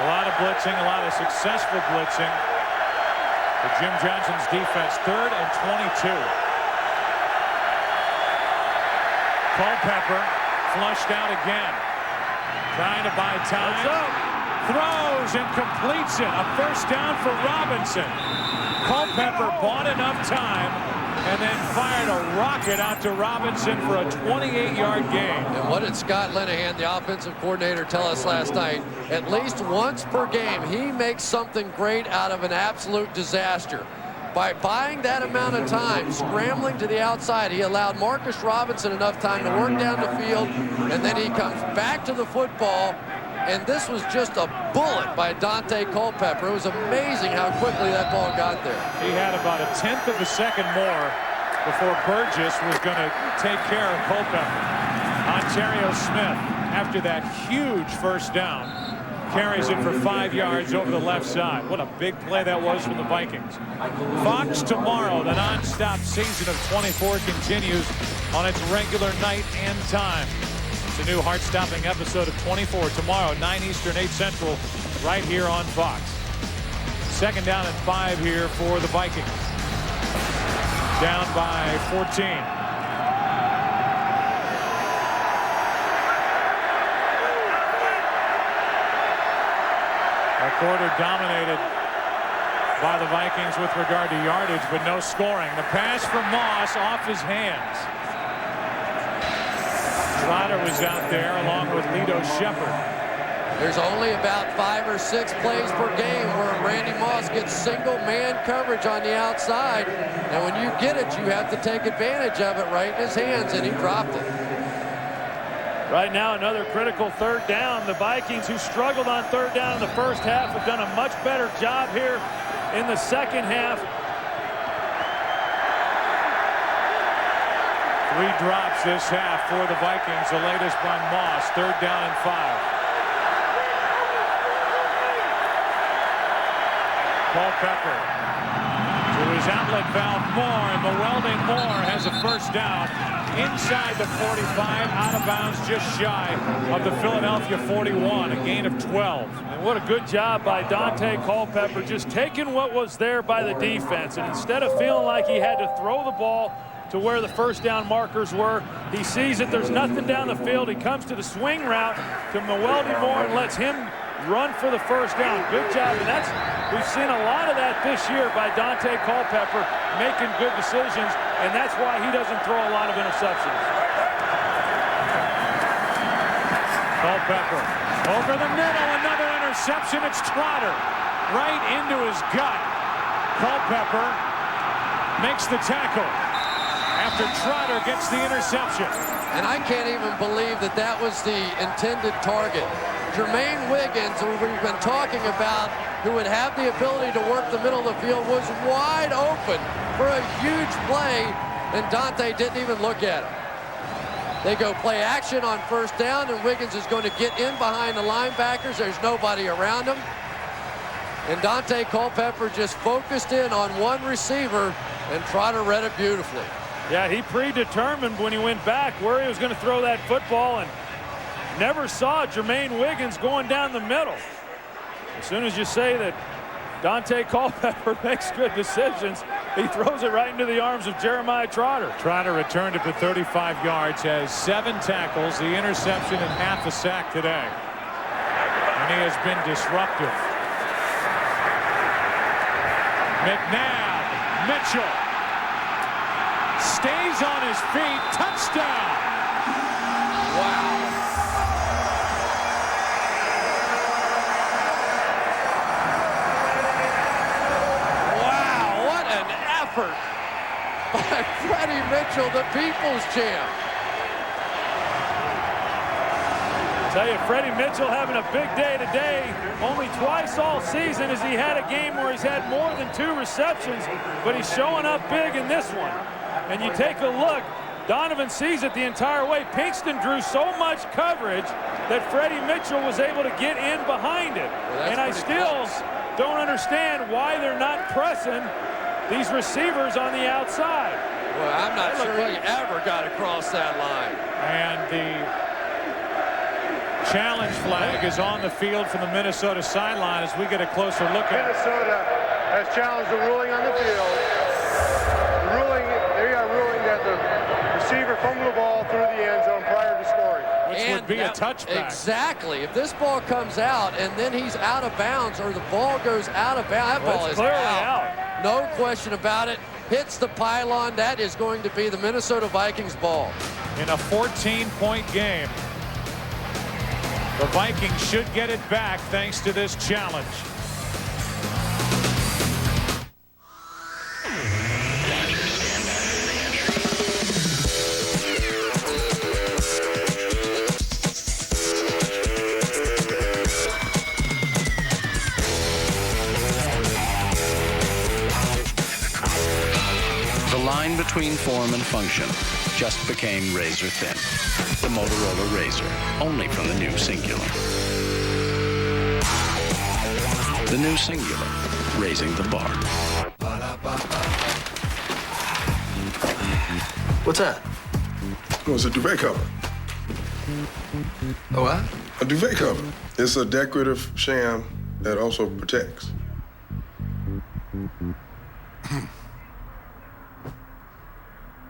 A lot of blitzing, a lot of successful blitzing for Jim Johnson's defense. 3rd and 22. Culpepper flushed out again. Trying to buy time. Throws and completes it. A first down for Robinson. Culpepper bought enough time and then fired a rocket out to Robinson for a 28-yard gain. And what did Scott Linehan, the offensive coordinator, tell us last night? At least once per game, he makes something great out of an absolute disaster. By buying that amount of time, scrambling to the outside, he allowed Marcus Robinson enough time to work down the field, and then he comes back to the football, and this was just a bullet by Dante Culpepper. It was amazing how quickly that ball got there. He had about a 1/10 of a second more before Burgess was going to take care of Culpepper. Ontario Smith, after that huge first down, carries it for 5 yards over the left side. What a big play that was from the Vikings. Fox tomorrow, the non-stop season of 24 continues on its regular night and time. It's a new heart-stopping episode of 24 tomorrow, 9 Eastern, 8 Central, right here on Fox. 2nd down and 5 here for the Vikings. Down by 14. A quarter dominated by the Vikings with regard to yardage, but no scoring. The pass from Moss off his hands. Trotter was out there along with Lito Shepherd. There's only about 5 or 6 plays per game where Randy Moss gets single man coverage on the outside. And when you get it, you have to take advantage of it right in his hands, and he dropped it. Right now, another critical 3rd down. The Vikings, who struggled on 3rd down in the first half, have done a much better job here in the second half. 3 drops this half for the Vikings, the latest by Moss. 3rd down and 5. Culpepper to his outlet valve Moore, and the welding Moore has a first down inside the 45, out of bounds just shy of the Philadelphia 41, a gain of 12. And what a good job by Dante Culpepper, just taking what was there by the defense, and instead of feeling like he had to throw the ball to where the first down markers were, he sees that there's nothing down the field. He comes to the swing route to Mwelde Moore and lets him run for the first down. Good job, and we've seen a lot of that this year by Dante Culpepper, making good decisions, and that's why he doesn't throw a lot of interceptions. Culpepper over the middle, another interception. It's Trotter right into his gut. Culpepper makes the tackle after Trotter gets the interception. And I can't even believe that that was the intended target. Jermaine Wiggins, who we've been talking about, who would have the ability to work the middle of the field, was wide open for a huge play, and Dante didn't even look at him. They go play action on 1st down, and Wiggins is going to get in behind the linebackers. There's nobody around him. And Dante Culpepper just focused in on one receiver, and Trotter read it beautifully. Yeah, he predetermined when he went back where he was going to throw that football, and never saw Jermaine Wiggins going down the middle. As soon as you say that Dante Culpepper makes good decisions, he throws it right into the arms of Jeremiah Trotter. Trotter returned it for 35 yards, has 7 tackles, the interception, and half a sack today. And he has been disruptive. McNabb, Mitchell stays on his feet. Touchdown. Wow. Wow, what an effort by Freddie Mitchell, the people's champ. Tell you, Freddie Mitchell having a big day today. Only twice all season has he had a game where he's had more than 2 receptions, but he's showing up big in this one. And you take a look, Donovan sees it the entire way. Pinkston drew so much coverage that Freddie Mitchell was able to get in behind it. Well, and I still don't understand why they're not pressing these receivers on the outside. Well, I'm not sure he ever got across that line. And the challenge flag is on the field from the Minnesota sideline as we get a closer look at it. Minnesota has challenged the ruling on the field. The ruling, they are ruling that the receiver fumbled the ball through the end zone prior to scoring. Which would be a touchback. Exactly. If this ball comes out and then he's out of bounds or the ball goes out of bounds, that ball is clearly out. No question about it. Hits the pylon. That is going to be the Minnesota Vikings ball. In a 14-point game, the Vikings should get it back thanks to this challenge. The line between form and function just became razor thin. The Motorola Razr, only from the new Singular. The new Singular, raising the bar. What's that? Oh, it's a duvet cover. A what? A duvet cover. It's a decorative sham that also protects.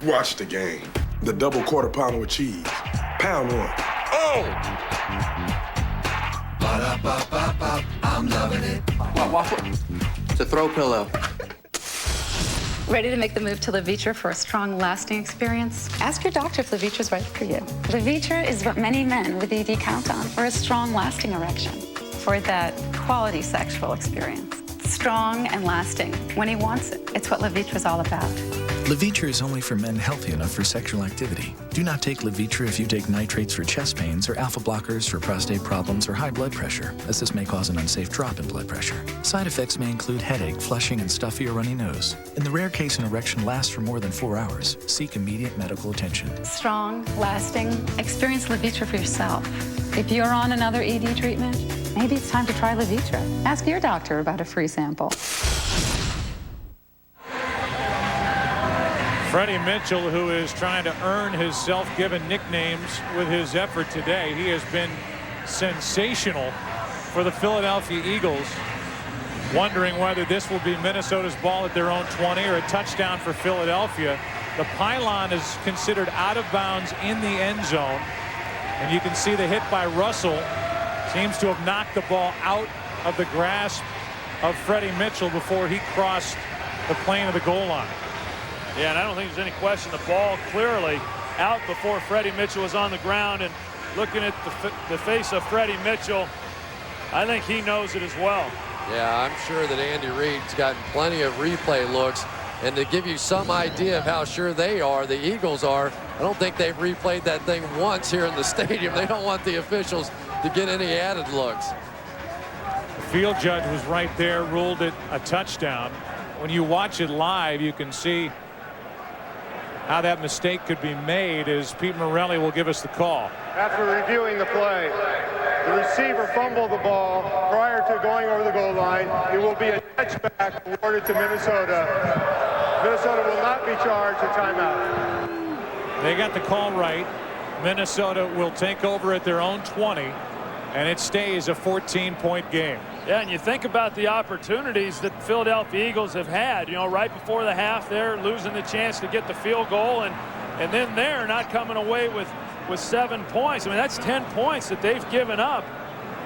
Watch the game. The double quarter pounder with cheese. Pound one. Oh! I'm loving it. It's a throw pillow. Ready to make the move to Levitra for a strong, lasting experience? Ask your doctor if Levitra's right for you. Levitra is what many men with ED count on for a strong, lasting erection. For that quality sexual experience. Strong and lasting when he wants it. It's what Levitra's all about. Levitra is only for men healthy enough for sexual activity. Do not take Levitra if you take nitrates for chest pains or alpha blockers for prostate problems or high blood pressure, as this may cause an unsafe drop in blood pressure. Side effects may include headache, flushing, and stuffy or runny nose. In the rare case an erection lasts for more than 4 hours, seek immediate medical attention. Strong, lasting, experience Levitra for yourself. If you're on another ED treatment, maybe it's time to try Levitra. Ask your doctor about a free sample. Freddie Mitchell, who is trying to earn his self-given nicknames with his effort today. He has been sensational for the Philadelphia Eagles. Wondering whether this will be Minnesota's ball at their own 20 or a touchdown for Philadelphia. The pylon is considered out of bounds in the end zone. And you can see the hit by Russell seems to have knocked the ball out of the grasp of Freddie Mitchell before he crossed the plane of the goal line. Yeah, and I don't think there's any question the ball clearly out before Freddie Mitchell was on the ground. And looking at the face of Freddie Mitchell, I think he knows it as well. Yeah, I'm sure that Andy Reid's gotten plenty of replay looks. And to give you some idea of how sure they are, the Eagles are, I don't think they've replayed that thing once here in the stadium. They don't want the officials to get any added looks. The field judge was right there, ruled it a touchdown. When you watch it live, you can see how that mistake could be made as Pete Morelli will give us the call. After reviewing the play, the receiver fumbled the ball prior to going over the goal line. It will be a touchback awarded to Minnesota. Minnesota will not be charged a timeout. They got the call right. Minnesota will take over at their own 20, and it stays a 14-point game. Yeah, and you think about the opportunities that the Philadelphia Eagles have had. You know, right before the half, they're losing the chance to get the field goal, and then they're not coming away with 7 points. I mean, that's 10 points that they've given up.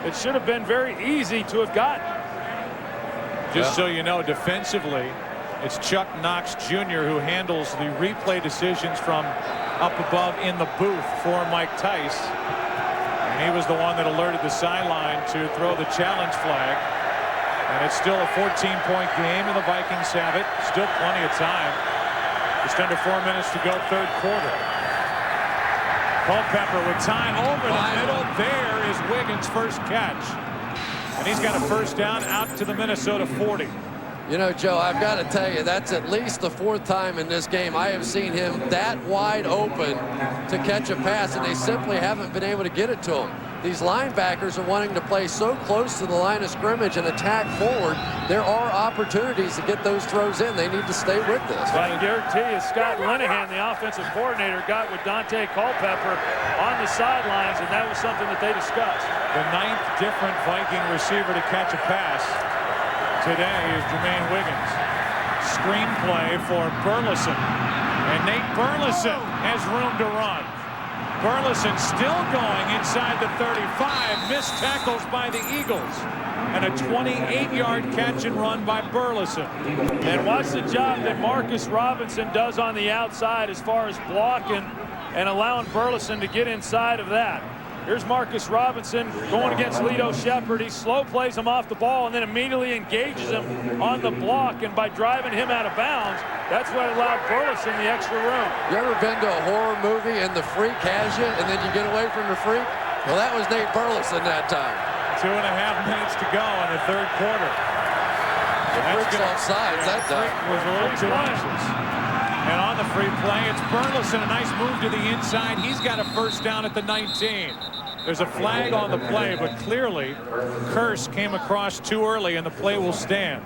It should have been very easy to have gotten. Just so you know, defensively, it's Chuck Knox Jr. who handles the replay decisions from up above in the booth for Mike Tice. And he was the one that alerted the sideline to throw the challenge flag. And it's still a 14-point game, and the Vikings have it. Still plenty of time. Just under 4 minutes to go, third quarter. Culpepper with time over the middle. There is Wiggins' first catch. And he's got a first down out to the Minnesota 40. You know, Joe, I've got to tell you, that's at least the 4th time in this game I have seen him that wide open to catch a pass, and they simply haven't been able to get it to him. these linebackers are wanting to play so close to the line of scrimmage and attack forward. There are opportunities to get those throws in. They need to stay with this. But I guarantee you, Scott Linehan, the offensive coordinator, got with Dante Culpepper on the sidelines, and that was something that they discussed. The 9th different Viking receiver to catch a pass today is Jermaine Wiggins. Screenplay for Burleson. And Nate Burleson has room to run. Burleson still going inside the 35. Missed tackles by the Eagles. And a 28-yard catch and run by Burleson. And watch the job that Marcus Robinson does on the outside as far as blocking and allowing Burleson to get inside of that. Here's Marcus Robinson going against Lito Shepherd. He slow plays him off the ball and then immediately engages him on the block. And by driving him out of bounds, that's what allowed Burleson the extra room. You ever been to a horror movie and the freak has you and then you get away from the freak? Well, that was Nate Burleson that time. 2.5 minutes to go in the third quarter. The freak's offsides that time. Was a little too anxious. And on the free play, it's Burleson. A nice move to the inside. He's got a first down at the 19. There's a flag on the play, but clearly Cris came across too early, and the play will stand.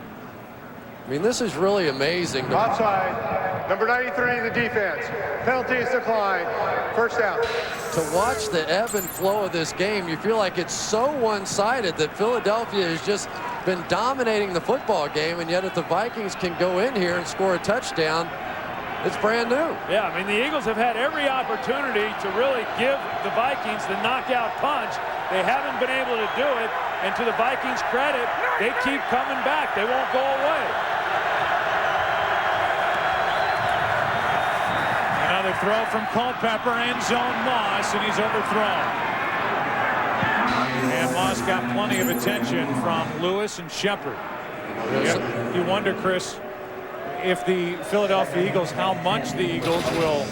I mean, this is really amazing. Offside, number 93 in the defense. Penalties declined. First down. To watch the ebb and flow of this game, you feel like it's so one-sided that Philadelphia has just been dominating the football game, and yet if the Vikings can go in here and score a touchdown, it's brand new. Yeah, I mean, the Eagles have had every opportunity to really give the Vikings the knockout punch. They haven't been able to do it, and to the Vikings' credit, they keep coming back. They won't go away. Another throw from Culpepper, end zone Moss, and he's overthrown. And Moss got plenty of attention from Lewis and Shepherd. You wonder, Cris, if the Philadelphia Eagles, how much the Eagles will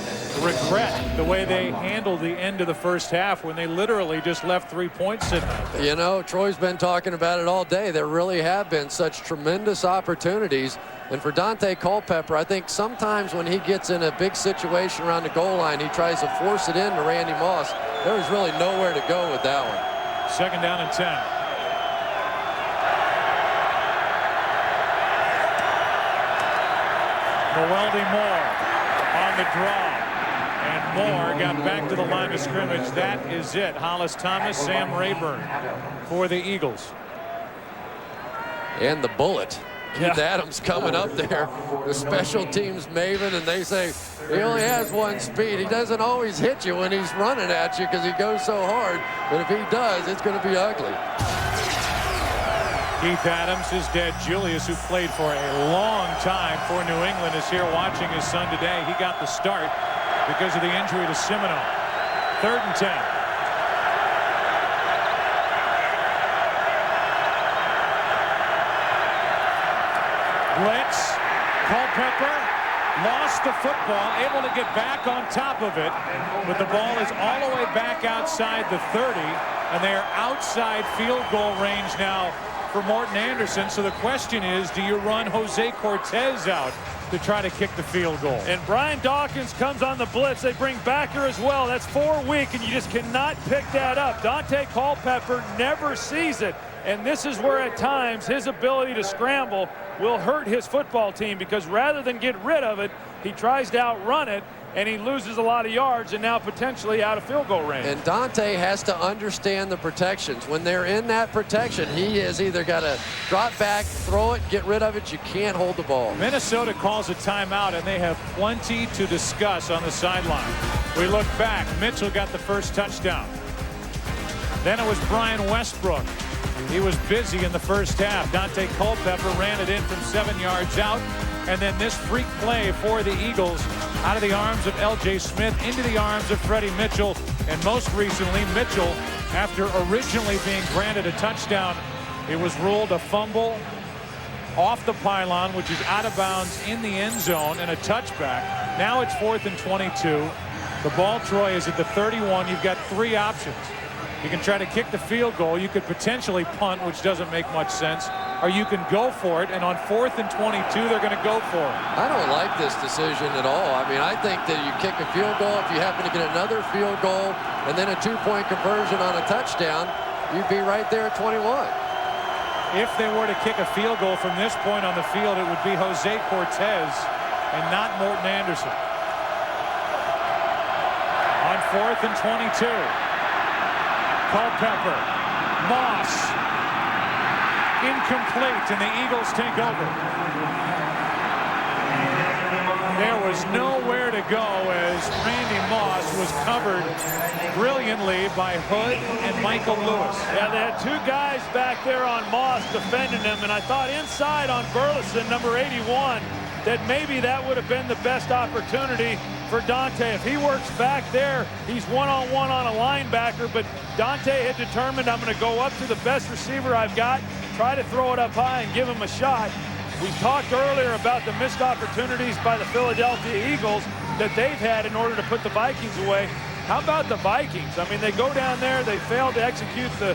regret the way they handled the end of the first half when they literally just left 3 points sitting there. You know, Troy's been talking about it all day. There really have been such tremendous opportunities. And for Dante Culpepper, I think sometimes when he gets in a big situation around the goal line, he tries to force it into Randy Moss. There was really nowhere to go with that one. Second down and 10. Weldy Moore on the draw, and Moore got back to the line of scrimmage. That is it. Hollis Thomas, Sam Rayburn for the Eagles. And the bullet. Keith Adams coming up there, the special teams maven, and they say he only has one speed. He doesn't always hit you when he's running at you because he goes so hard, but if he does, it's going to be ugly. Keith Adams, his dad Julius, who played for a long time for New England, is here watching his son today. He got the start because of the injury to Semino. 3rd and 10. Blitz. Culpepper lost the football, able to get back on top of it, but the ball is all the way back outside the 30, and they are outside field goal range now for Morton Anderson. So the question is, do you run Jose Cortez out to try to kick the field goal? And Brian Dawkins comes on the blitz. They bring Backer as well. That's 4 weak, and you just cannot pick that up. Dante Culpepper never sees it. And this is where at times his ability to scramble will hurt his football team, because rather than get rid of it, he tries to outrun it, and he loses a lot of yards and now potentially out of field goal range. And Dante has to understand the protections. When they're in that protection, he has either got to drop back, throw it, get rid of it. You can't hold the ball. Minnesota calls a timeout, and they have plenty to discuss on the sideline. We look back. Mitchell got the first touchdown. Then it was Brian Westbrook. He was busy in the first half. Dante Culpepper ran it in from 7 yards out. And then this freak play for the Eagles out of the arms of L.J. Smith into the arms of Freddie Mitchell. And most recently, Mitchell, after originally being granted a touchdown, it was ruled a fumble off the pylon, which is out of bounds in the end zone, and a touchback. Now it's 4th and 22. The ball, Troy, is at the 31. You've got 3 options. You can try to kick the field goal. You could potentially punt, which doesn't make much sense. or you can go for it. And on 4th and 22, they're going to go for it. I don't like this decision at all. I mean, I think that you kick a field goal. If you happen to get another field goal and then a 2-point conversion on a touchdown, you'd be right there at 21. If they were to kick a field goal from this point on the field, it would be Jose Cortez and not Morton Anderson. On 4th and 22, Culpepper, Moss, incomplete, and the Eagles take over. There was nowhere to go as Randy Moss was covered brilliantly by Hood and Michael Lewis. Yeah, they had 2 guys back there on Moss defending him, and I thought inside on Burleson, number 81, that maybe that would have been the best opportunity for Dante. If he works back there, he's one-on-one on a linebacker, but Dante had determined, I'm going to go up to the best receiver I've got, try to throw it up high and give him a shot. We talked earlier about the missed opportunities by the Philadelphia Eagles that they've had in order to put the Vikings away. How about the Vikings? I mean, they go down there, they failed to execute the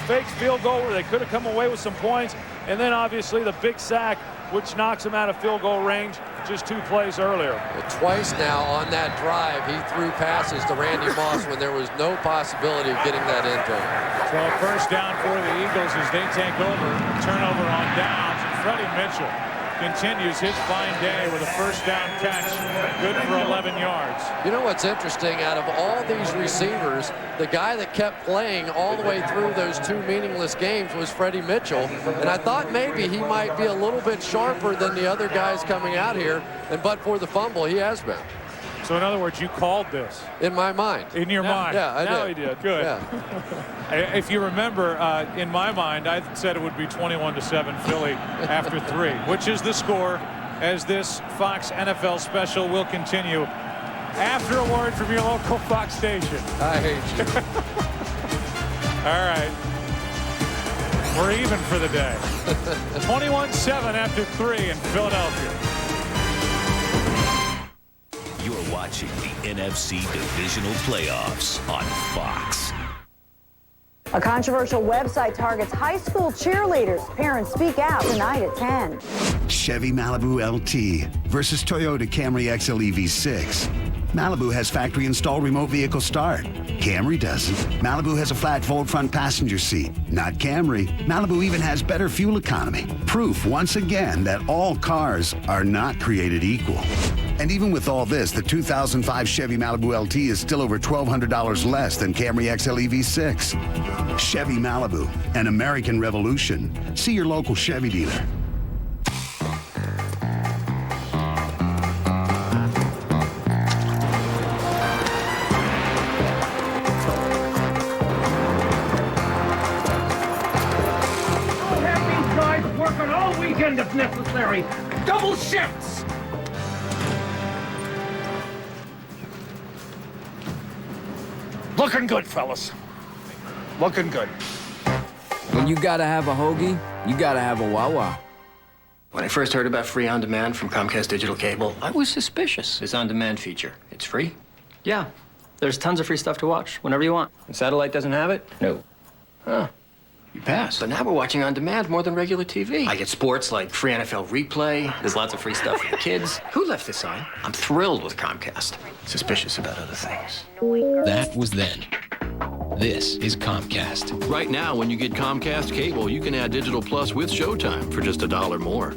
fake field goal where they could have come away with some points, and then obviously the big sack, which knocks them out of field goal range just 2 plays earlier. Well, twice now on that drive, he threw passes to Randy Moss when there was no possibility of getting that into him. So a first down for the Eagles as they take over. Turnover on downs, and Freddie Mitchell continues his fine day with a first down catch, good for 11 yards. You know what's interesting? Out of all these receivers, the guy that kept playing all the way through those 2 meaningless games was Freddie Mitchell. And I thought maybe he might be a little bit sharper than the other guys coming out here. And but for the fumble, he has been. So in other words, you called this. In my mind. In your mind. Yeah, I did. Now he did. Good. Yeah. If you remember, in my mind, I said it would be 21-7 Philly after 3, which is the score as this Fox NFL special will continue after a word from your local Fox station. I hate you. All right. We're even for the day. 21-7 after 3 in Philadelphia. You're watching the NFC Divisional Playoffs on Fox. A controversial website targets high school cheerleaders. Parents speak out tonight at 10. Chevy Malibu LT versus Toyota Camry XL EV6. Malibu has factory-installed remote vehicle start. Camry doesn't. Malibu has a flat fold front passenger seat. Not Camry. Malibu even has better fuel economy. Proof, once again, that all cars are not created equal. And even with all this, the 2005 Chevy Malibu LT is still over $1,200 less than Camry XL EV6. Chevy Malibu, an American revolution. See your local Chevy dealer. If necessary, double shifts. Looking good, fellas. Looking good. When you gotta have a hoagie, you gotta have a Wawa. When I first heard about free on-demand from Comcast Digital Cable, I was suspicious. This on-demand feature, it's free? Yeah, there's tons of free stuff to watch whenever you want. And satellite doesn't have it? No. Huh. You pass. But now we're watching on demand more than regular TV. I get sports like free NFL replay. There's lots of free stuff for the kids. Who left this on? I'm thrilled with Comcast. Suspicious about other things. That was then. This is Comcast. Right now, when you get Comcast cable, you can add Digital Plus with Showtime for just $1 more.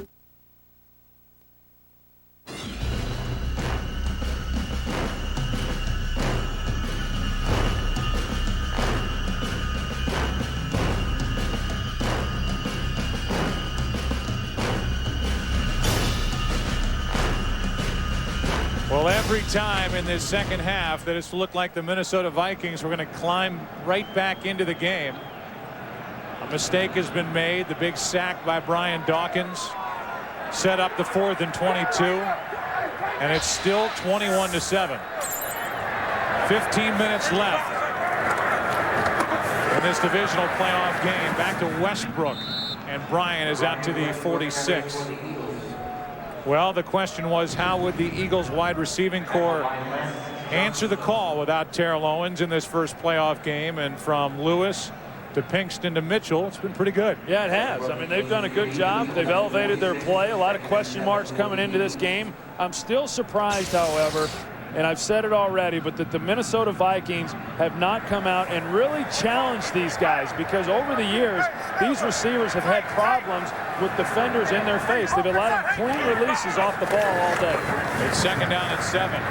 Well, every time in this second half that it's looked like the Minnesota Vikings were going to climb right back into the game. A mistake has been made. The big sack by Brian Dawkins set up the 4th and 22, and it's still 21-7. 15 minutes left in this divisional playoff game. Back to Westbrook, and Brian is out to the 46. Well, the question was, how would the Eagles wide receiving corps answer the call without Terrell Owens in this first playoff game? And from Lewis to Pinkston to Mitchell, it's been pretty good. Yeah, it has. I mean, they've done a good job. They've elevated their play. A lot of question marks coming into this game. I'm still surprised, however, and I've said it already, but that the Minnesota Vikings have not come out and really challenged these guys, because over the years, these receivers have had problems with defenders in their face. They've allowed them clean releases off the ball all day. It's 2nd down and 7.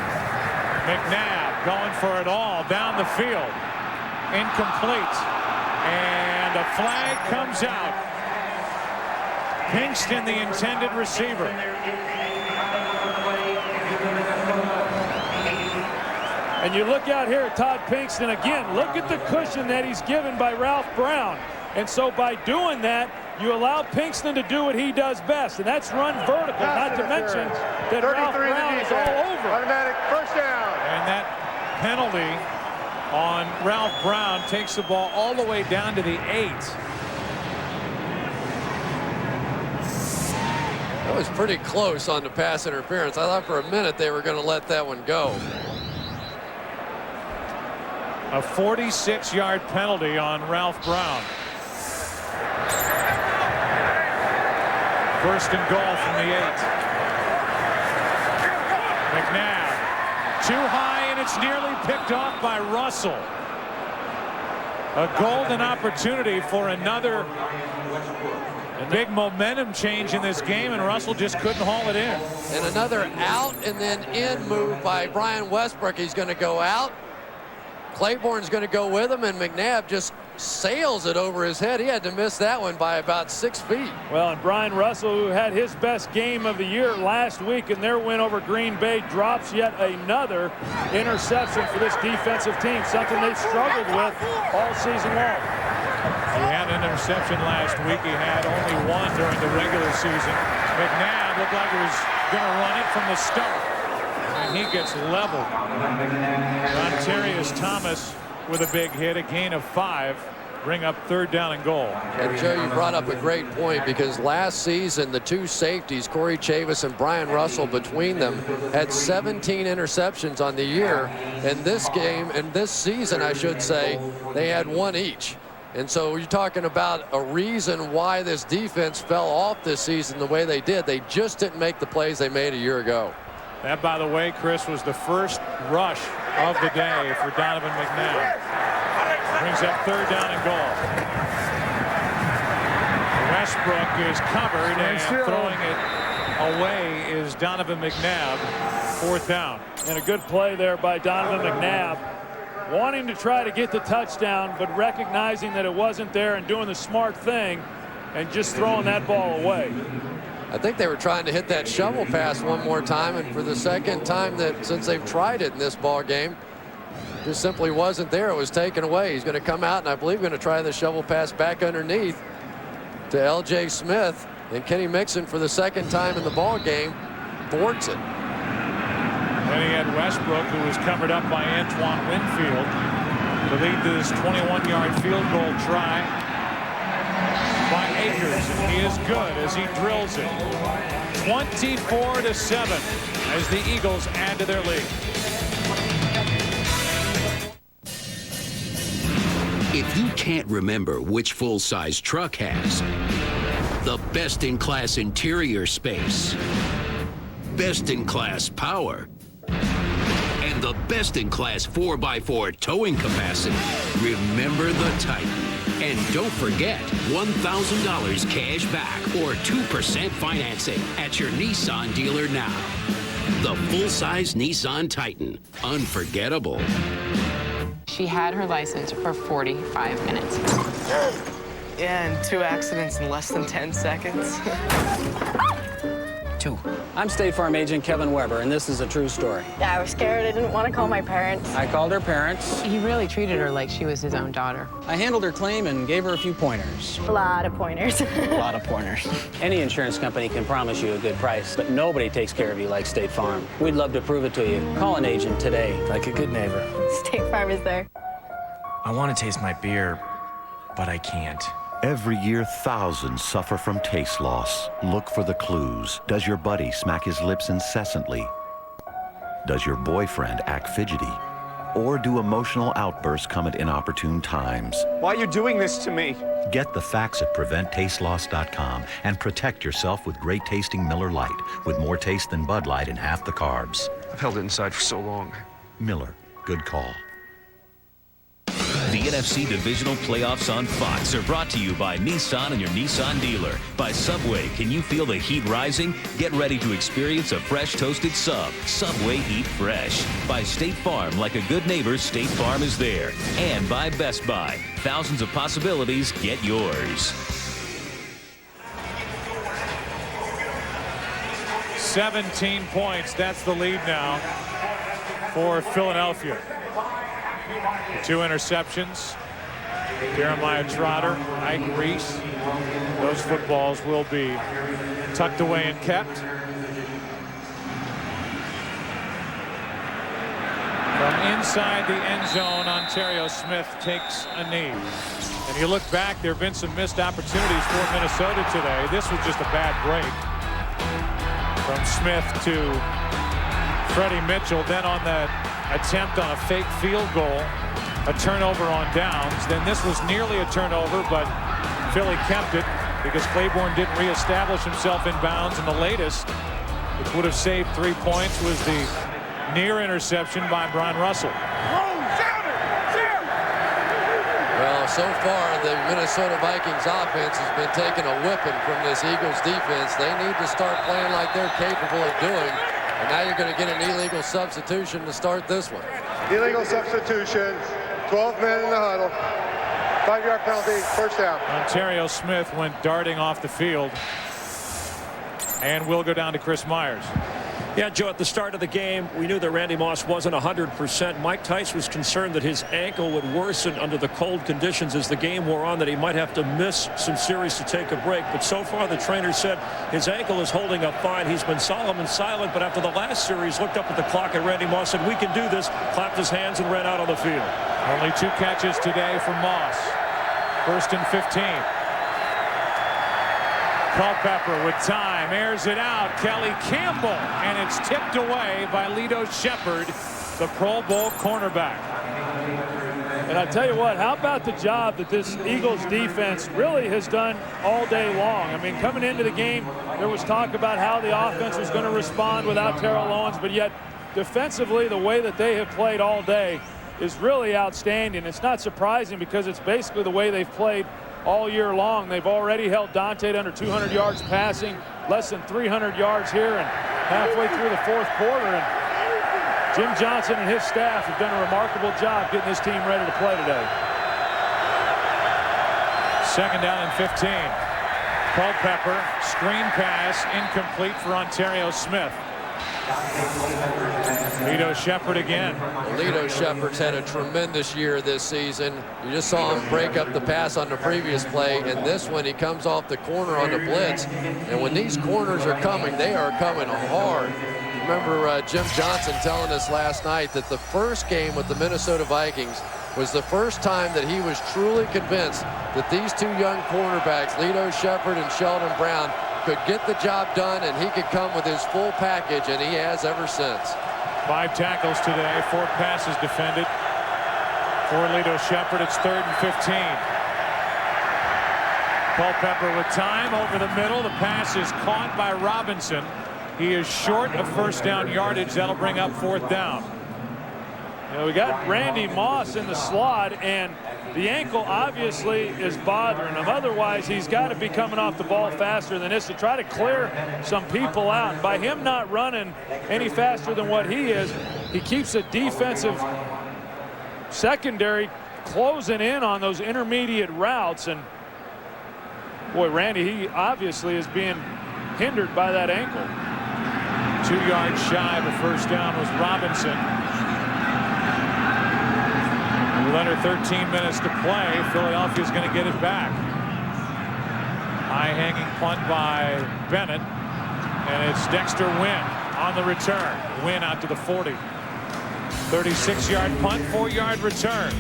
McNabb going for it all down the field. Incomplete. And a flag comes out. Pinkston, the intended receiver. And you look out here at Todd Pinkston again. Look at the cushion that he's given by Ralph Brown. And so by doing that, you allow Pinkston to do what he does best, and that's run vertical. Not to mention that Ralph Brown is all over. Automatic first down. And that penalty on Ralph Brown takes the ball all the way down to the 8. That was pretty close on the pass interference. I thought for a minute they were going to let that one go. A 46-yard penalty on Ralph Brown. 1st and goal from the 8. McNabb too high, and it's nearly picked off by Russell. A golden opportunity for another big momentum change in this game, and Russell just couldn't haul it in. And another out and then in move by Brian Westbrook. He's going to go out. Claiborne's going to go with him, and McNabb just sails it over his head. He had to miss that one by about 6 feet. Well, and Brian Russell, who had his best game of the year last week in their win over Green Bay, drops yet another interception for this defensive team, something they've struggled with all season long. He had an interception last week. He had only one during the regular season. McNabb looked like he was going to run it from the start. And he gets leveled. Rontarius Thomas with a big hit, a gain of 5, bring up 3rd down and goal. And Joe, you brought up a great point, because last season the two safeties, Corey Chavis and Brian Russell, between them had 17 interceptions on the year. In this game, and this season I should say, they had 1 each. And so you're talking about a reason why this defense fell off this season the way they did. They just didn't make the plays they made a year ago. That, by the way, Chris, was the first rush of the day for Donovan McNabb. Brings up 3rd down and goal. Westbrook is covered, and throwing it away is Donovan McNabb. 4th down. And a good play there by Donovan McNabb, wanting to try to get the touchdown, but recognizing that it wasn't there and doing the smart thing and just throwing that ball away. I think they were trying to hit that shovel pass one more time, and for the second time that since they've tried it in this ball game, just simply wasn't there. It was taken away. He's going to come out, and I believe going to try the shovel pass back underneath to L.J. Smith, and Kenny Mixon for the 2nd time in the ball game thwarts it. Then he had Westbrook, who was covered up by Antoine Winfield to lead this 21-yard field goal try by Akers, and he is good as he drills it. 24-7 as the Eagles add to their lead. If you can't remember which full-size truck has the best-in-class interior space, best-in-class power, and the best-in-class 4x4 towing capacity, remember the Titan. And don't forget, $1,000 cash back or 2% financing at your Nissan dealer now. The full-size Nissan Titan. Unforgettable. She had her license for 45 minutes. Yeah, and 2 accidents in less than 10 seconds. 2. I'm State Farm Agent Kevin Weber, and this is a true story. Yeah, I was scared. I didn't want to call my parents. I called her parents. He really treated her like she was his own daughter. I handled her claim and gave her a few pointers. A lot of pointers. A lot of pointers. Any insurance company can promise you a good price, but nobody takes care of you like State Farm. We'd love to prove it to you. Call an agent today, like a good neighbor. State Farm is there. I want to taste my beer, but I can't. Every year, thousands suffer from taste loss. Look for the clues. Does your buddy smack his lips incessantly? Does your boyfriend act fidgety? Or do emotional outbursts come at inopportune times? Why are you doing this to me? Get the facts at PreventTasteLoss.com and protect yourself with great tasting Miller Lite, with more taste than Bud Light and half the carbs. I've held it inside for so long. Miller, good call. The NFC Divisional Playoffs on Fox are brought to you by Nissan and your Nissan dealer. By Subway, can you feel the heat rising? Get ready to experience a fresh toasted sub. Subway Eat Fresh. By State Farm, like a good neighbor, State Farm is there. And by Best Buy. Thousands of possibilities, get yours. 17 points, that's the lead now for Philadelphia. 2 interceptions. Jeremiah Trotter, Cris. Those footballs will be tucked away and kept. From inside the end zone, Ontario Smith takes a knee. And you look back, there have been some missed opportunities for Minnesota today. This was just a bad break. From Smith to Freddie Mitchell, then on that attempt on a fake field goal, a turnover on downs. Then this was nearly a turnover, but Philly kept it because Claiborne didn't reestablish himself in bounds. And the latest, which would have saved 3 points, was the near interception by Brian Russell. Well, so far the Minnesota Vikings offense has been taking a whipping from this Eagles defense. They need to start playing like they're capable of doing. And now you're going to get an illegal substitution to start this one. Illegal substitution, 12 men in the huddle, 5-yard penalty, first down. Ontario Smith went darting off the field and will go down to Chris Myers. Yeah, Joe, at the start of the game, we knew that Randy Moss wasn't 100%. Mike Tice was concerned that his ankle would worsen under the cold conditions as the game wore on, that he might have to miss some series to take a break. But so far, the trainer said his ankle is holding up fine. He's been solemn and silent, but after the last series, looked up at the clock and Randy Moss said, "We can do this," clapped his hands and ran out on the field. Only 2 catches today for Moss. 1st and 15. Culpepper with time, airs it out. Kelly Campbell, and it's tipped away by Lito Shepherd, the Pro Bowl cornerback. And I tell you what, how about the job that this Eagles defense really has done all day long? I mean, coming into the game, there was talk about how the offense was going to respond without Terrell Owens, but yet defensively, the way that they have played all day is really outstanding. It's not surprising because it's basically the way they've played all year long. They've already held Dante to under 200 yards passing, less than 300 yards here, and halfway through the 4th quarter. And Jim Johnson and his staff have done a remarkable job getting this team ready to play today. 2nd down and 15. Culpepper, screen pass, incomplete for Ontario Smith. Lito Shepherd again. Lito Shepherd's had a tremendous year this season. You just saw him break up the pass on the previous play, and this one he comes off the corner on the blitz. And when these corners are coming, they are coming hard. Remember Jim Johnson telling us last night that the first game with the Minnesota Vikings was the first time that he was truly convinced that these 2 young cornerbacks, Lito Shepherd and Sheldon Brown, could get the job done, and he could come with his full package, and he has ever since. 5 tackles today, 4 passes defended for Lito Shepherd. It's 3rd and 15. Culpepper with time over the middle. The pass is caught by Robinson. He is short of 1st down yardage. That'll bring up 4th down. You know, we got Randy Moss in the slot, and the ankle obviously is bothering him. Otherwise, he's got to be coming off the ball faster than this to try to clear some people out. And by him not running any faster than what he is, he keeps a defensive secondary closing in on those intermediate routes. And boy, Randy, he obviously is being hindered by that ankle. 2 yards shy of a 1st down was Robinson. With under 13 minutes to play, Philadelphia's going to get it back. High-hanging punt by Bennett, and it's Dexter Wynn on the return. Wynn out to the 40. 36-yard punt, 4-yard return.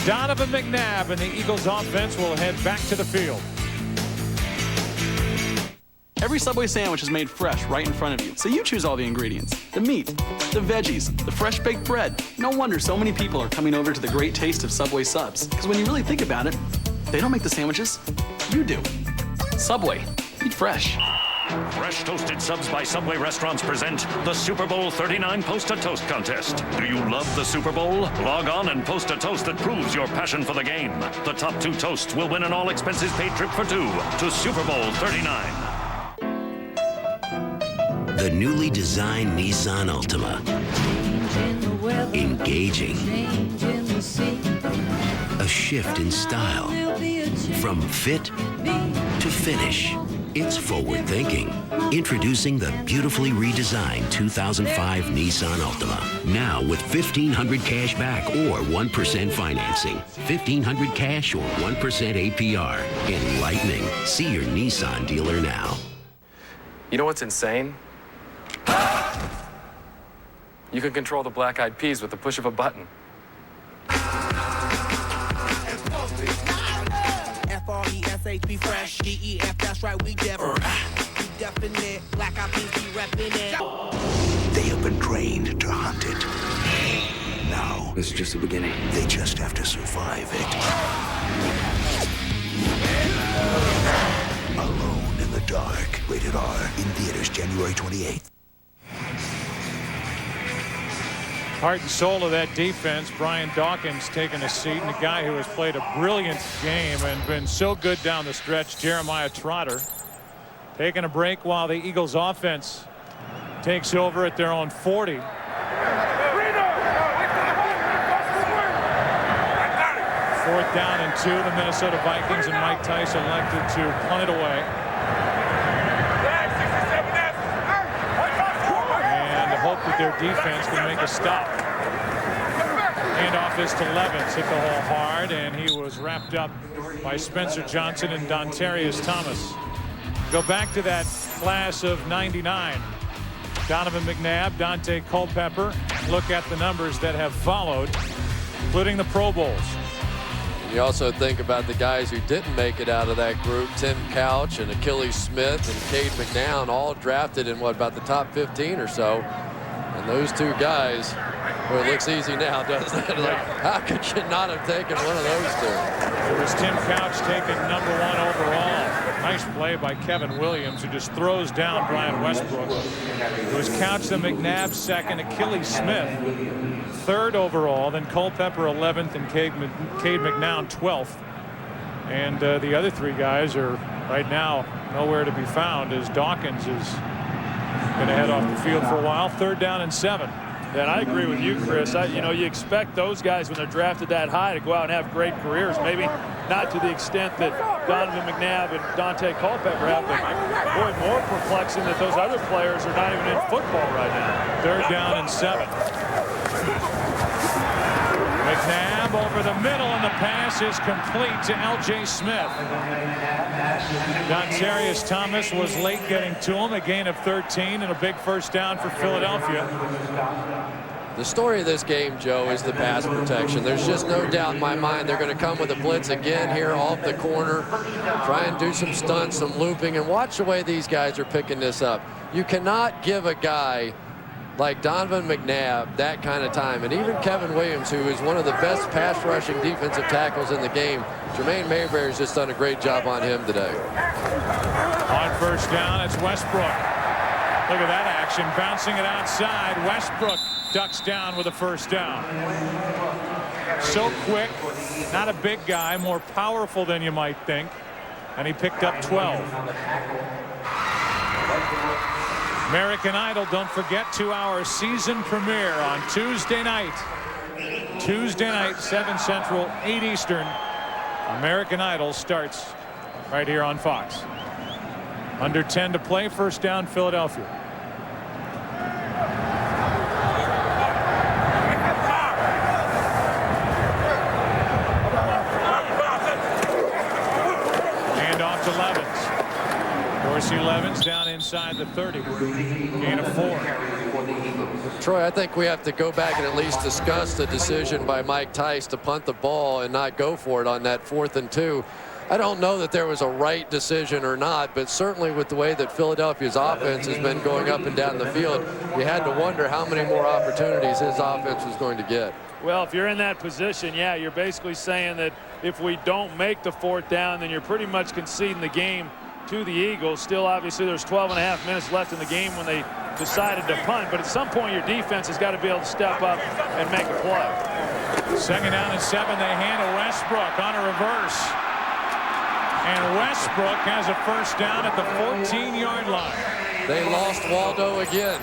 Donovan McNabb and the Eagles offense will head back to the field. Every Subway sandwich is made fresh right in front of you, so you choose all the ingredients. The meat, the veggies, the fresh baked bread. No wonder so many people are coming over to the great taste of Subway subs. Because when you really think about it, they don't make the sandwiches, you do. Subway, eat fresh. Fresh toasted subs by Subway restaurants present the Super Bowl 39 Post a Toast contest. Do you love the Super Bowl? Log on and post a toast that proves your passion for the game. The top 2 toasts will win an all expenses paid trip for 2 to Super Bowl 39. The newly designed Nissan Altima. Engaging. A shift in style. From fit to finish. It's forward thinking. Introducing the beautifully redesigned 2005 Nissan Altima. Now with $1,500 cash back or 1% financing. $1,500 cash or 1% APR. Enlightening. See your Nissan dealer now. You know what's insane? You can control the Black Eyed Peas with the push of a button. F-R-E-S-H, be fresh. D-E-F, that's right, we definite. Black Eyed Peas, be reppin' it. They have been trained to hunt it. Now, this is just the beginning. They just have to survive it. Alone in the Dark. Rated R. In theaters January 28th. Heart and soul of that defense. Brian Dawkins taking a seat, and a guy who has played a brilliant game and been so good down the stretch, Jeremiah Trotter, taking a break while the Eagles offense takes over at their own 40. 4th down and 2. The Minnesota Vikings and Mike Tice elected to punt it away. Hope that their defense can make a stop. Handoff is to Levens, hit the hole hard, and he was wrapped up by Spencer Johnson and Dontarius Thomas. Go back to that class of '99. Donovan McNabb, Dante Culpepper. Look at the numbers that have followed, including the Pro Bowls. You also think about the guys who didn't make it out of that group. Tim Couch and Achilles Smith and Cade McNown, all drafted in about the top 15 or so. And those 2 guys, well, it looks easy now, doesn't it? Like, how could you not have taken one of those 2? It was Tim Couch taken #1 overall. Nice play by Kevin Williams, who just throws down Brian Westbrook. It was Couch, then McNabb 2nd, Achilles Smith 3rd overall, then Culpepper 11th, and Cade McNown 12th. And the other 3 guys are right now nowhere to be found, as Dawkins is going to head off the field for a while. 3rd down and 7. And I agree with you, Chris. You expect those guys when they're drafted that high to go out and have great careers. Maybe not to the extent that Donovan McNabb and Dante Culpepper have, but boy, more perplexing that those other players are not even in football right now. 3rd down and 7. McNabb over the middle, and the pass is complete to L.J. Smith. Dontarius Thomas was late getting to him, a gain of 13 and a big 1st down for Philadelphia. The story of this game, Joe, is the pass protection. There's just no doubt in my mind they're going to come with a blitz again here off the corner, try and do some stunts, some looping, and watch the way these guys are picking this up. You cannot give a guy like Donovan McNabb that kind of time, and even Kevin Williams, who is one of the best pass rushing defensive tackles in the game. Jermaine Mayberry's just done a great job on him today. On 1st down, it's Westbrook. Look at that action, bouncing it outside. Westbrook ducks down with a 1st down. So quick, not a big guy, more powerful than you might think, and he picked up 12. American Idol, don't forget, 2-hour season premiere on Tuesday night. Tuesday night, 7 Central, 8 Eastern. American Idol starts right here on Fox. Under 10 to play, 1st down, Philadelphia. Hand off to Levens. Dorsey Levens down inside the 30. Gain of 4. Troy, I think we have to go back and at least discuss the decision by Mike Tice to punt the ball and not go for it on that 4th and 2. I don't know that there was a right decision or not, but certainly with the way that Philadelphia's offense has been going up and down the field, you had to wonder how many more opportunities his offense was going to get. Well, if you're in that position, yeah, you're basically saying that if we don't make the 4th down, then you're pretty much conceding the game to the Eagles. Still, obviously, there's 12 and a half minutes left in the game when they decided to punt, but at some point your defense has got to be able to step up and make a play. 2nd down and 7. They hand to Westbrook on a reverse. And Westbrook has a 1st down at the 14-yard line. They lost Waldo again.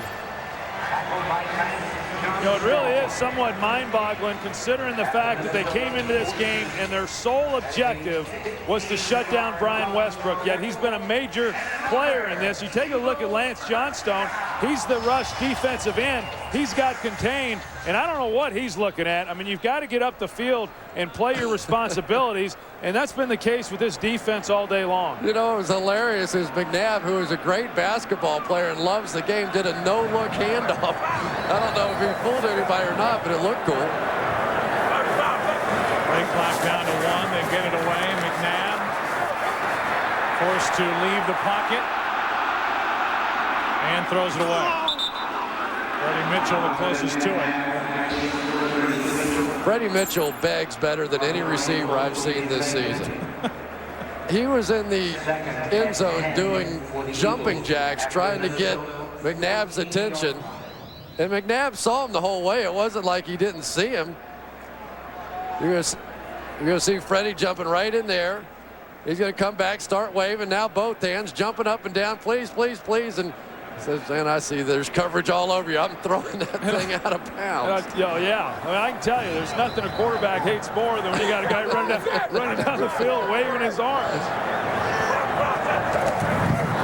You know, it really is somewhat mind-boggling considering the fact that they came into this game and their sole objective was to shut down Brian Westbrook, yet he's been a major player in this. You take a look at Lance Johnstone, he's the rush defensive end. He's got contained, and I don't know what he's looking at. I mean, you've got to get up the field and play your responsibilities, and that's been the case with this defense all day long. You know, it was hilarious as McNabb, who is a great basketball player and loves the game, did a no-look handoff. I don't know if he fooled anybody or not, but it looked cool. Play clock down to 1. They get it away. McNabb forced to leave the pocket and throws it away. Freddie Mitchell the closest to it. Freddie Mitchell begs better than any receiver I've seen this season. He was in the end zone doing jumping jacks trying to get McNabb's attention. And McNabb saw him the whole way. It wasn't like he didn't see him. You're going to see Freddie jumping right in there. He's going to come back, start waving. Now both hands jumping up and down. Please, please, please. And says, man, I see there's coverage all over you. I'm throwing that thing out of bounds. Yeah. I mean, I can tell you, there's nothing a quarterback hates more than when you got a guy running down the field waving his arms.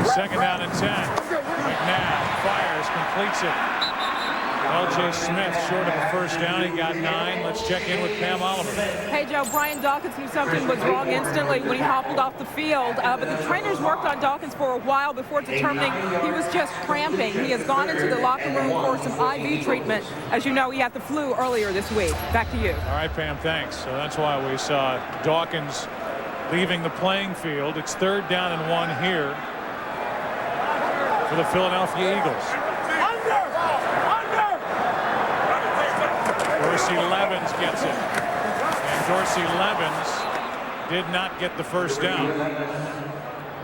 2nd down and 10. McNabb fires, completes it. L.J. Smith short of the 1st down. He got 9. Let's check in with Pam Oliver. Hey, Joe, Brian Dawkins knew something was wrong instantly when he hobbled off the field, but the trainers worked on Dawkins for a while before determining he was just cramping. He has gone into the locker room for some IV treatment. As you know, he had the flu earlier this week. Back to you. All right, Pam, thanks. So that's why we saw Dawkins leaving the playing field. It's 3rd down and 1 here for the Philadelphia Eagles. Dorsey Levens gets it. And Dorsey Levens did not get the 1st down.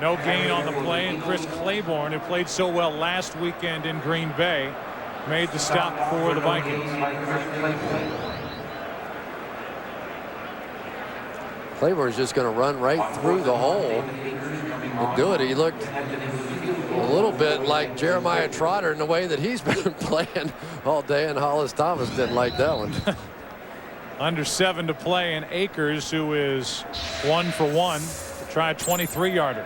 No gain on the play, and Chris Claiborne, who played so well last weekend in Green Bay, made the stop for the Vikings. Claiborne's just going to run right through the hole and do it. He looked a little bit like Jeremiah Trotter in the way that he's been playing all day, and Hollis Thomas didn't like that one. Under 7 to play, and Akers, who is 1 for 1, to try a 23-yarder.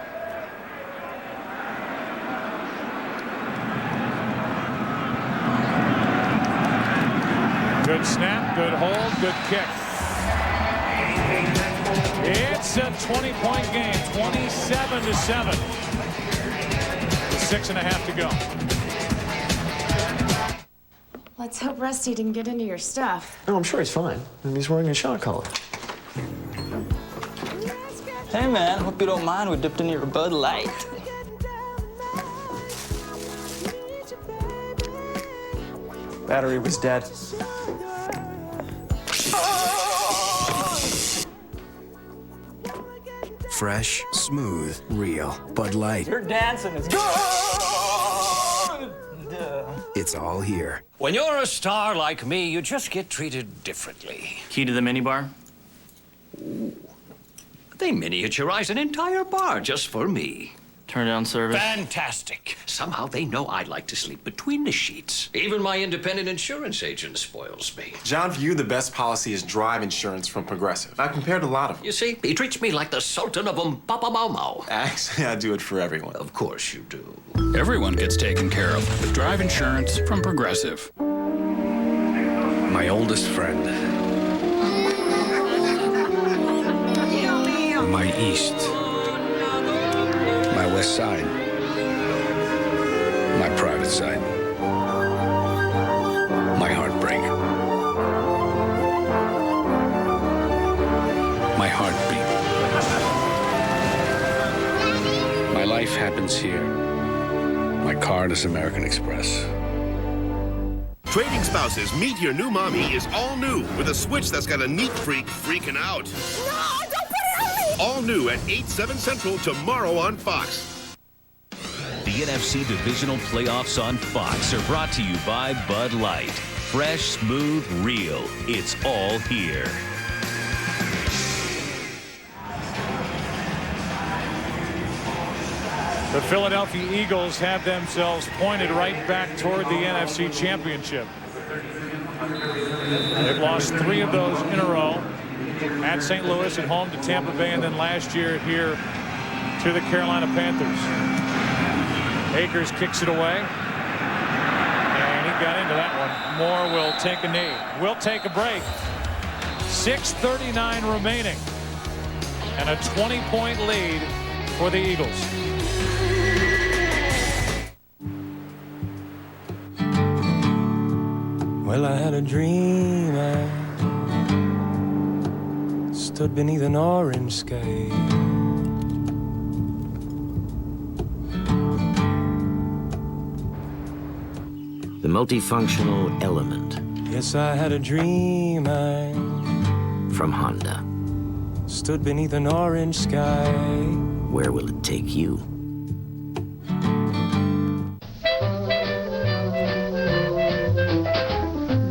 Good snap, good hold, good kick. It's a 20-point game, 27-7. 6.5 to go. Let's hope Rusty didn't get into your stuff. No, I'm sure he's fine. And he's wearing a shot collar. Hey, man, hope you don't mind we dipped into your Bud Light. Battery was dead. Fresh, smooth, real. Bud Light. Your dancing is good. It's all here. When you're a star like me, you just get treated differently. Key to the minibar? Ooh. They miniaturize an entire bar just for me. Turn down service. Fantastic. Somehow they know I like to sleep between the sheets. Even my independent insurance agent spoils me. John, for you, the best policy is drive insurance from Progressive. I've compared a lot of them. You see, he treats me like the Sultan of Papa Mau Mau. Actually, I do it for everyone. Of course you do. Everyone gets taken care of with drive insurance from Progressive. My oldest friend. My east. My west side. My private side. My heartbreak. My heartbeat. happens here. My card is American Express. Trading Spouses, Meet Your New Mommy is all new with a switch that's got a neat freak freaking out. No, don't put it on me! All new at 8, 7 Central tomorrow on Fox. The NFC Divisional Playoffs on Fox are brought to you by Bud Light. Fresh, smooth, real. It's all here. The Philadelphia Eagles have themselves pointed right back toward the NFC Championship. They've lost 3 of those in a row. At St. Louis, at home to Tampa Bay, and then last year here to the Carolina Panthers. Akers kicks it away. And he got into that one. Moore will take a knee. We'll take a break. 6:39 remaining. And a 20-point lead for the Eagles. Well, I had a dream. I stood beneath an orange sky. The multifunctional element. Yes, I had a dream. I from Honda. Stood beneath an orange sky. Where will it take you?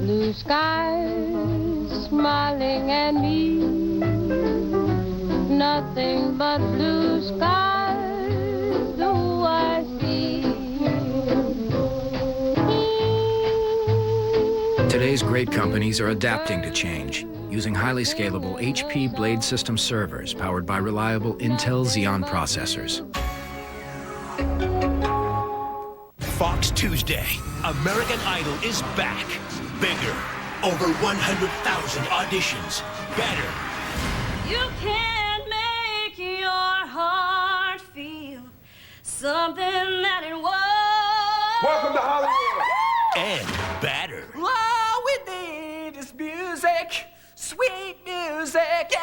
Blue skies smiling at me. Nothing but blue skies do I see. Today's great companies are adapting to change, using highly scalable HP Blade System servers powered by reliable Intel Xeon processors. Fox Tuesday. American Idol is back. Bigger. Over 100,000 auditions. Better. You can make your heart feel something that it was. Welcome to Hollywood. And better. All we need is music. Sweet music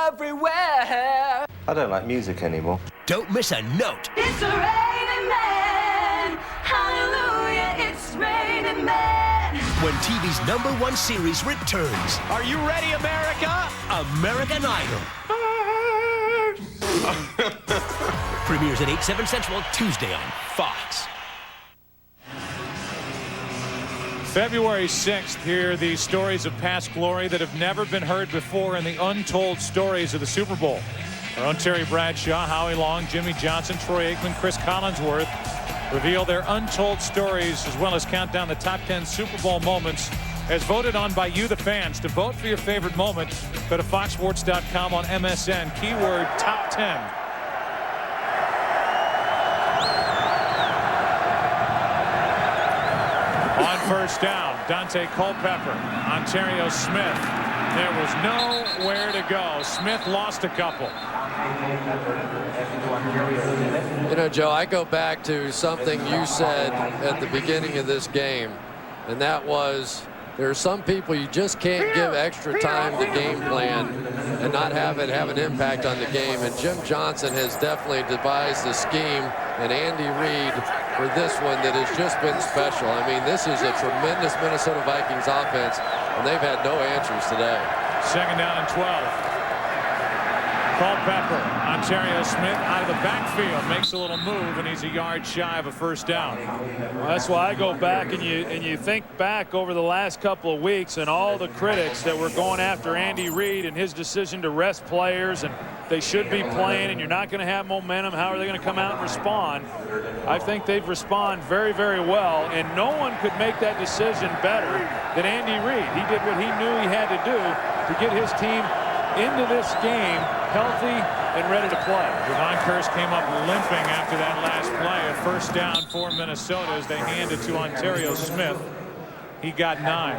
everywhere. I don't like music anymore. Don't miss a note. It's a raining man. Hallelujah, it's raining man. When TV's #1 series returns. Are you ready, America? American Idol. Premieres at 8, 7 Central Tuesday on Fox. February 6th, here are the stories of past glory that have never been heard before in the untold stories of the Super Bowl. Our own Terry Bradshaw, Howie Long, Jimmy Johnson, Troy Aikman, Cris Collinsworth reveal their untold stories as well as count down the top 10 Super Bowl moments as voted on by you, the fans. To vote for your favorite moment, go to foxsports.com on MSN, keyword top 10. On first down, Dante Culpepper, Ontario Smith. There was nowhere to go. Smith lost a couple. You know, Joe, I go back to something you said at the beginning of this game, and that was there are some people you just can't give extra time to game plan and not have it have an impact on the game. And Jim Johnson has definitely devised a scheme, and Andy Reid for this one that has just been special. I mean, this is a tremendous Minnesota Vikings offense, and they've had no answers today. Second down and 12. Culpepper, Ontario Smith out of the backfield, makes a little move, and he's a yard shy of a first down. Well, that's why I go back and you think back over the last couple of weeks and all the critics that were going after Andy Reid and his decision to rest players, and they should be playing, and you're not going to have momentum. How are they going to come out and respond? I think they've responded very, very well, and no one could make that decision better than Andy Reid. He did what he knew he had to do to get his team into this game healthy and ready to play. Javon Curse came up limping after that last play. A first down for Minnesota as they hand it to Ontario Smith. He got 9.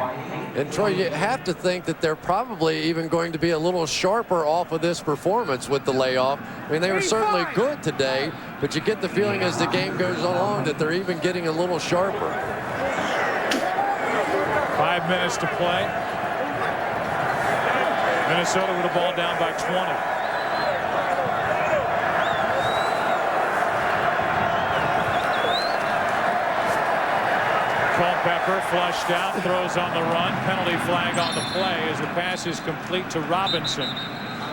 And Troy, you have to think that they're probably even going to be a little sharper off of this performance with the layoff. I mean, they were certainly good today, but you get the feeling as the game goes along that they're even getting a little sharper. 5 minutes to play. Minnesota with the ball down by 20. Culpepper flushed out, throws on the run. Penalty flag on the play as the pass is complete to Robinson.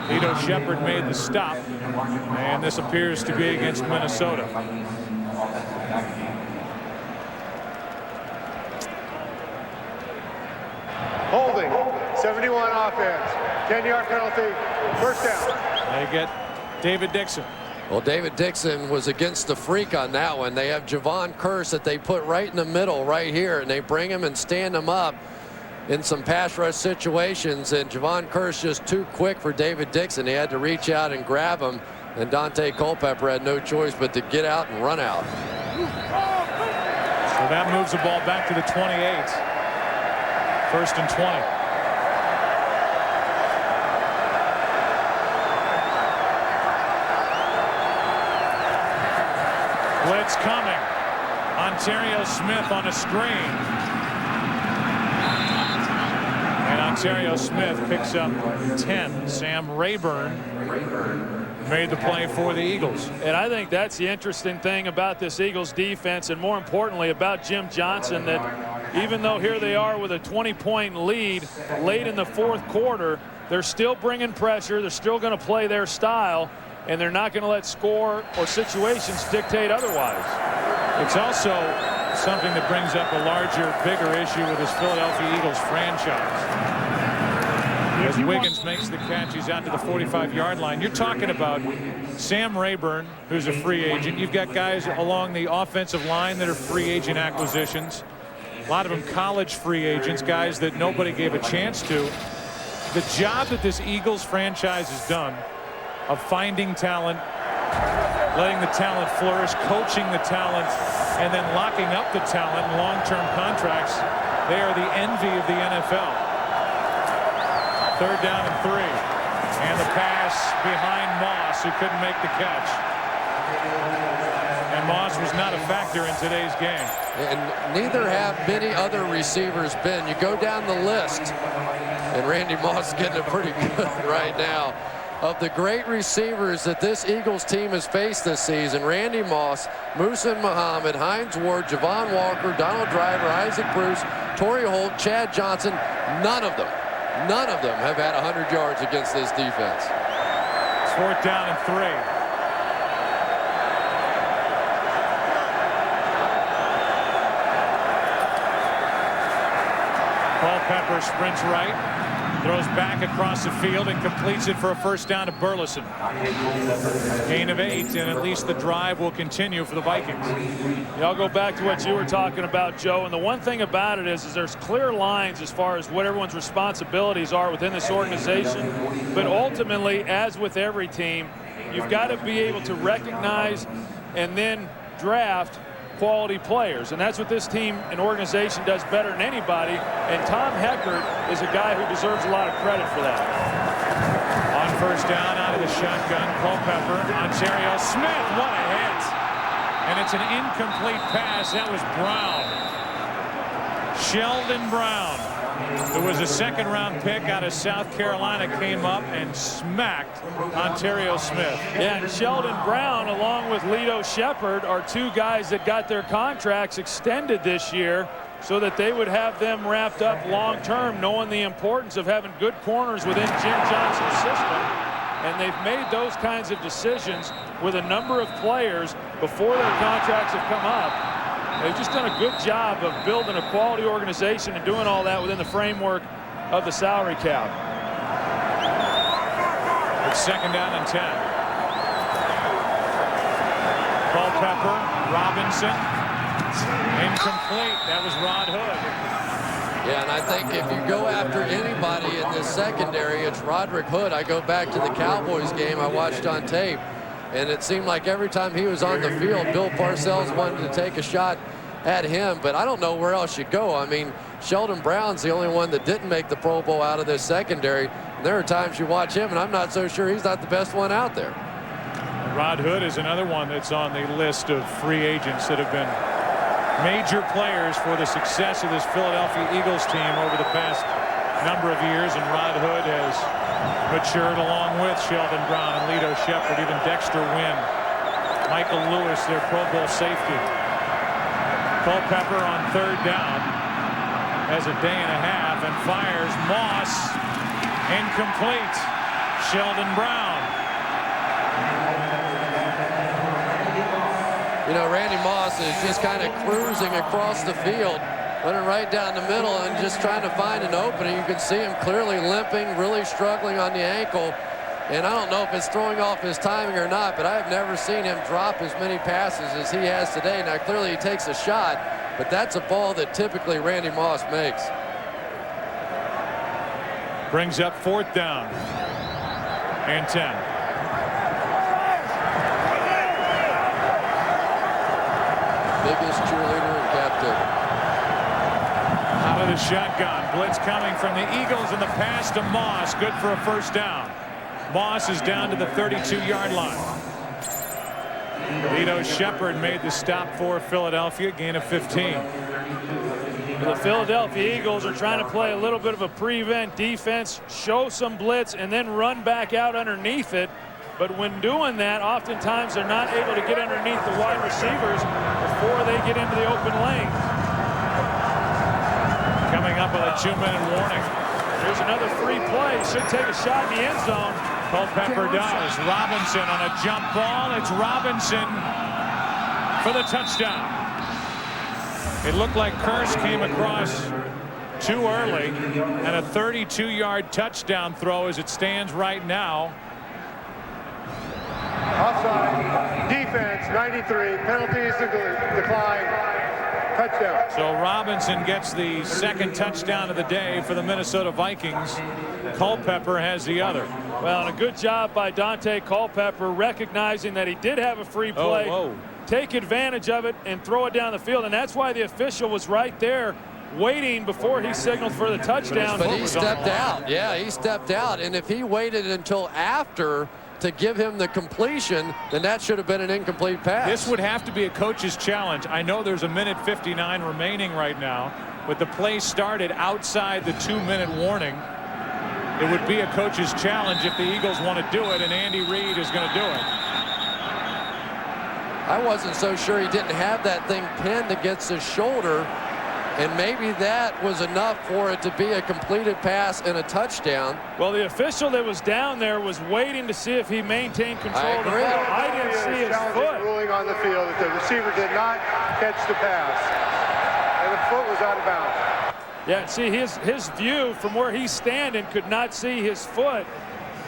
Lito Shepherd made the stop, and this appears to be against Minnesota. Holding, 71 offense, 10-yard penalty, first down. They get David Dixon. Well, David Dixon was against the freak on that one. They have Javon Curse that they put right in the middle right here, and they bring him and stand him up in some pass rush situations, and Javon Curse just too quick for David Dixon. He had to reach out and grab him, and Dante Culpepper had no choice but to get out and run out. So that moves the ball back to the 28. First and 20. Blitz coming. Ontario Smith on a screen. And Ontario Smith picks up 10. Sam Rayburn made the play for the Eagles. And I think that's the interesting thing about this Eagles defense, and more importantly about Jim Johnson, that even though here they are with a 20-point lead late in the fourth quarter, they're still bringing pressure. They're still going to play their style, and they're not going to let score or situations dictate otherwise. It's also something that brings up a larger, bigger issue with this Philadelphia Eagles franchise. As Wiggins makes the catch, he's out to the 45-yard line. You're talking about Sam Rayburn, who's a free agent. You've got guys along the offensive line that are free agent acquisitions. A lot of them college free agents, guys that nobody gave a chance to. The job that this Eagles franchise has done of finding talent, letting the talent flourish, coaching the talent, and then locking up the talent in long-term contracts, they are the envy of the NFL. Third down and 3. And the pass behind Moss, who couldn't make the catch. And Moss was not a factor in today's game. And neither have many other receivers been. You go down the list, and Randy Moss is getting it pretty good right now. Of the great receivers that this Eagles team has faced this season, Randy Moss, Musa Muhammad, Hines Ward, Javon Walker, Donald Driver, Isaac Bruce, Torrey Holt, Chad Johnson, none of them have had 100 yards against this defense. It's fourth down and 3. Culpepper sprints right, throws back across the field and completes it for a first down to Burleson. Gain of 8, and at least the drive will continue for the Vikings. Yeah, I'll go back to what you were talking about, Joe. And the one thing about it is there's clear lines as far as what everyone's responsibilities are within this organization. But ultimately, as with every team, you've got to be able to recognize and then draft quality players, and that's what this team and organization does better than anybody, and Tom Heckert is a guy who deserves a lot of credit for that. On first down, out of the shotgun, Culpepper, Ontario Smith, what a hit! And it's an incomplete pass. That was Brown. Sheldon Brown, who was a second-round pick out of South Carolina, came up and smacked Ontario Smith. Yeah, and Sheldon Brown, along with Lito Shepherd, are two guys that got their contracts extended this year so that they would have them wrapped up long-term, knowing the importance of having good corners within Jim Johnson's system. And they've made those kinds of decisions with a number of players before their contracts have come up. They've just done a good job of building a quality organization and doing all that within the framework of the salary cap. It's second down and 10. Culpepper, Robinson, incomplete. That was Rod Hood. Yeah, and I think if you go after anybody in this secondary, it's Roderick Hood. I go back to the Cowboys game I watched on tape, and it seemed like every time he was on the field, Bill Parcells wanted to take a shot at him, but I don't know where else you go. I mean, Sheldon Brown's the only one that didn't make the Pro Bowl out of this secondary. And there are times you watch him, and I'm not so sure he's not the best one out there. Rod Hood is another one that's on the list of free agents that have been major players for the success of this Philadelphia Eagles team over the past number of years, and Rod Hood has matured along with Sheldon Brown and Lito Shepherd, even Dexter Wynn, Michael Lewis, their Pro Bowl safety. Culpepper on third down. has a day and a half and fires. Moss incomplete. Sheldon Brown. You know, Randy Moss is just kind of cruising across the field, running right down the middle and just trying to find an opening. You can see him clearly limping, really struggling on the ankle. And I don't know if it's throwing off his timing or not, but I've never seen him drop as many passes as he has today. Now, clearly he takes a shot, but that's a ball that typically Randy Moss makes. Brings up 4th down and 10. Biggest cheerleader and captain. Out of the shotgun. Blitz coming from the Eagles, and the pass to Moss. Good for a 1st down. Moss is down to the 32-yard line. Lito Shepard made the stop for Philadelphia. Gain of 15. The Philadelphia Eagles are trying to play a little bit of a prevent defense, show some blitz, and then run back out underneath it. But when doing that, oftentimes they're not able to get underneath the wide receivers before they get into the open lane. Coming up with a 2-minute warning. There's another free play. Should take a shot in the end zone. Culpepper does. Robinson on a jump ball. It's Robinson for the touchdown. It looked like Cris came across too early, and a 32-yard touchdown throw as it stands right now. Offside. Defense, 93. Penalties decline. Touchdown. So Robinson gets the 2nd touchdown of the day for the Minnesota Vikings. Culpepper has the other. Well, and a good job by Dante Culpepper recognizing that he did have a free play. Take advantage of it and throw it down the field. And that's why the official was right there waiting before he signaled for the touchdown. But he stepped out. Yeah, he stepped out. And if he waited until after to give him the completion, then that should have been an incomplete pass. This would have to be a coach's challenge. I know there's a 1:59 remaining right now, but the play started outside the 2-minute warning. It would be a coach's challenge if the Eagles want to do it, and Andy Reid is going to do it. I wasn't so sure he didn't have that thing pinned against his shoulder, and maybe that was enough for it to be a completed pass and a touchdown. Well, the official that was down there was waiting to see if he maintained control of the ball. I didn't see his foot. Ruling on the field that the receiver did not catch the pass, and the foot was out of bounds. Yeah, see, his view from where he's standing could not see his foot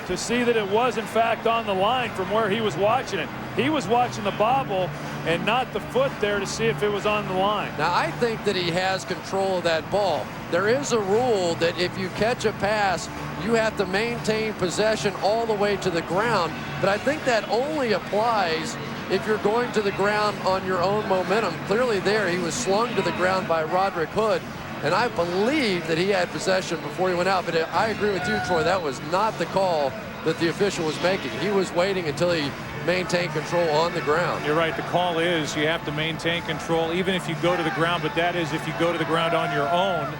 to see that it was, in fact, on the line from where he was watching it. He was watching the bobble and not the foot there to see if it was on the line. Now, I think that he has control of that ball. There is a rule that if you catch a pass, you have to maintain possession all the way to the ground. But I think that only applies if you're going to the ground on your own momentum. Clearly there, he was slung to the ground by Roderick Hood. And I believe that he had possession before he went out. But I agree with you, Troy. That was not the call that the official was making. He was waiting until he maintained control on the ground. You're right. The call is you have to maintain control even if you go to the ground. But that is if you go to the ground on your own.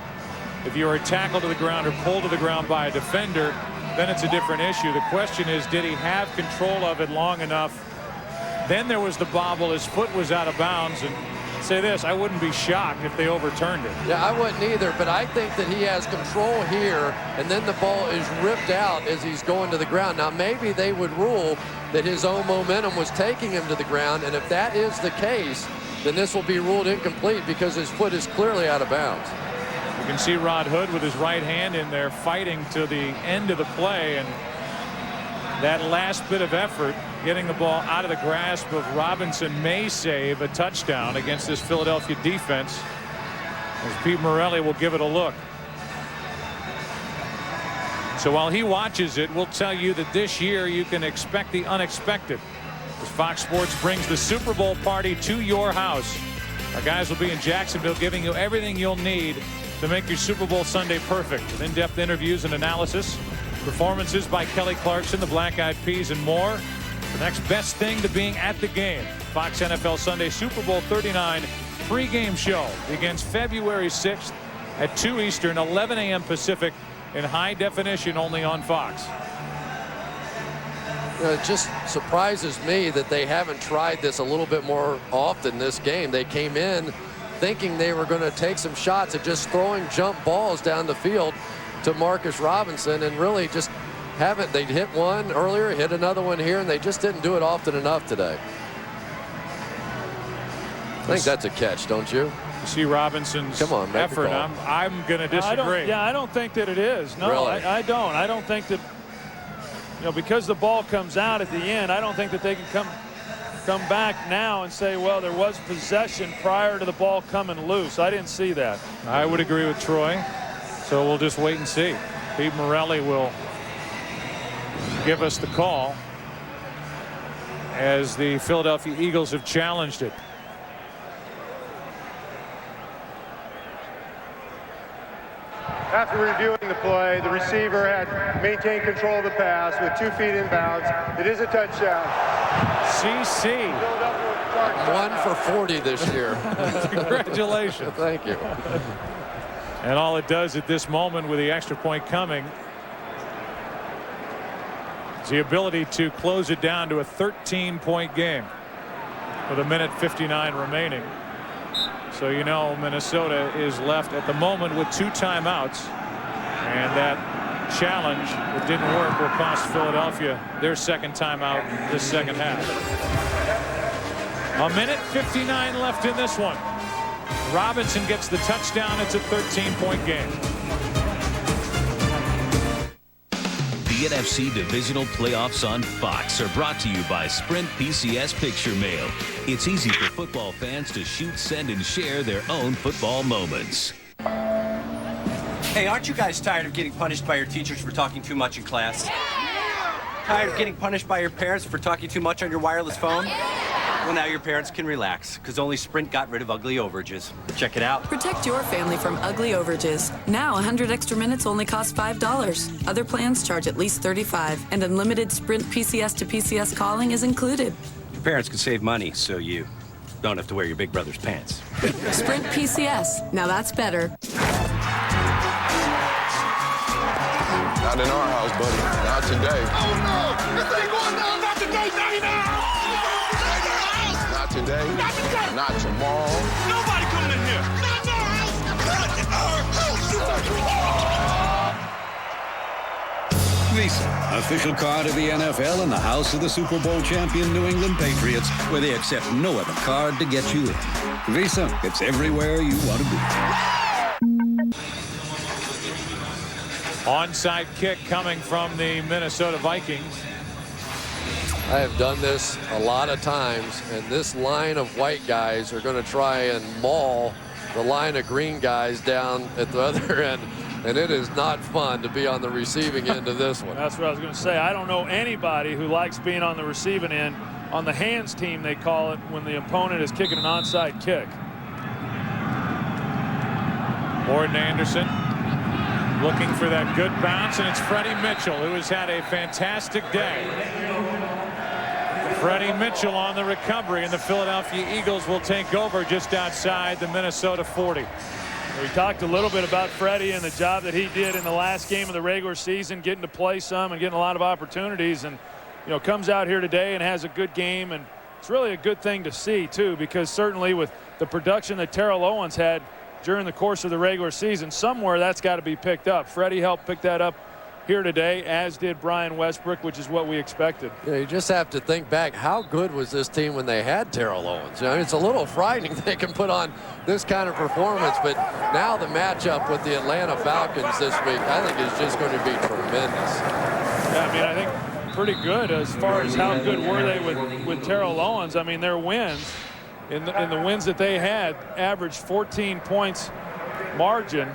If you are tackled to the ground or pulled to the ground by a defender, then it's a different issue. The question is, did he have control of it long enough? Then there was the bobble. His foot was out of bounds. And say this, I wouldn't be shocked if they overturned it. Yeah, I wouldn't either, but I think that he has control here, and then the ball is ripped out as he's going to the ground. Now, maybe they would rule that his own momentum was taking him to the ground, and if that is the case, then this will be ruled incomplete because his foot is clearly out of bounds. You can see Rod Hood with his right hand in there fighting to the end of the play, and that last bit of effort getting the ball out of the grasp of Robinson may save a touchdown against this Philadelphia defense, as Pete Morelli will give it a look. So while he watches it, we'll tell you that this year you can expect the unexpected as Fox Sports brings the Super Bowl party to your house. Our guys will be in Jacksonville giving you everything you'll need to make your Super Bowl Sunday perfect, with in-depth interviews and analysis, performances by Kelly Clarkson, the Black Eyed Peas, and more. The next best thing to being at the game. Fox NFL Sunday Super Bowl 39 pregame show begins February 6th at 2 Eastern, 11 a.m. Pacific, in high definition only on Fox. It just surprises me that they haven't tried this a little bit more often this game. They came in thinking they were going to take some shots at just throwing jump balls down the field to Marcus Robinson, and really just haven't. They hit one earlier, hit another one here, and they just didn't do it often enough today. I think that's a catch, don't you? You see Robinson's effort. I'm going to disagree. I don't think that it is. No, really? I don't. I don't think that, because the ball comes out at the end, I don't think that they can come back now and say, well, there was possession prior to the ball coming loose. I didn't see that. I would agree with Troy. So we'll just wait and see. Pete Morelli will give us the call as the Philadelphia Eagles have challenged it. After reviewing the play, the receiver had maintained control of the pass with 2 feet in bounds. It is a touchdown. CC. 1 for 40 this year. Congratulations. Thank you. And all it does at this moment with the extra point coming is the ability to close it down to a 13-point game with 1:59 remaining. So Minnesota is left at the moment with 2 timeouts, and that challenge that didn't work will cost Philadelphia their second timeout this second half. 1:59 left in this one. Robinson gets the touchdown. It's a 13-point game. The NFC Divisional Playoffs on Fox are brought to you by Sprint PCS Picture Mail. It's easy for football fans to shoot, send, and share their own football moments. Hey, aren't you guys tired of getting punished by your teachers for talking too much in class? Tired of getting punished by your parents for talking too much on your wireless phone? Well, now your parents can relax, because only Sprint got rid of ugly overages. Check it out. Protect your family from ugly overages. Now, 100 extra minutes only cost $5. Other plans charge at least $35, and unlimited Sprint PCS to PCS calling is included. Your parents can save money, so you don't have to wear your big brother's pants. Sprint PCS. Now that's better. Not in our house, buddy. Not today. Oh, no! This ain't going down! Not today, Daddy! Not today. Not today. Not tomorrow. Nobody coming in here. Not in our house. Not in our house. Visa, official card of the NFL and the house of the Super Bowl champion New England Patriots, where they accept no other card to get you in. Visa, it's everywhere you want to be. Onside kick coming from the Minnesota Vikings. I have done this a lot of times, and this line of white guys are going to try and maul the line of green guys down at the other end, and it is not fun to be on the receiving end of this one. That's what I was going to say. I don't know anybody who likes being on the receiving end. On the hands team, they call it when the opponent is kicking an onside kick. Gordon Anderson looking for that good bounce, and it's Freddie Mitchell, who has had a fantastic day. Freddie Mitchell on the recovery, and the Philadelphia Eagles will take over just outside the Minnesota 40. We talked a little bit about Freddie and the job that he did in the last game of the regular season, getting to play some and getting a lot of opportunities, and comes out here today and has a good game, and it's really a good thing to see too, because certainly with the production that Terrell Owens had during the course of the regular season, somewhere that's got to be picked up. Freddie helped pick that up here today, as did Brian Westbrook, which is what we expected. You just have to think back, how good was this team when they had Terrell Owens? It's a little frightening they can put on this kind of performance, but now the matchup with the Atlanta Falcons this week, I think is just going to be tremendous. Yeah, I mean, I think pretty good as far as how good were they with Terrell Owens. I mean, their wins, in the wins that they had, averaged 14 points margin,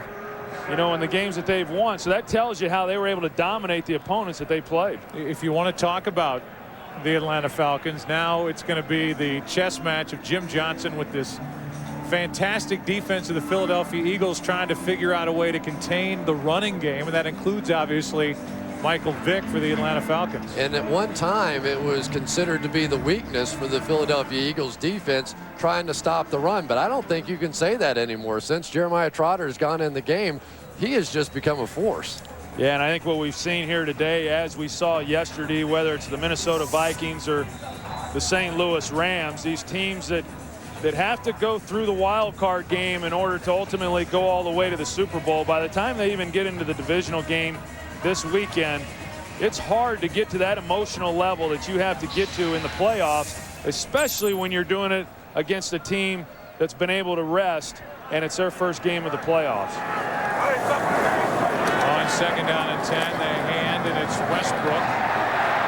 in the games that they've won. So that tells you how they were able to dominate the opponents that they played. If you want to talk about the Atlanta Falcons, now it's going to be the chess match of Jim Johnson with this fantastic defense of the Philadelphia Eagles, trying to figure out a way to contain the running game, and that includes obviously Michael Vick for the Atlanta Falcons. And at one time it was considered to be the weakness for the Philadelphia Eagles defense, trying to stop the run, but I don't think you can say that anymore. Since Jeremiah Trotter has gone in the game, he has just become a force. Yeah, and I think what we've seen here today, as we saw yesterday, whether it's the Minnesota Vikings or the St. Louis Rams, these teams that that have to go through the wild card game in order to ultimately go all the way to the Super Bowl. By the time they even get into the divisional game this weekend, it's hard to get to that emotional level that you have to get to in the playoffs, especially when you're doing it against a team that's been able to rest, and it's their first game of the playoffs. On 2nd down and 10, they hand, and it's Westbrook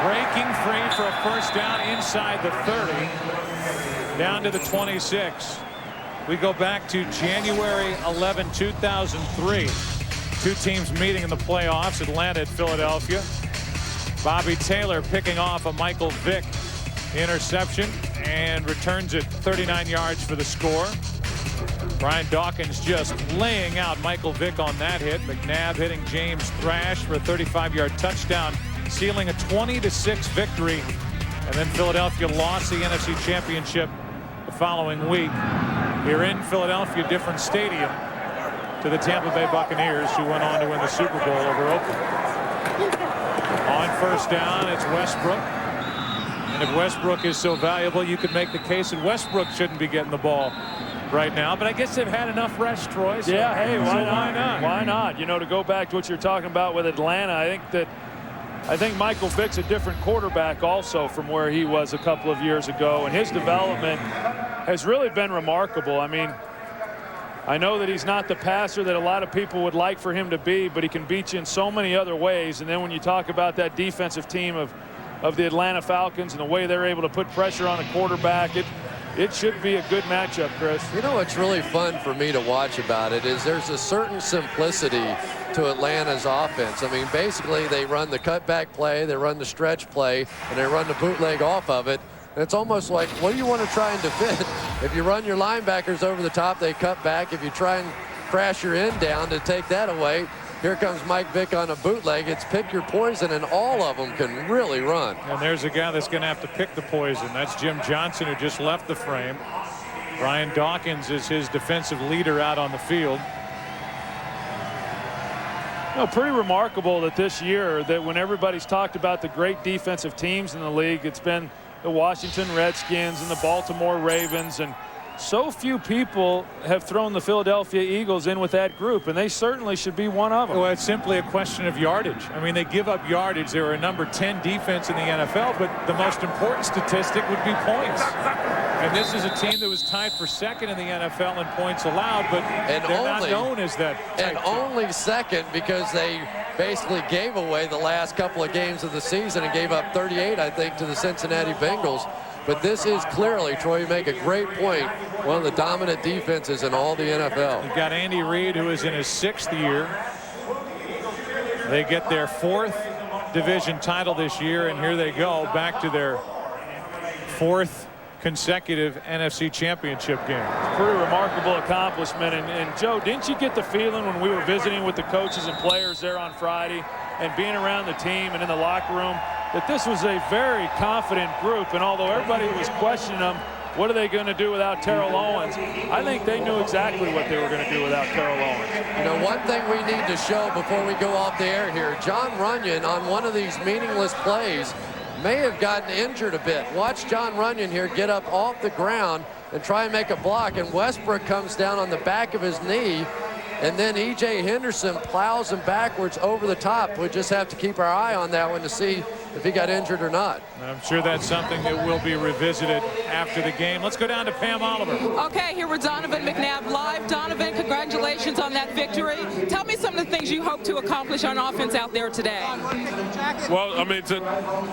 breaking free for a first down inside the 30, down to the 26. We go back to January 11, 2003. Two teams meeting in the playoffs, Atlanta and Philadelphia. Bobby Taylor picking off a Michael Vick interception and returns it 39 yards for the score. Brian Dawkins just laying out Michael Vick on that hit. McNabb hitting James Thrash for a 35-yard touchdown, sealing a 20-6 victory. And then Philadelphia lost the NFC Championship the following week here in Philadelphia, different stadium, to the Tampa Bay Buccaneers, who went on to win the Super Bowl over Oakland. On first down, it's Westbrook. And if Westbrook is so valuable, you could make the case that Westbrook shouldn't be getting the ball right now. But I guess they've had enough rest, Troy. So yeah, hey, why not? Why not? You know, to go back to what you're talking about with Atlanta, I think Michael Vick's a different quarterback also from where he was a couple of years ago, and his development has really been remarkable. I mean, I know that he's not the passer that a lot of people would like for him to be, but he can beat you in so many other ways. And then when you talk about that defensive team of the Atlanta Falcons and the way they're able to put pressure on a quarterback, it should be a good matchup, Chris. You know what's really fun for me to watch about it is there's a certain simplicity to Atlanta's offense. I mean, basically they run the cutback play, they run the stretch play, and they run the bootleg off of it. And it's almost like, what do you want to try and defend? If you run your linebackers over the top, they cut back. If you try and crash your end down to take that away, here comes Mike Vick on a bootleg. It's pick your poison, and all of them can really run. And there's a guy that's going to have to pick the poison. That's Jim Johnson, who just left the frame. Brian Dawkins is his defensive leader out on the field. You know, pretty remarkable that this year, that when everybody's talked about the great defensive teams in the league, it's been the Washington Redskins and the Baltimore Ravens, and so few people have thrown the Philadelphia Eagles in with that group, and they certainly should be one of them. Well, it's simply a question of yardage. I mean, they give up yardage. They're a number 10 defense in the NFL, but the most important statistic would be points. And this is a team that was tied for second in the NFL in points allowed, but they're not known as that. And only second because they basically gave away the last couple of games of the season and gave up 38, I think, to the Cincinnati Bengals. But this is clearly, Troy, you make a great point, one of the dominant defenses in all the NFL. You've got Andy Reid, who is in his 6th year. They get their 4th division title this year, and here they go back to their 4th consecutive NFC championship game. Pretty remarkable accomplishment. And Joe, didn't you get the feeling when we were visiting with the coaches and players there on Friday and being around the team and in the locker room that this was a very confident group? And although everybody was questioning them, what are they going to do without Terrell Owens? I think they knew exactly what they were going to do without Terrell Owens. You know, one thing we need to show before we go off the air here, John Runyon on one of these meaningless plays may have gotten injured a bit. Watch John Runyon here get up off the ground and try and make a block, and Westbrook comes down on the back of his knee, and then E.J. Henderson plows him backwards over the top. We just have to keep our eye on that one to see if he got injured or not. I'm sure that's something that will be revisited after the game. Let's go down to Pam Oliver. Okay, here with Donovan McNabb live. Donovan, congratulations on that victory. Tell me some of the things you hope to accomplish on offense out there today. Well, I mean,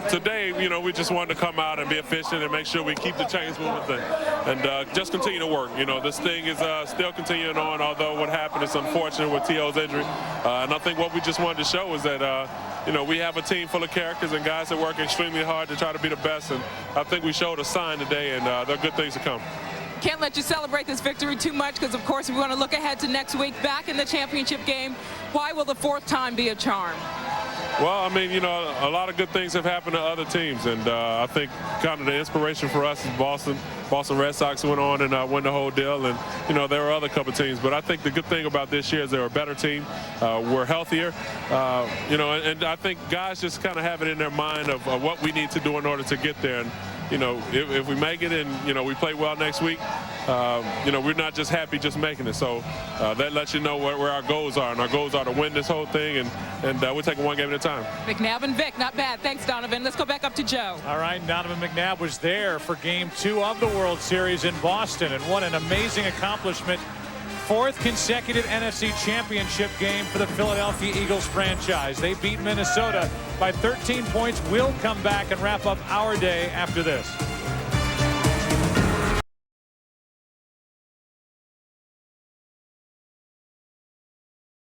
today, you know, we just wanted to come out and be efficient and make sure we keep the chains moving and just continue to work. You know, this thing is still continuing on, although what happened is unfortunate with T.O.'s injury. And I think what we just wanted to show is that, you know, we have a team full of characters and guys that work extremely hard to try to be the best. And I think we showed a sign today, and there are good things to come. Can't let you celebrate this victory too much because, of course, we want to look ahead to next week back in the championship game. Why will the 4th time be a charm? Well, I mean, you know, a lot of good things have happened to other teams, and I think kind of the inspiration for us is Boston Red Sox went on and won the whole deal, and, you know, there were other couple teams. But I think the good thing about this year is they're a better team. We're healthier, you know, and I think guys just kind of have it in their mind of what we need to do in order to get there. And, you know, if we make it and, you know, we play well next week, you know, we're not just happy just making it. So that lets you know where our goals are, and our goals are to win this whole thing, and we're taking one game at a time. McNabb and Vic, not bad. Thanks, Donovan. Let's go back up to Joe. All right, Donovan McNabb was there for Game 2 of the World Series in Boston, and what an amazing accomplishment. 4th consecutive NFC Championship game for the Philadelphia Eagles franchise. They beat Minnesota by 13 points. We'll come back and wrap up our day after this.